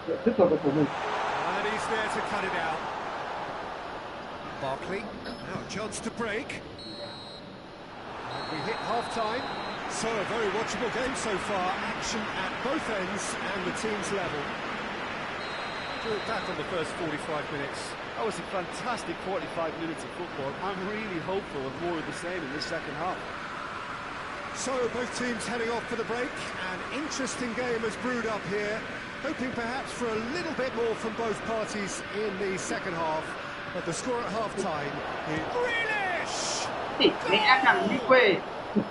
And he's there to cut it out. Barkley. Now a chance to break. We hit half-time, so a very watchable game so far. Action at both ends and the team's level. Look back on the first 45 minutes. That was a fantastic 45 minutes of football. I'm really hopeful of more of the same in this second half. So both teams heading off for the break. An interesting game has brewed up here. Hoping perhaps for a little bit more from both parties in the second half. But the score at half-time is Grealish!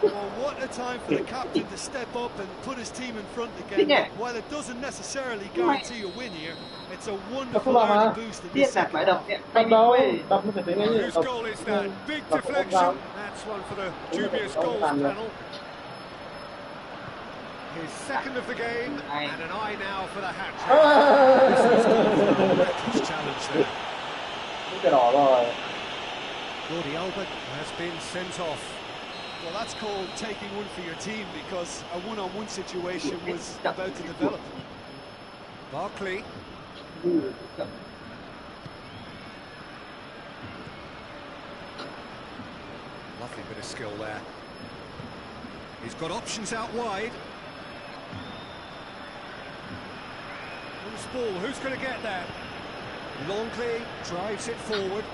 Well, what a time for the captain to step up and put his team in front again. While it doesn't necessarily guarantee a win here, it's a wonderful early boost in this second half. Whose goal is that? Big deflection. That's one for the dubious goals panel. His second of the game, and an eye now for the hat-trick. This is a reckless challenge there. Jordi Alba has been sent off. Well, that's called taking one for your team, because a one-on-one situation was about to develop. Barkley. Lovely bit of skill there. He's got options out wide. Loose ball, who's going to get there? LượngNT drives it forward.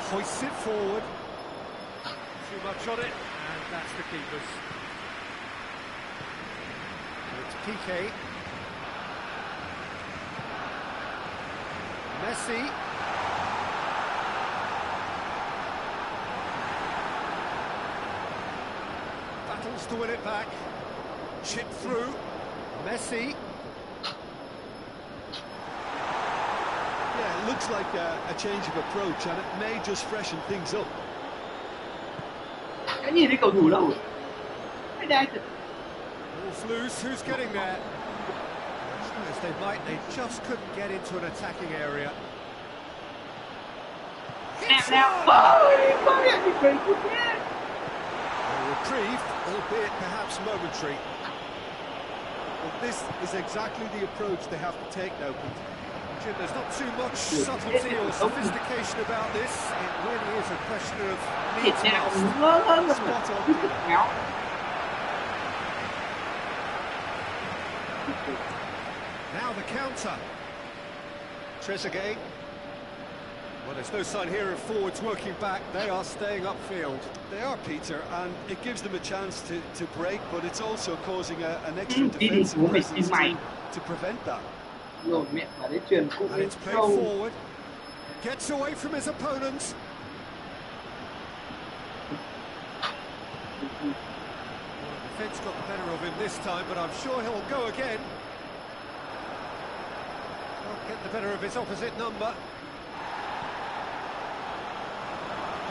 Hoists it forward. Too much on it, and that's the keeper's. It's Piqué. Messi. Struggles to win it back. Chip through. Messi. Yeah, it looks like a change of approach, and it may just freshen things up. Cái nhìn thấy cầu thủ đâu? Cái đây. Ball's loose. Who's getting there? As they might, they just couldn't get into an attacking area. Đẹp nào. Ôi, có điện thì cười chút nhé. Reprieve, albeit perhaps momentary. Well, this is exactly the approach they have to take now, Peter. Jim, there's not too much subtlety or sophistication about this. It really is a question of Thịt needs nào must. ngơ hơn mà. Spot on. Ngáo. Now the counter. Trezeguet. Well, there's no sign here of forwards working back. They are staying upfield. They are, Peter, and it gives them a chance to break, but it's also causing an extra defensive presence to prevent that. Rồi mẹ mà đấy truyền cũng And it's played sâu. forward. Gets away from his opponents. Well, the defence got the better of him this time, but I'm sure he'll go again. Can't get the better of his opposite number.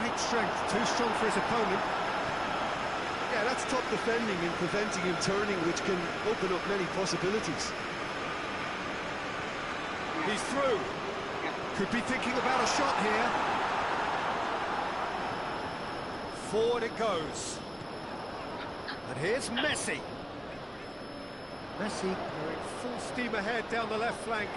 Great strength, too strong for his opponent. Yeah, that's top defending and preventing him turning, which can open up many possibilities. He's through. Could be thinking about a shot here. Forward it goes. And here's Messi. Messi going full steam ahead down the left flank.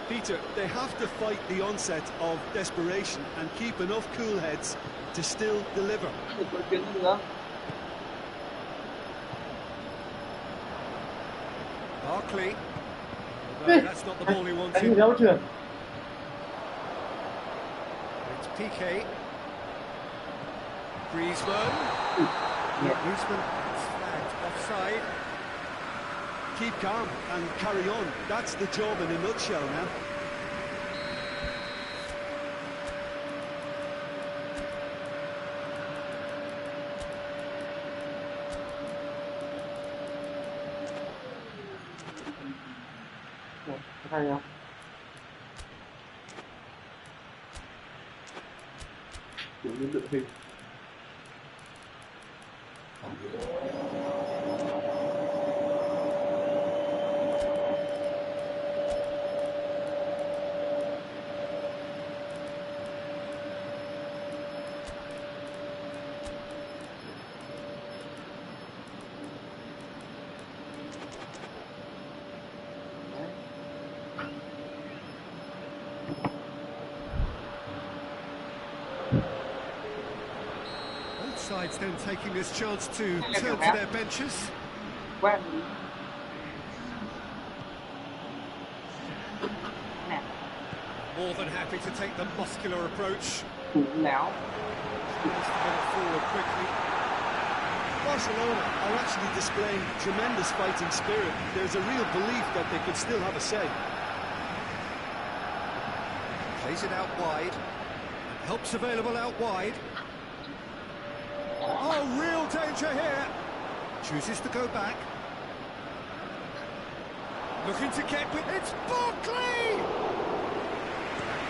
Peter, they have to fight the onset of desperation and keep enough cool heads to still deliver. Barkley. Although that's not the ball he Đánh wanted. đâu chưa? It's Piqué. Griezmann. Griezmann is flagged offside. Keep calm and carry on. That's the job in a nutshell now. Hay không? Kiểu như đội hình. Sides then taking this chance to turn to their benches. Quen. Nè, More than happy to take the muscular approach. thủ láo. Needs to get it forward quickly. Barcelona are actually displaying tremendous fighting spirit. There's a real belief that they could still have a say. Plays it out wide. Help's available out wide. Oh, real danger here. Chooses to go back. Looking to get with... It's Barkley!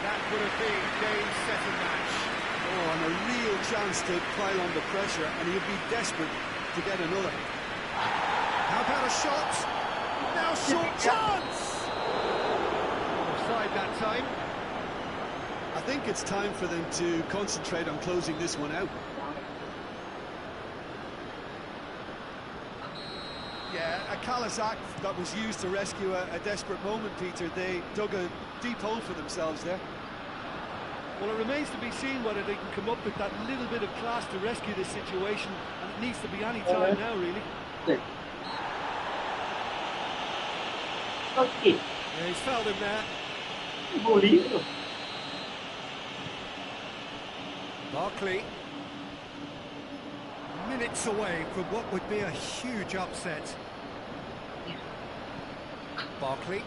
That would have been game, set and match. Oh, and a real chance to pile on the pressure, and he'd be desperate to get another. How about a shot? Now short chance! Offside that time. I think it's time for them to concentrate on closing this one out. Yeah, a callous act that was used to rescue a desperate moment, Peter. They dug a deep hole for themselves there. Well, it remains to be seen whether they can come up with that little bit of class to rescue this situation, and it needs to be any time now, really. Okay. Yeah, he's fouled him there. Vô lý rồi. Barkley. Minutes away from what would be a huge upset. Barkley.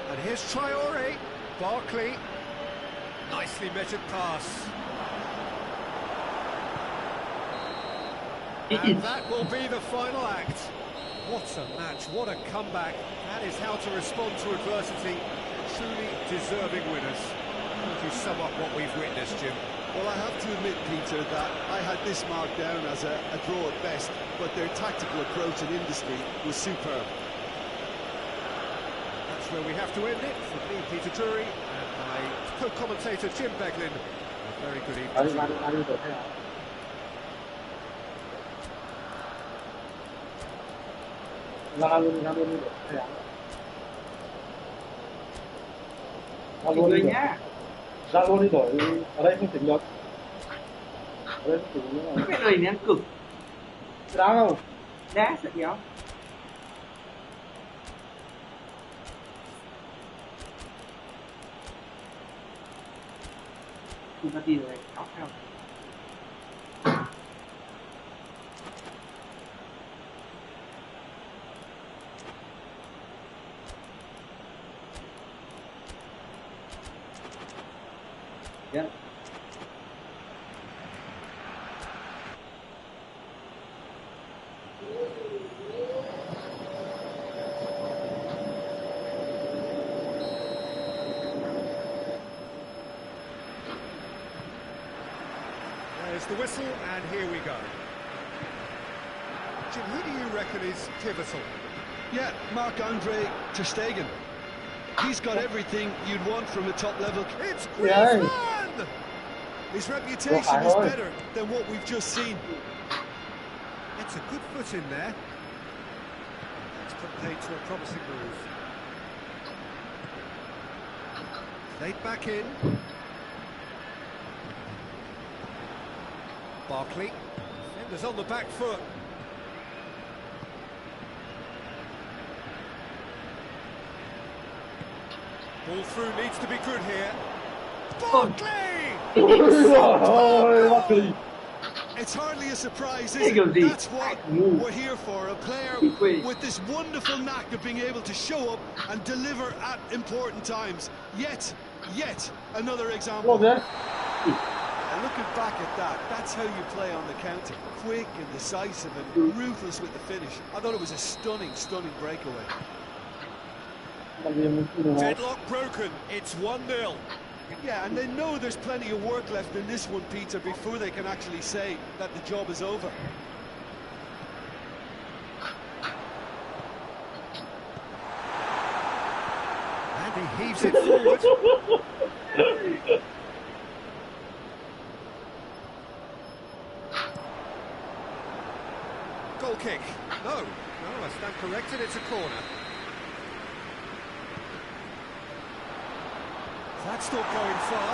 And here's Traore. Barkley. Nicely measured pass. And that will be the final act. What a match, what a comeback. That is how to respond to adversity. Truly deserving winners. How would you sum up what we've witnessed, Jim? Well, I have to admit, Peter, that I had this marked down as a draw at best, but their tactical approach and industry was superb. That's where we have to end it. For me, Peter Drury, and my co-commentator, Jim Beglin. A very good evening. Ra luôn đi đổi ra luôn đi đổi ở đây không tính được, ở đây không tính nữa. Cái đời này ăn cực. Đá không? Đá sẽ kéo. Chúng ta đi rồi, kéo theo. Yeah. There's the whistle, and here we go. Jim, who do you reckon is pivotal? Yeah, Marc-Andre ter Stegen. He's got everything you'd want from a top-level. It's Griezmann! His reputation is better than what we've just seen. It's a good foot in there. It's put paid to a promising move. Played back in. Barkley. Defenders on the back foot. Ball through needs to be good here. Barkley! It's hardly a surprise, is it? That's what we're here for. A player with this wonderful knack of being able to show up and deliver at important times. Yet another example. And looking back at that, that's how you play on the counter. Quick and decisive and ruthless with the finish. I thought it was a stunning breakaway. Deadlock broken. It's 1-0. Yeah, and they know there's plenty of work left in this one, Peter, before they can actually say that the job is over. And he heaves it forward. Goal kick. No, I stand corrected, it's a corner. That's still going far.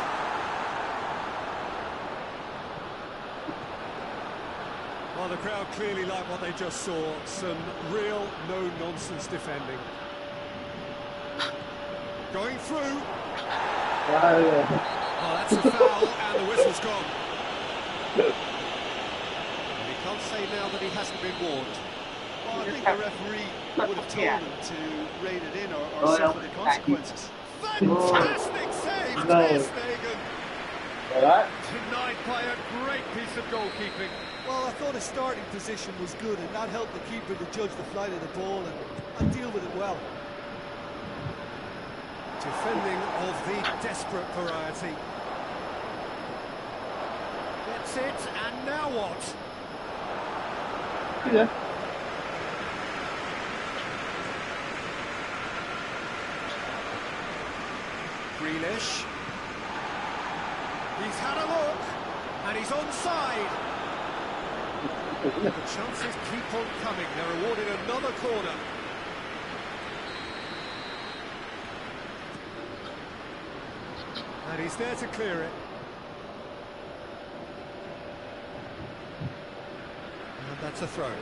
Well, the crowd clearly like what they just saw. Some real no-nonsense defending. Going through. Oh, that's a foul, and the whistle's gone. And he can't say now that he hasn't been warned. Well, I think the referee would have told him to rein it in or suffer the consequences. Fantastic save, Ter Stegen. Denied by a great piece of goalkeeping. Well, I thought his starting position was good, and that helped the keeper to judge the flight of the ball and deal with it well. Defending of the desperate variety. Gets it, and now what? Yeah. Grealish. He's had a look, and he's onside. The chances keep on coming. They're awarded another corner. And he's there to clear it. And that's a throw.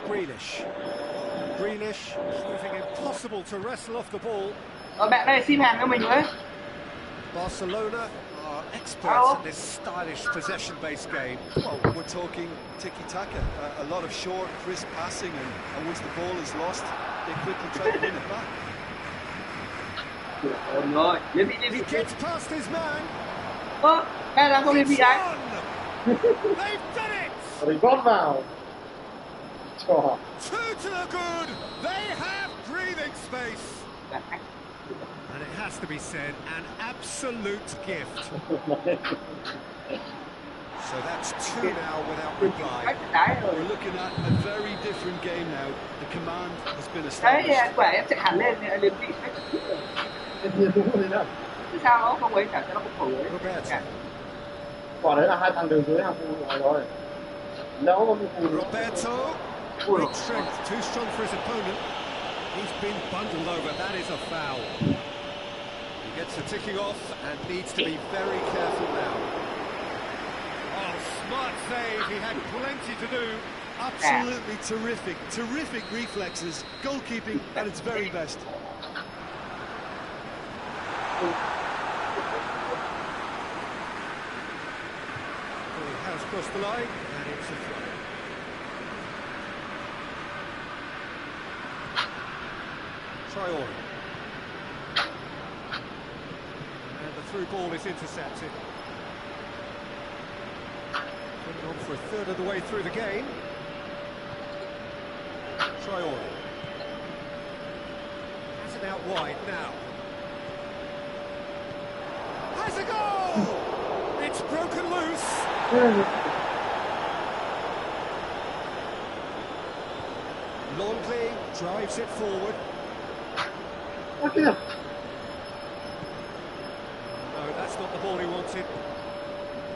Grealish. Grealish proving impossible to wrestle off the ball. Bạn đây xin hàng cho mình với. Barcelona are experts in this stylish possession-based game. Well, we're talking tiki-taka, a lot of short, crisp passing, and once the ball is lost, they quickly try to win it back. Rồi, liên vị. He gets past his man. Đây là không liên vị đấy. They've done it. Rồi gót vào. Cho. Two to the good. They have breathing space. And it has to be said, an absolute gift. So that's two now without reply. We're looking at a very different game now. The command has been established. Đấy, quả em chạy hẳn lên liên vị. Sao nó không ấy cả, nó không khổ ấy. Quả đấy là hai thằng đường dưới hàng phụ rồi. Nếu có một phụ Roberto, great strength, too strong for his opponent. He's been bundled over, that is a foul. He gets the ticking off and needs to be very careful now. Oh, smart save, he had plenty to do. Absolutely terrific, terrific reflexes, goalkeeping at its very best. Well, he has crossed the line, and it's a throw. Traore. And the through ball is intercepted. Coming on for a third of the way through the game. Traore. Has it out wide now. Has a goal! It's broken loose. Longley drives it forward. Okay. No, that's not the ball he wanted.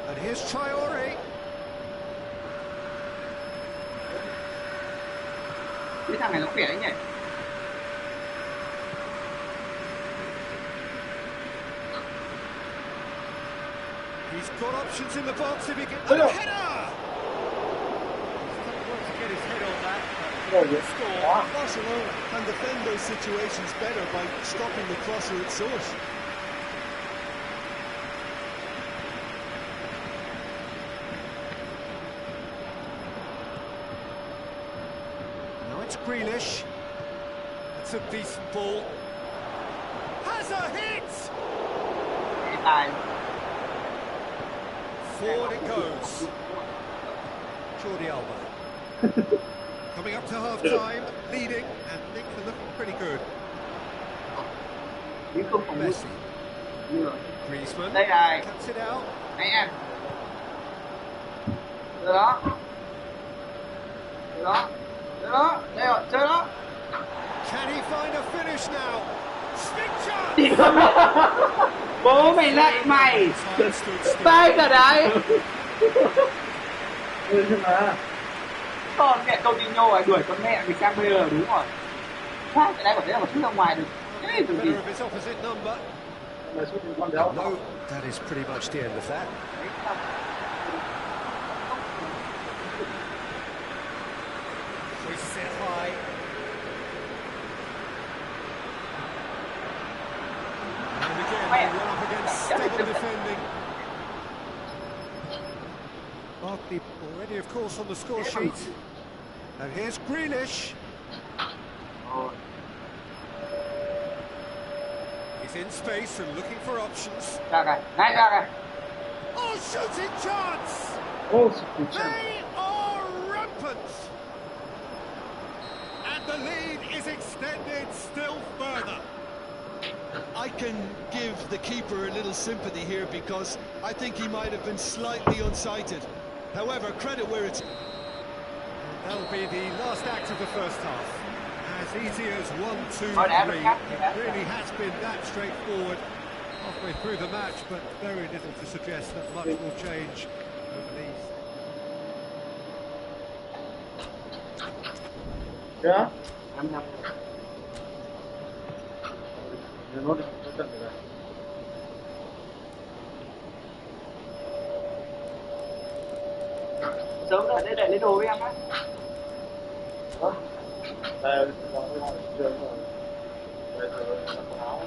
And here's Traore. Cái thằng này nó khỏe đấy nhỉ. He's got options in the box if he can. And a header! He's got to get his head on that. Score. Barcelona can defend those situations better by stopping the crosser at source. Now it's Grealish. That's a decent ball. Has a hit! Tài. Forward it goes. Jordi Alba. Coming up to half-time, leading, and things are looking pretty good. Messi. Griezmann. Đây này. Cuts it out. Này em. Chơi đó. Chơi đó. Chơi đó. Đây rồi, chơi đó. Can he find a finish now? Big chance! Bố mày lại mày. Tay cả đấy. Con mẹ Coutinho rồi đuổi con mẹ mình sang bây giờ đúng rồi. Cái này có thể là một chút ra ngoài được. Cái gì gì. No, that is pretty much the end of that. We set high. And again, we're up against stubborn defending. Barkley already, of course, on the score sheet. And here's Grealish. He's in space and looking for options. Ra kìa, ngay ra kìa. Oh, shooting chance! They are rampant! And the lead is extended still further. I can give the keeper a little sympathy here because I think he might have been slightly unsighted. However, credit where it's... That'll be the last act of the first half. As easy as 1, 2, 3. It really has been that straightforward halfway through the match, but very little to suggest that much will change over these. Yeah. Sớm rồi, để lấy đồ với em á. Đây, nó gọi trường rồi. Đây, rồi mặc quần áo.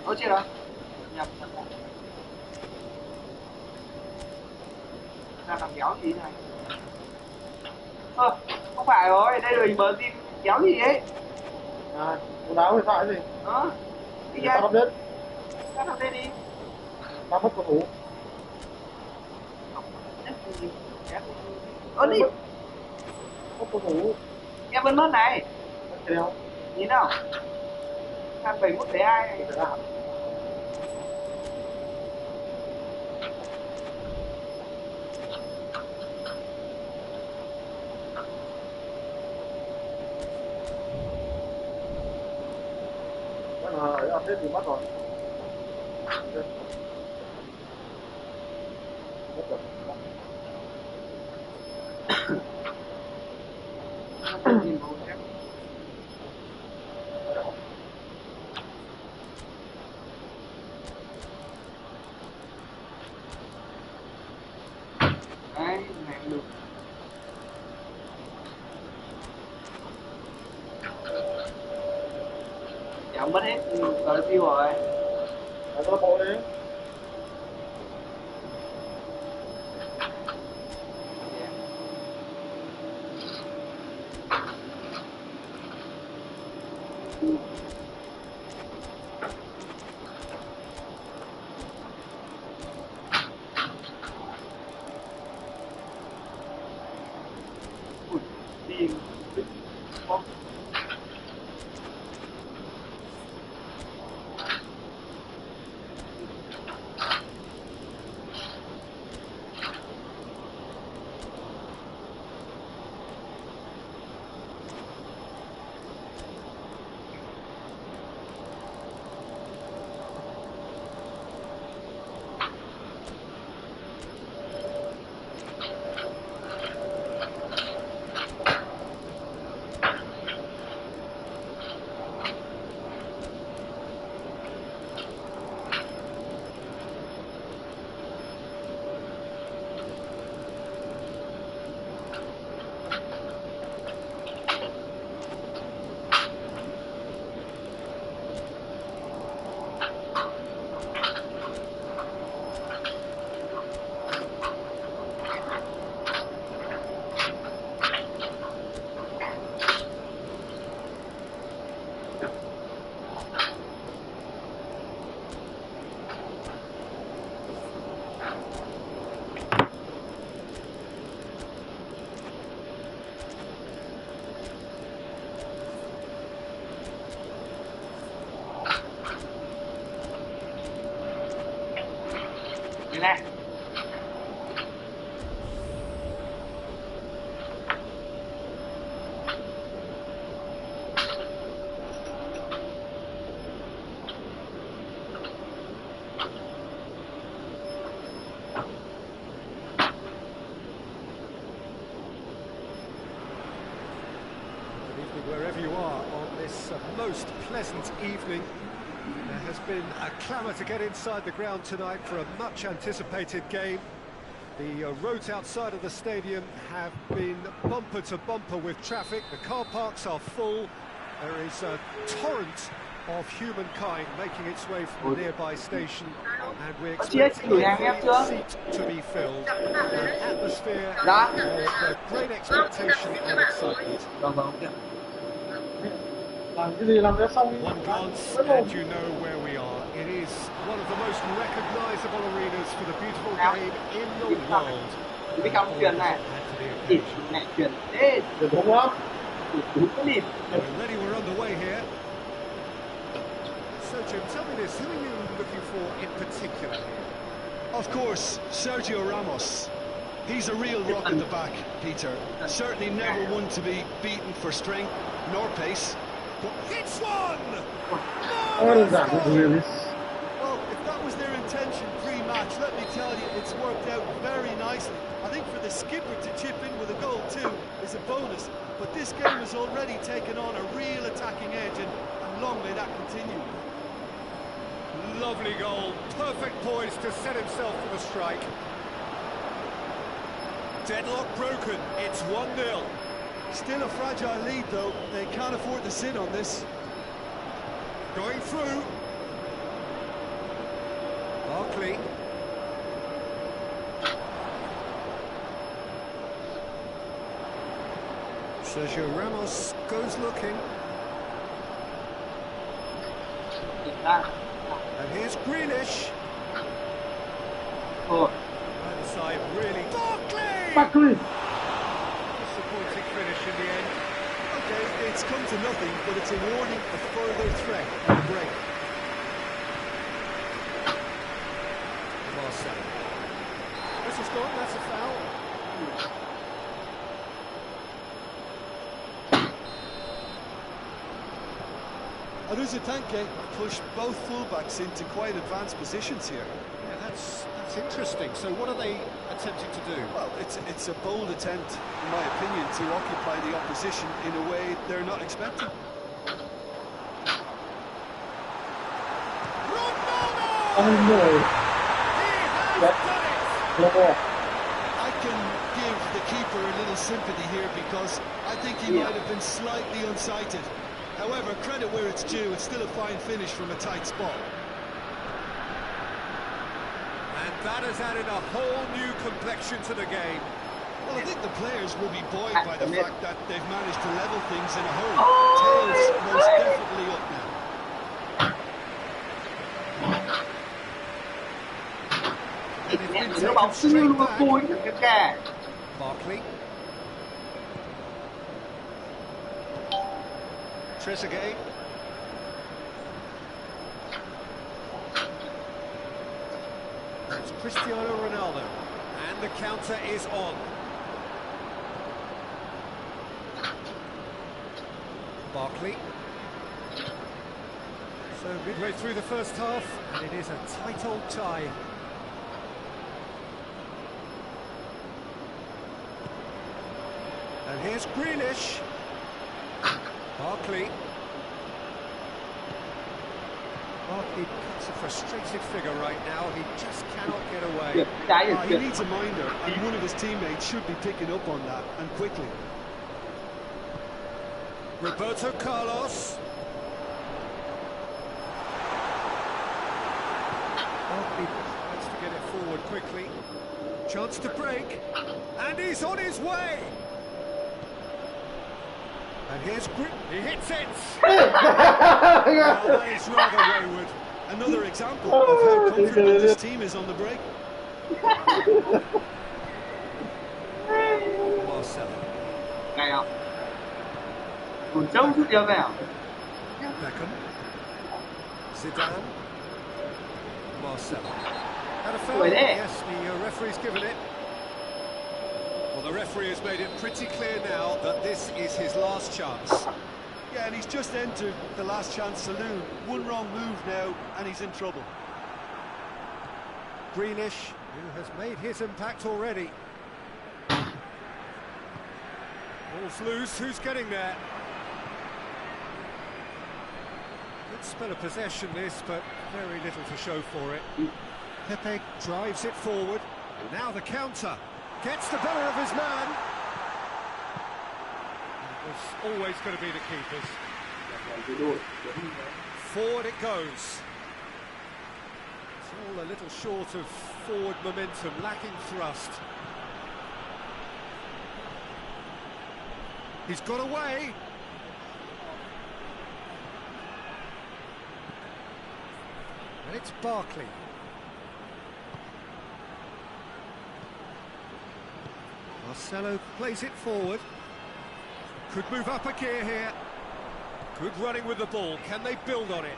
Ôi chết rồi, nhập ra làm kéo gì này? Không phải rồi, đây là bờ tin kéo gì ấy? À, quần áo thì phải gì? Đi ra không đến. Cắt thằng đây đi. Ta mất cầu thủ. Đi. Mất cầu thủ. Em vẫn mất này. Theo. Nhìn nào. Thằng 7102 này. Ở thế thì mất rồi. Mất rồi. Đấy, này được. Dạ mất hết, rồi tiêu rồi. Nó bộ đi. Này. Wherever you are on this most pleasant evening, there has been a clamour to get inside the ground tonight for a much anticipated game. The roads outside of the stadium have been bumper to bumper with traffic. The car parks are full. There is a torrent of humankind making its way from the nearby station, and we're expecting every seat to be filled. An atmosphere of great expectation and excitement. One glance and you know where we are. It is one of the most recognisable arenas for the beautiful game in the world. Cái cắm chuyền này, chỉnh này chuyền, ê, đúng không? đúng cái lịt. We're ready, we're underway here. So So, Jim, tell me this, who are you looking for in particular here? Of course, Sergio Ramos. He's a real rock at the back, Peter. Certainly never one to be beaten for strength nor pace. But hits one! Well, if that was their intention pre-match, let me tell you, it's worked out very nicely. I think for the skipper to chip in with a goal too is a bonus, but this game has already taken on a real attacking edge, and long may that continue. Lovely goal, perfect poise to set himself for the strike. Deadlock broken, it's 1-0. Still a fragile lead though, they can't afford to sit on this. Going through. Barkley. Sergio Ramos goes looking. And here's Grealish. Either side really. Barkley! Disappointing finish in the end. Okay, it's come to nothing, but it's a warning of further threat on the break. Marcelo. This is gone, that's a foul. Tanke pushed both fullbacks into quite advanced positions here. Yeah, that's interesting. So what are they attempting to do? Well, it's a bold attempt, in my opinion, to occupy the opposition in a way they're not expecting. Oh no! I can give the keeper a little sympathy here because I think he might have been slightly unsighted. However, credit where it's due, it's still a fine finish from a tight spot. And that has added a whole new complexion to the game. Well, I think the players will be buoyed by the fact that they've managed to level things in a hurry. Tails most definitely up now. Nếu bóng siêu Liverpool cái kè. Barkley. Trezeguet. It's Cristiano Ronaldo. And the counter is on. Barkley. So midway through the first half, and it is a tight old tie. And here's Grealish. Barkley. Barkley cuts a frustrated figure right now. He just cannot get away. He needs a minder, and one of his teammates should be picking up on that, and quickly. Roberto Carlos. Barkley tries to get it forward quickly. Chance to break. And he's on his way. And here's Grip. He hits it! Well, that is rather wayward. Another example of how confident this team is on the break. Marcelo. Ngay không? Còn trông chút điều nào? Beckham. Zidane. Marcelo. Had a foul. Yes, the referee's given it. Well, the referee has made it pretty clear now that this is his last chance. Yeah, and he's just entered the last chance saloon. One wrong move now, and he's in trouble. Grealish, who has made his impact already. Ball's loose, who's getting there? Good spell of possession this, but very little to show for it. Pepe drives it forward. Now the counter. Gets the better of his man. It was always going to be the keepers. Forward it goes. It's all a little short of forward momentum, lacking thrust. He's got away. And it's Barkley. Marcelo plays it forward. Could move up a gear here. Good running with the ball. Can they build on it?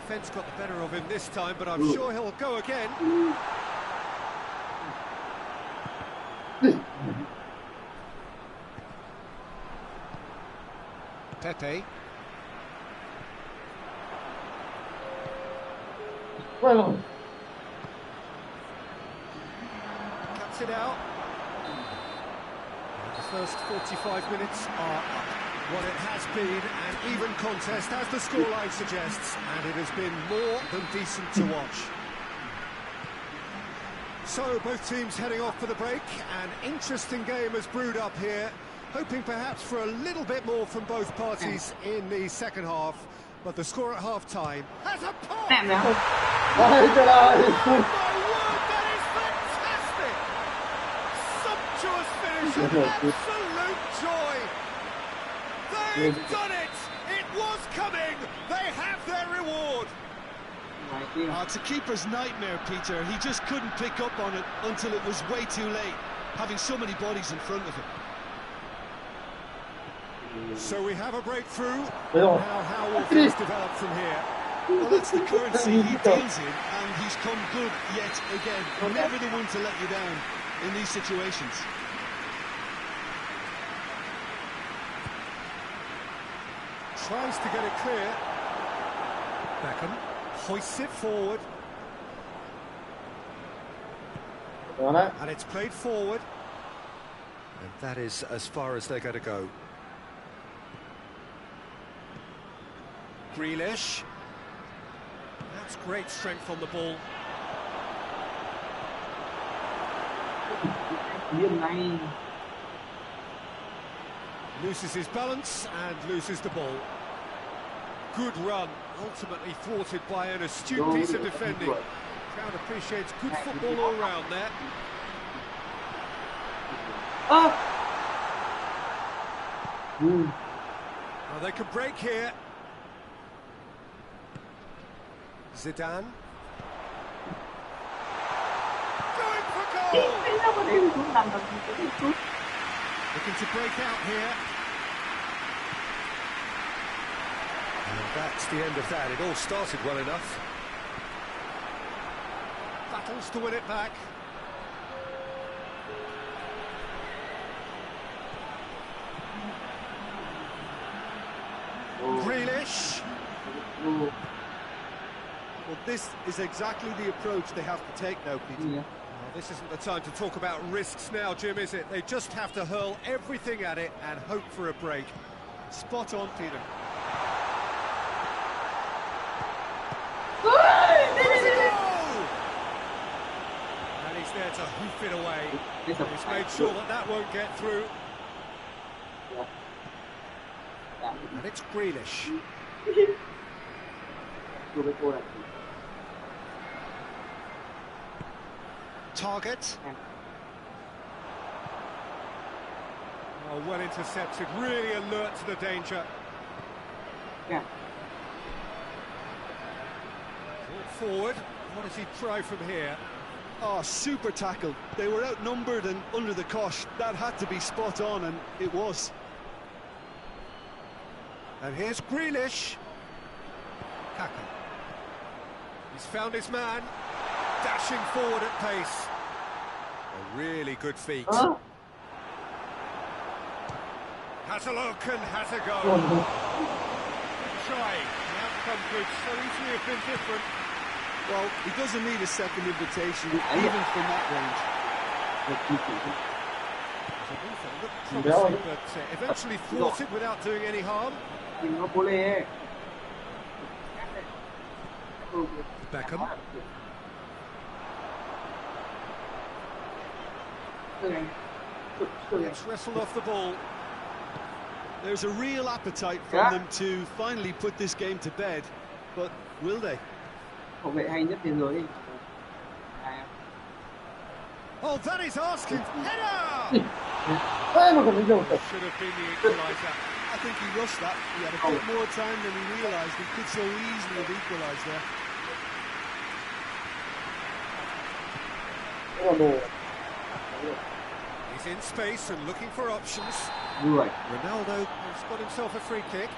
Defence got the better of him this time, but I'm sure he'll go again. Pepe. Cuts it out. The first 45 minutes are what it has been, an even contest, as the scoreline suggests, and it has been more than decent to watch. So, both teams heading off for the break. An interesting game has brewed up here, hoping perhaps for a little bit more from both parties in the second half. But the score at half-time has a pop! Oh my word, that is fantastic! Sumptuous finish, an absolute joy! They've done it! It was coming! They have their reward! It's a keeper's nightmare, Peter. He just couldn't pick up on it until it was way too late, having so many bodies in front of him. So we have a breakthrough. Now how will things develop from here? Well, that's the currency he deals in, and he's come good yet again. Never the one to let you down in these situations. Tries to get it clear. Beckham hoists it forward. And it's played forward. And that is as far as they're going to go. Grealish. That's great strength on the ball. Loses his balance and loses the ball. Good run, ultimately thwarted by an astute piece of defending. Crowd appreciates good football all round there. Now they can break here. Zidane. Going for goal! Looking to break out here. And that's the end of that. It all started well enough. Battles to win it back. Grealish. Well, this is exactly the approach they have to take now, Peter. Well, this isn't the time to talk about risks now, Jim, is it? They just have to hurl everything at it and hope for a break. Spot on, Peter. And he's there to hoof it away. He's made sure that that won't get through. And it's Grealish. Target. Oh, well intercepted, really alert to the danger. Forward, what does he try from here? Oh, super tackle. They were outnumbered and under the cosh. That had to be spot on, and it was. And here's Grealish. Kaka. He's found his man. Dashing forward at pace. A really good feat. Has a look and has a go. Trying. The outcome could so easily have been different. Well, he doesn't need a second invitation, even from that range. Promising, but eventually thwarted without doing any harm. Beckham. It's wrestled off the ball. There's a real appetite from them to finally put this game to bed, but will they? Oh, that is asking. Header! Should have been the equaliser. I think he rushed that. He had a bit more time than he realised. He could so easily have equalised there. He's in space and looking for options. 10. Ronaldo has got himself a free kick.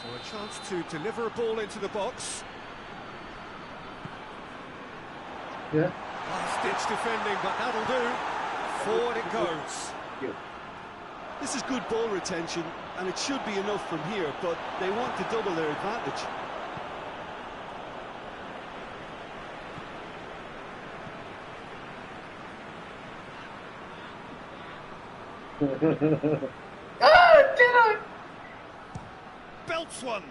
So a chance to deliver a ball into the box. Yeah. Last-ditch defending, but that'll do. Forward it goes. This is good ball retention, and it should be enough from here, but they want to double their advantage. Chết rồi. Belts one.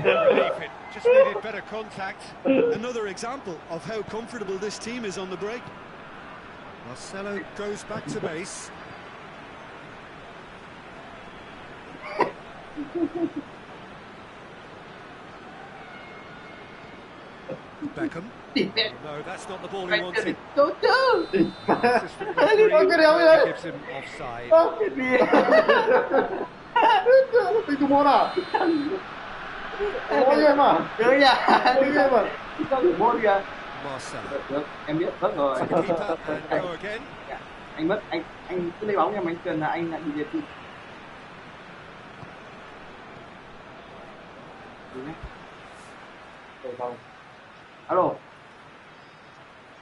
Relief it. Just needed better contact. Another example of how comfortable this team is on the break. Marcelo goes back to base. Beckham. No, that's not the ball he wanted. Tốt chứ. Assistant referee gives him offside. Cái gì? Tính môn à? Ôi em à? Được nhỉ? Ôi em à? Không được môn kìa. Marcelo. Được, em biết mất rồi. To the keeper and go again. Anh mất, anh cứ lấy bóng em, anh cần là anh lại bị liệt đi. Alo.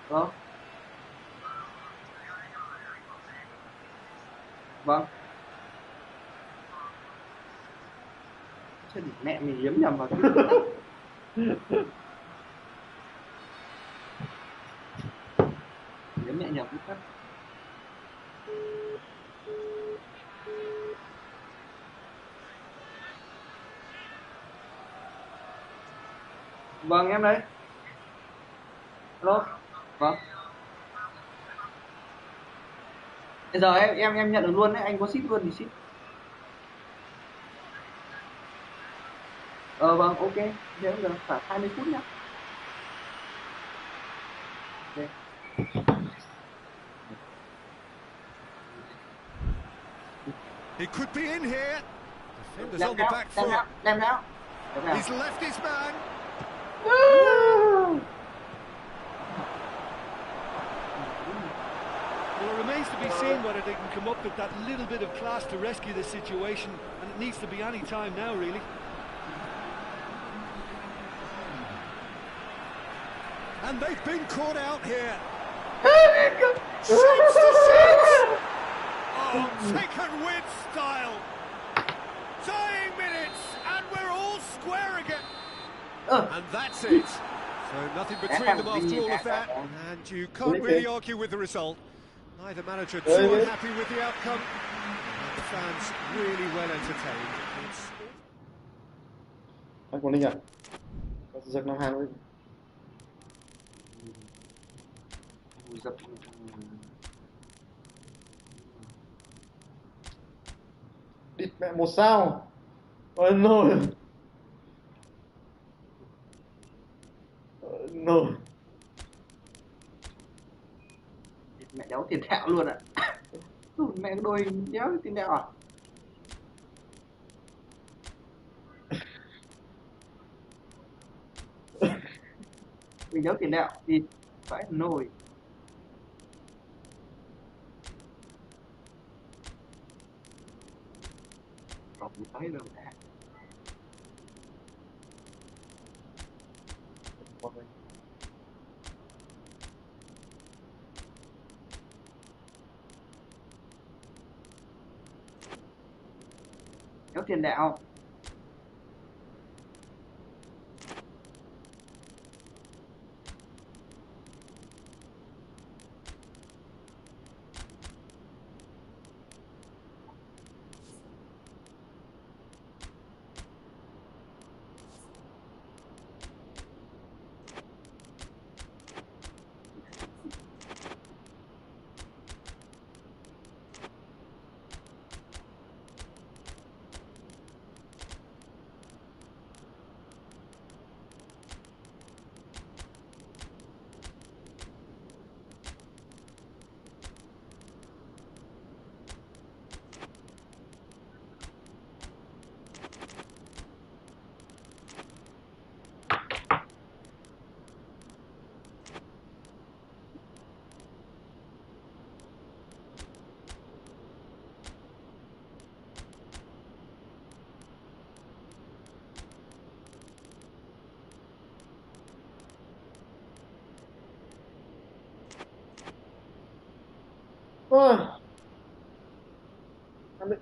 Alo. Vâng. Chết mẹ mình yếm nhầm vào cái yếm mẹ nhầm cái tắt. Vâng em đây. Alo. Vâng. Bây giờ em nhận được luôn đấy, anh có ship luôn thì ship. Vâng, ok. Thế giờ khoảng 20 phút nhá. Okay. He could be in here. Defenders on the back foot. Đem nào. He's left his man. Well, it remains to be seen whether they can come up with that little bit of class to rescue the situation, and it needs to be any time now, really. And they've been caught out here. Shoots to shoot! Oh, taken with style. Dying minutes, and we're all square again. And that's it. So nothing between them after all of that, and you can't really argue with the result. Neither manager too unhappy with the outcome, and the fans really well entertained. Anh Quang Linh à? Có giật năm hàng đấy. Địt mẹ một sao. Ôi nồi. Nồi. Mẹ đéo tiền thẹo luôn ạ. Mẹ đôi đéo tiền thẹo à? Mình đéo tiền thẹo thì phải nồi. Không thấy đâu đã. Đéo tiền đạo.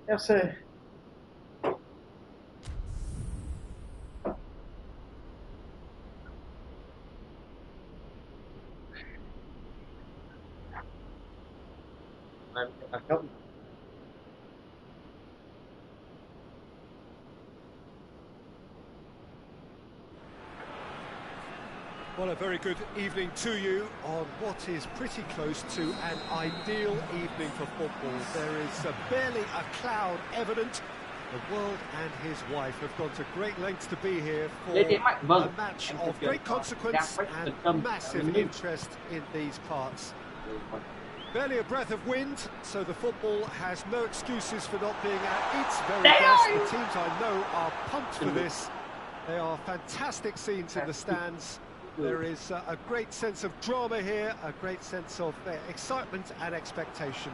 FC. Well, a very good evening to you on what is pretty close to an ideal evening for football. There is barely a cloud evident. The world and his wife have gone to great lengths to be here for a match of great consequence and massive interest in these parts. Barely a breath of wind, so the football has no excuses for not being at its very best. The teams I know are pumped for this. They are fantastic scenes in the stands. There is a great sense of drama here, a great sense of excitement and expectation.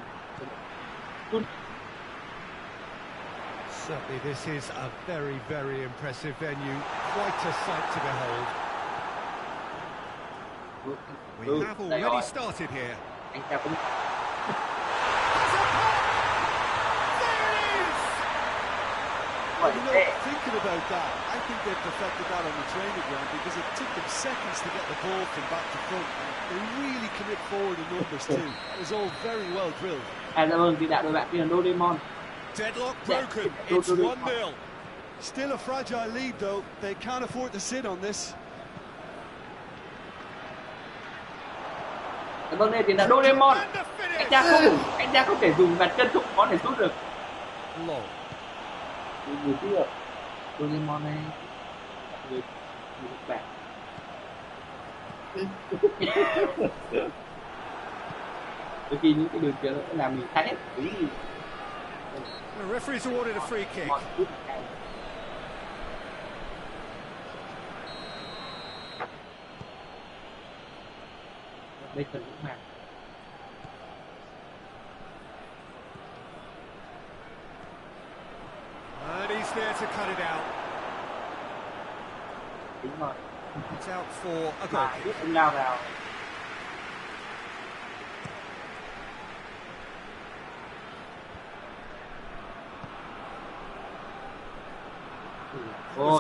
Certainly this is a very, very impressive venue, quite a sight to behold. We have already started here. Well, you know, thinking about that, I think they perfected that on the training ground because it took them seconds to get the ball from back to front. They really commit forward in numbers too. It was all very well drilled. Deadlock broken, it's 1-0. Still a fragile lead though, they can't afford to sit on this. Vâng, đây thì là Doraemon. Anh ta không thể dùng bàn chân thúc có thể rút được. Người kia Doraemon này người bạn. Đôi khi những cái đường kia nó làm mình thấy cái gì. The referee's awarded a free kick. Đây cần cũng mà. And he's there to cut it out. Đúng rồi. It's out for a goal kick. Ông lao vào.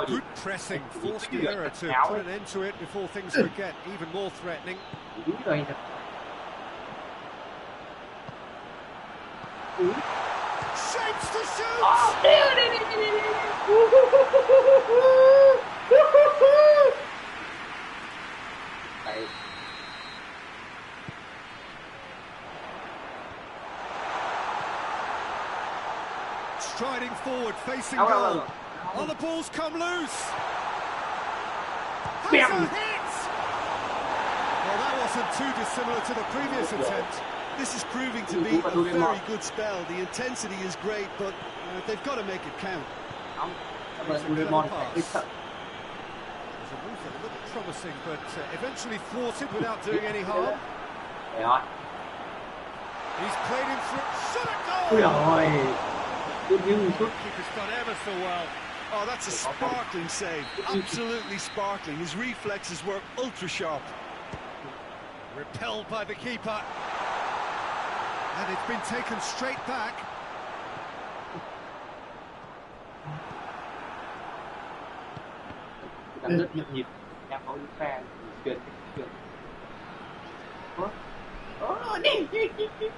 Good pressing, forced the error to put an end to it before things would get even more threatening. Shapes to shoot! Striding forward, facing goal. Oh, the ball's come loose. That's a hit! Well, that wasn't too dissimilar to the previous attempt. This is proving to be a very good spell. The intensity is great, but they've got to make it count. There's a little promising, but eventually thwarted without doing any harm. He's played in through. Shot a goal! Keeper's done ever so well. Oh, that's a sparkling save. Absolutely sparkling. His reflexes were ultra sharp. Repelled by the keeper. And it's been taken straight back. Rất nhịp em có pha chuyển đi.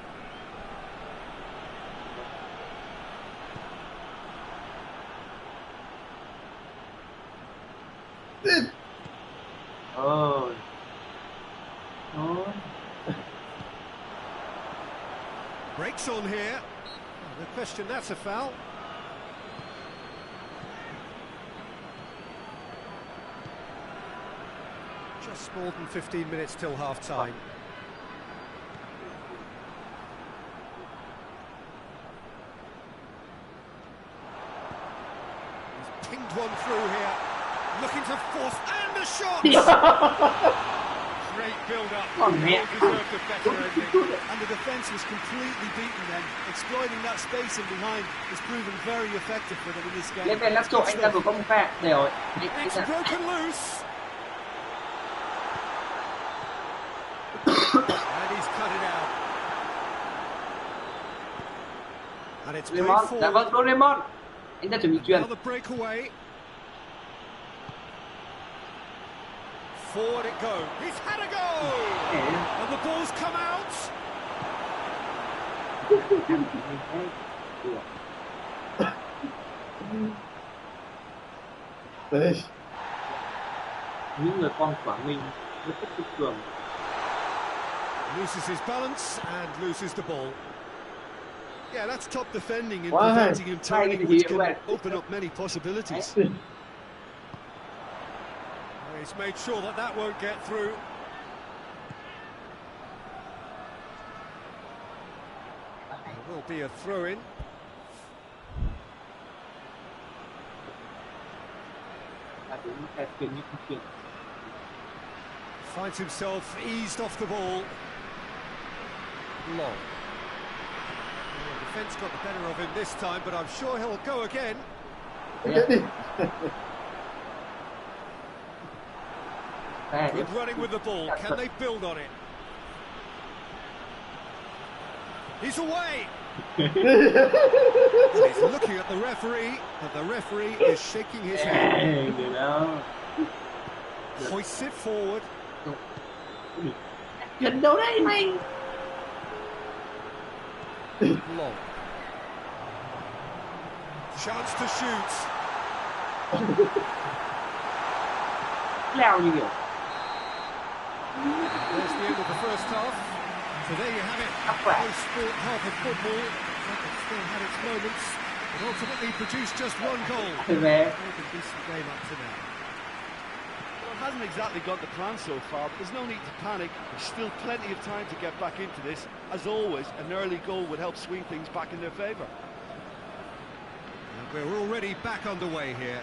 Breaks on here. No question that's a foul. Just more than 15 minutes till half-time. He's pinged one through here. Looking to force, and the shot! Great build-up. Deserved a better ending. And the defence was completely beaten then. Exploiting that space in behind has proven very effective for them in this game. Lên về lắc trộn, anh ta vừa có một pha để rồi. It's broken loose. And he's cut it out. And it's Doraemon, dạ vâng, Doraemon. Anh ta chuẩn bị truyền. Now the breakaway. Forward it goes. He's had a go. And the ball's come out. Những người con Quảng Ninh rất thích cường. Loses his balance and loses the ball. Yeah, that's top defending in preventing him turning, which can open up many possibilities. He's made sure that that won't get through. There will be a throw-in. Finds himself eased off the ball. Long. Well, the defence got the better of him this time, but I'm sure he'll go again. Good running with the ball. Can they build on it? He's away. Well, he's looking at the referee, and the referee is shaking his head. Hoists it forward. Chuyển đâu đây mày? Long. Chance to shoot. Leo như kiểu. There's the end of the first half. So there you have it. Post-sport half of football. It still had its moments, but ultimately produced just one goal. Về. A decent game up to now. Well, it hasn't exactly got the plan so far, but there's no need to panic. There's still plenty of time to get back into this. As always, an early goal would help swing things back in their favour. And we're already back underway here.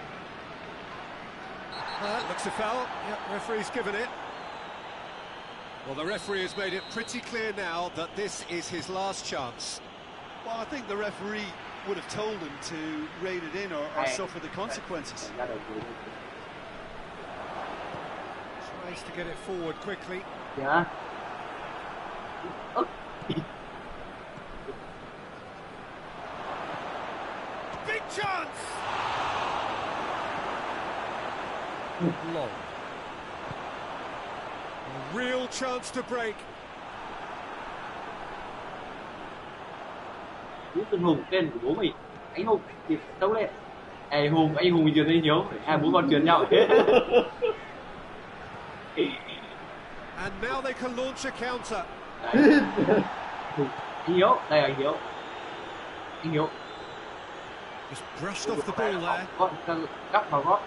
Looks a foul. Yep, referee's given it. Well, the referee has made it pretty clear now that this is his last chance. Well, I think the referee would have told him to rate it in or suffer the consequences. Tries to get it forward quickly. Yeah. Big chance! Long. A real chance to break. Tên Hùng, tên của bố mình. Anh Hùng, thì tấu lên. Ê Hùng, anh Hùng mình truyền thấy Hiếu. Hai bố con truyền nhau. And now they can launch a counter. Anh Hiếu, đây là anh Hiếu. Anh Hiếu. Just brushed off the ball there. Con góc vào gót.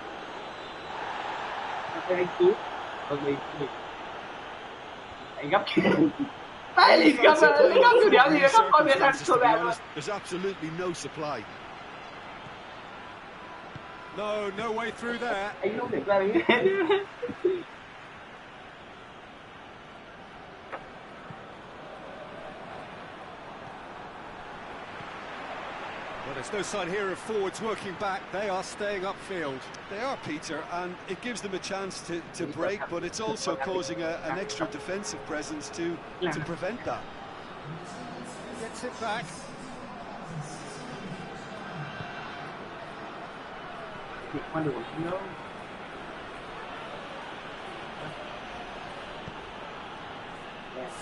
Anh Tú. Mình. Anh gấp. Anh gấp từ đéo gì gấp con biết ăn sổ bẹo. There's absolutely no supply. No way through there. Anh không thể ra đấy. Well, there's no sign here of forwards working back. They are staying upfield. They are, Peter, and it gives them a chance to break, but it's also causing an extra defensive presence to prevent that. Gets it back.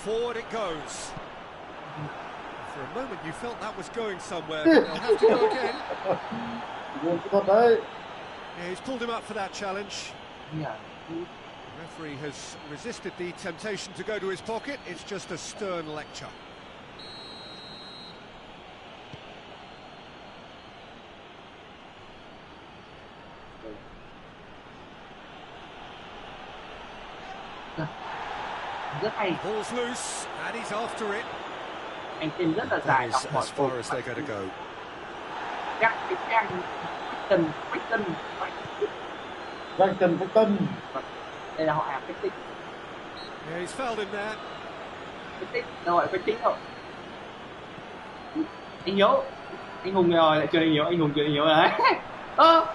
Forward it goes. For a moment you felt that was going somewhere, but they'll have to go again. Yeah, he's pulled him up for that challenge. Yeah. The referee has resisted the temptation to go to his pocket. It's just a stern lecture. Rất hay. Ball's loose, and he's after it. Anh tên rất là dài. That is as far as they're going to go. Đây là họ hàng Phách Tinh. Yeah, he's fouled him there. Phách Tinh, đâu gọi Phách Tinh không? Anh Hiếu. Anh Hùng rồi, lại chơi anh Hiếu, anh Hùng chơi anh Hiếu đấy. Ơ.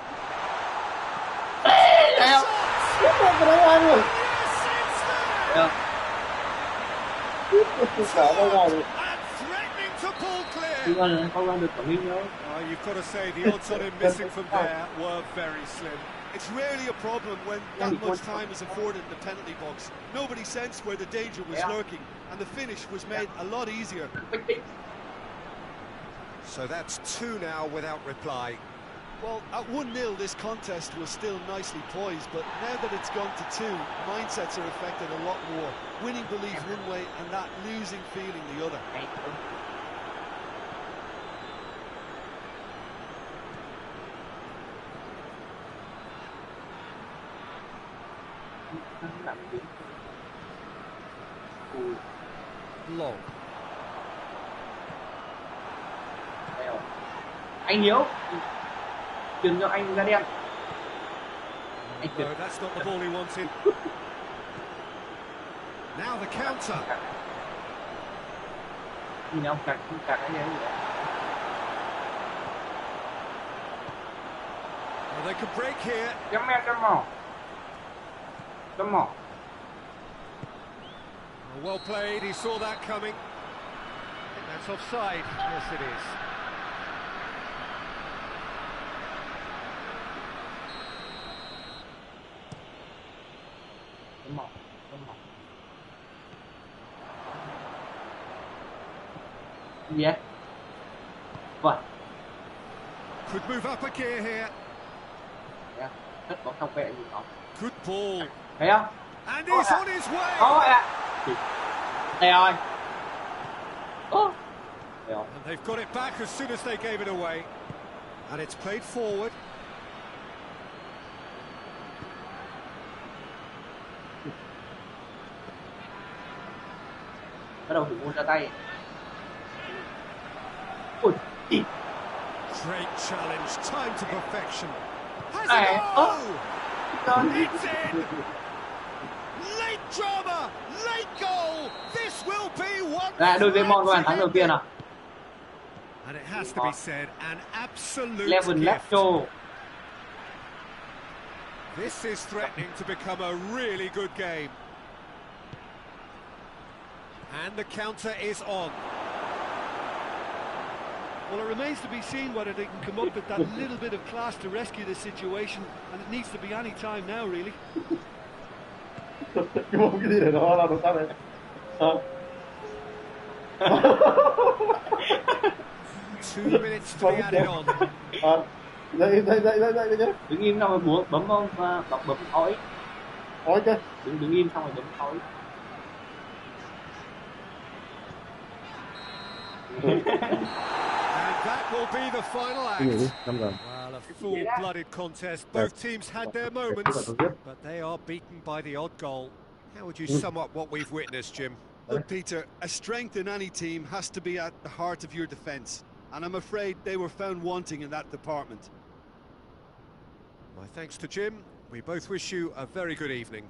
Đây không? Cái đấy ai rồi? And threatening to pull clear. được Quảng Ninh đâu. You've got to say the odds on him missing from there were very slim. It's rarely a problem when that much time is afforded in the penalty box. Nobody sensed where the danger was lurking, and the finish was made a lot easier. So that's 2 now without reply. Well, at 1-0 this contest was still nicely poised, but now that it's gone to 2, mindsets are affected a lot more. Winning belief one way and that losing feeling the other. Long. Anh Hiếu truyền cho anh ra đen. Anh No, that's not the ball he wanted. Now the counter. Nhìn ông cạch cái gì đấy. Well, they could break here. Chấm mỏ. Well played, he saw that coming. I think that's offside. Yes, it is. Chấm mỏ. Gì vậy? Vâng. Could move up a gear here. Rất có không vệ gì không? Good ball. Thấy không? And he's on his way. Đây rồi. And they've got it back as soon as they gave it away. And it's played forward. Bắt đầu thủ môn ra tay. Great challenge, time to perfection. Has it? It's in. Late drama, late goal. This will be one. Đôi game bàn thắng đầu tiên à? And it has to be said, an absolute Level gift. This is threatening to become a really good game. And the counter is on. Well, it remains to be seen whether they can come up with that little bit of class to rescue this situation, and it needs to be any time now, really. Cái gì để nó làm được sao đấy? 2 minutes to be added on. Dậy nhé. Đứng im xong rồi bấm không và bấm ói. Ói chứ. Đứng im xong rồi bấm ói. And that will be the final act. Well, a full-blooded contest. Both teams had their moments, but they are beaten by the odd goal. How would you sum up what we've witnessed, Jim? Look, Peter, a strength in any team has to be at the heart of your defence, and I'm afraid they were found wanting in that department. My thanks to Jim. We both wish you a very good evening.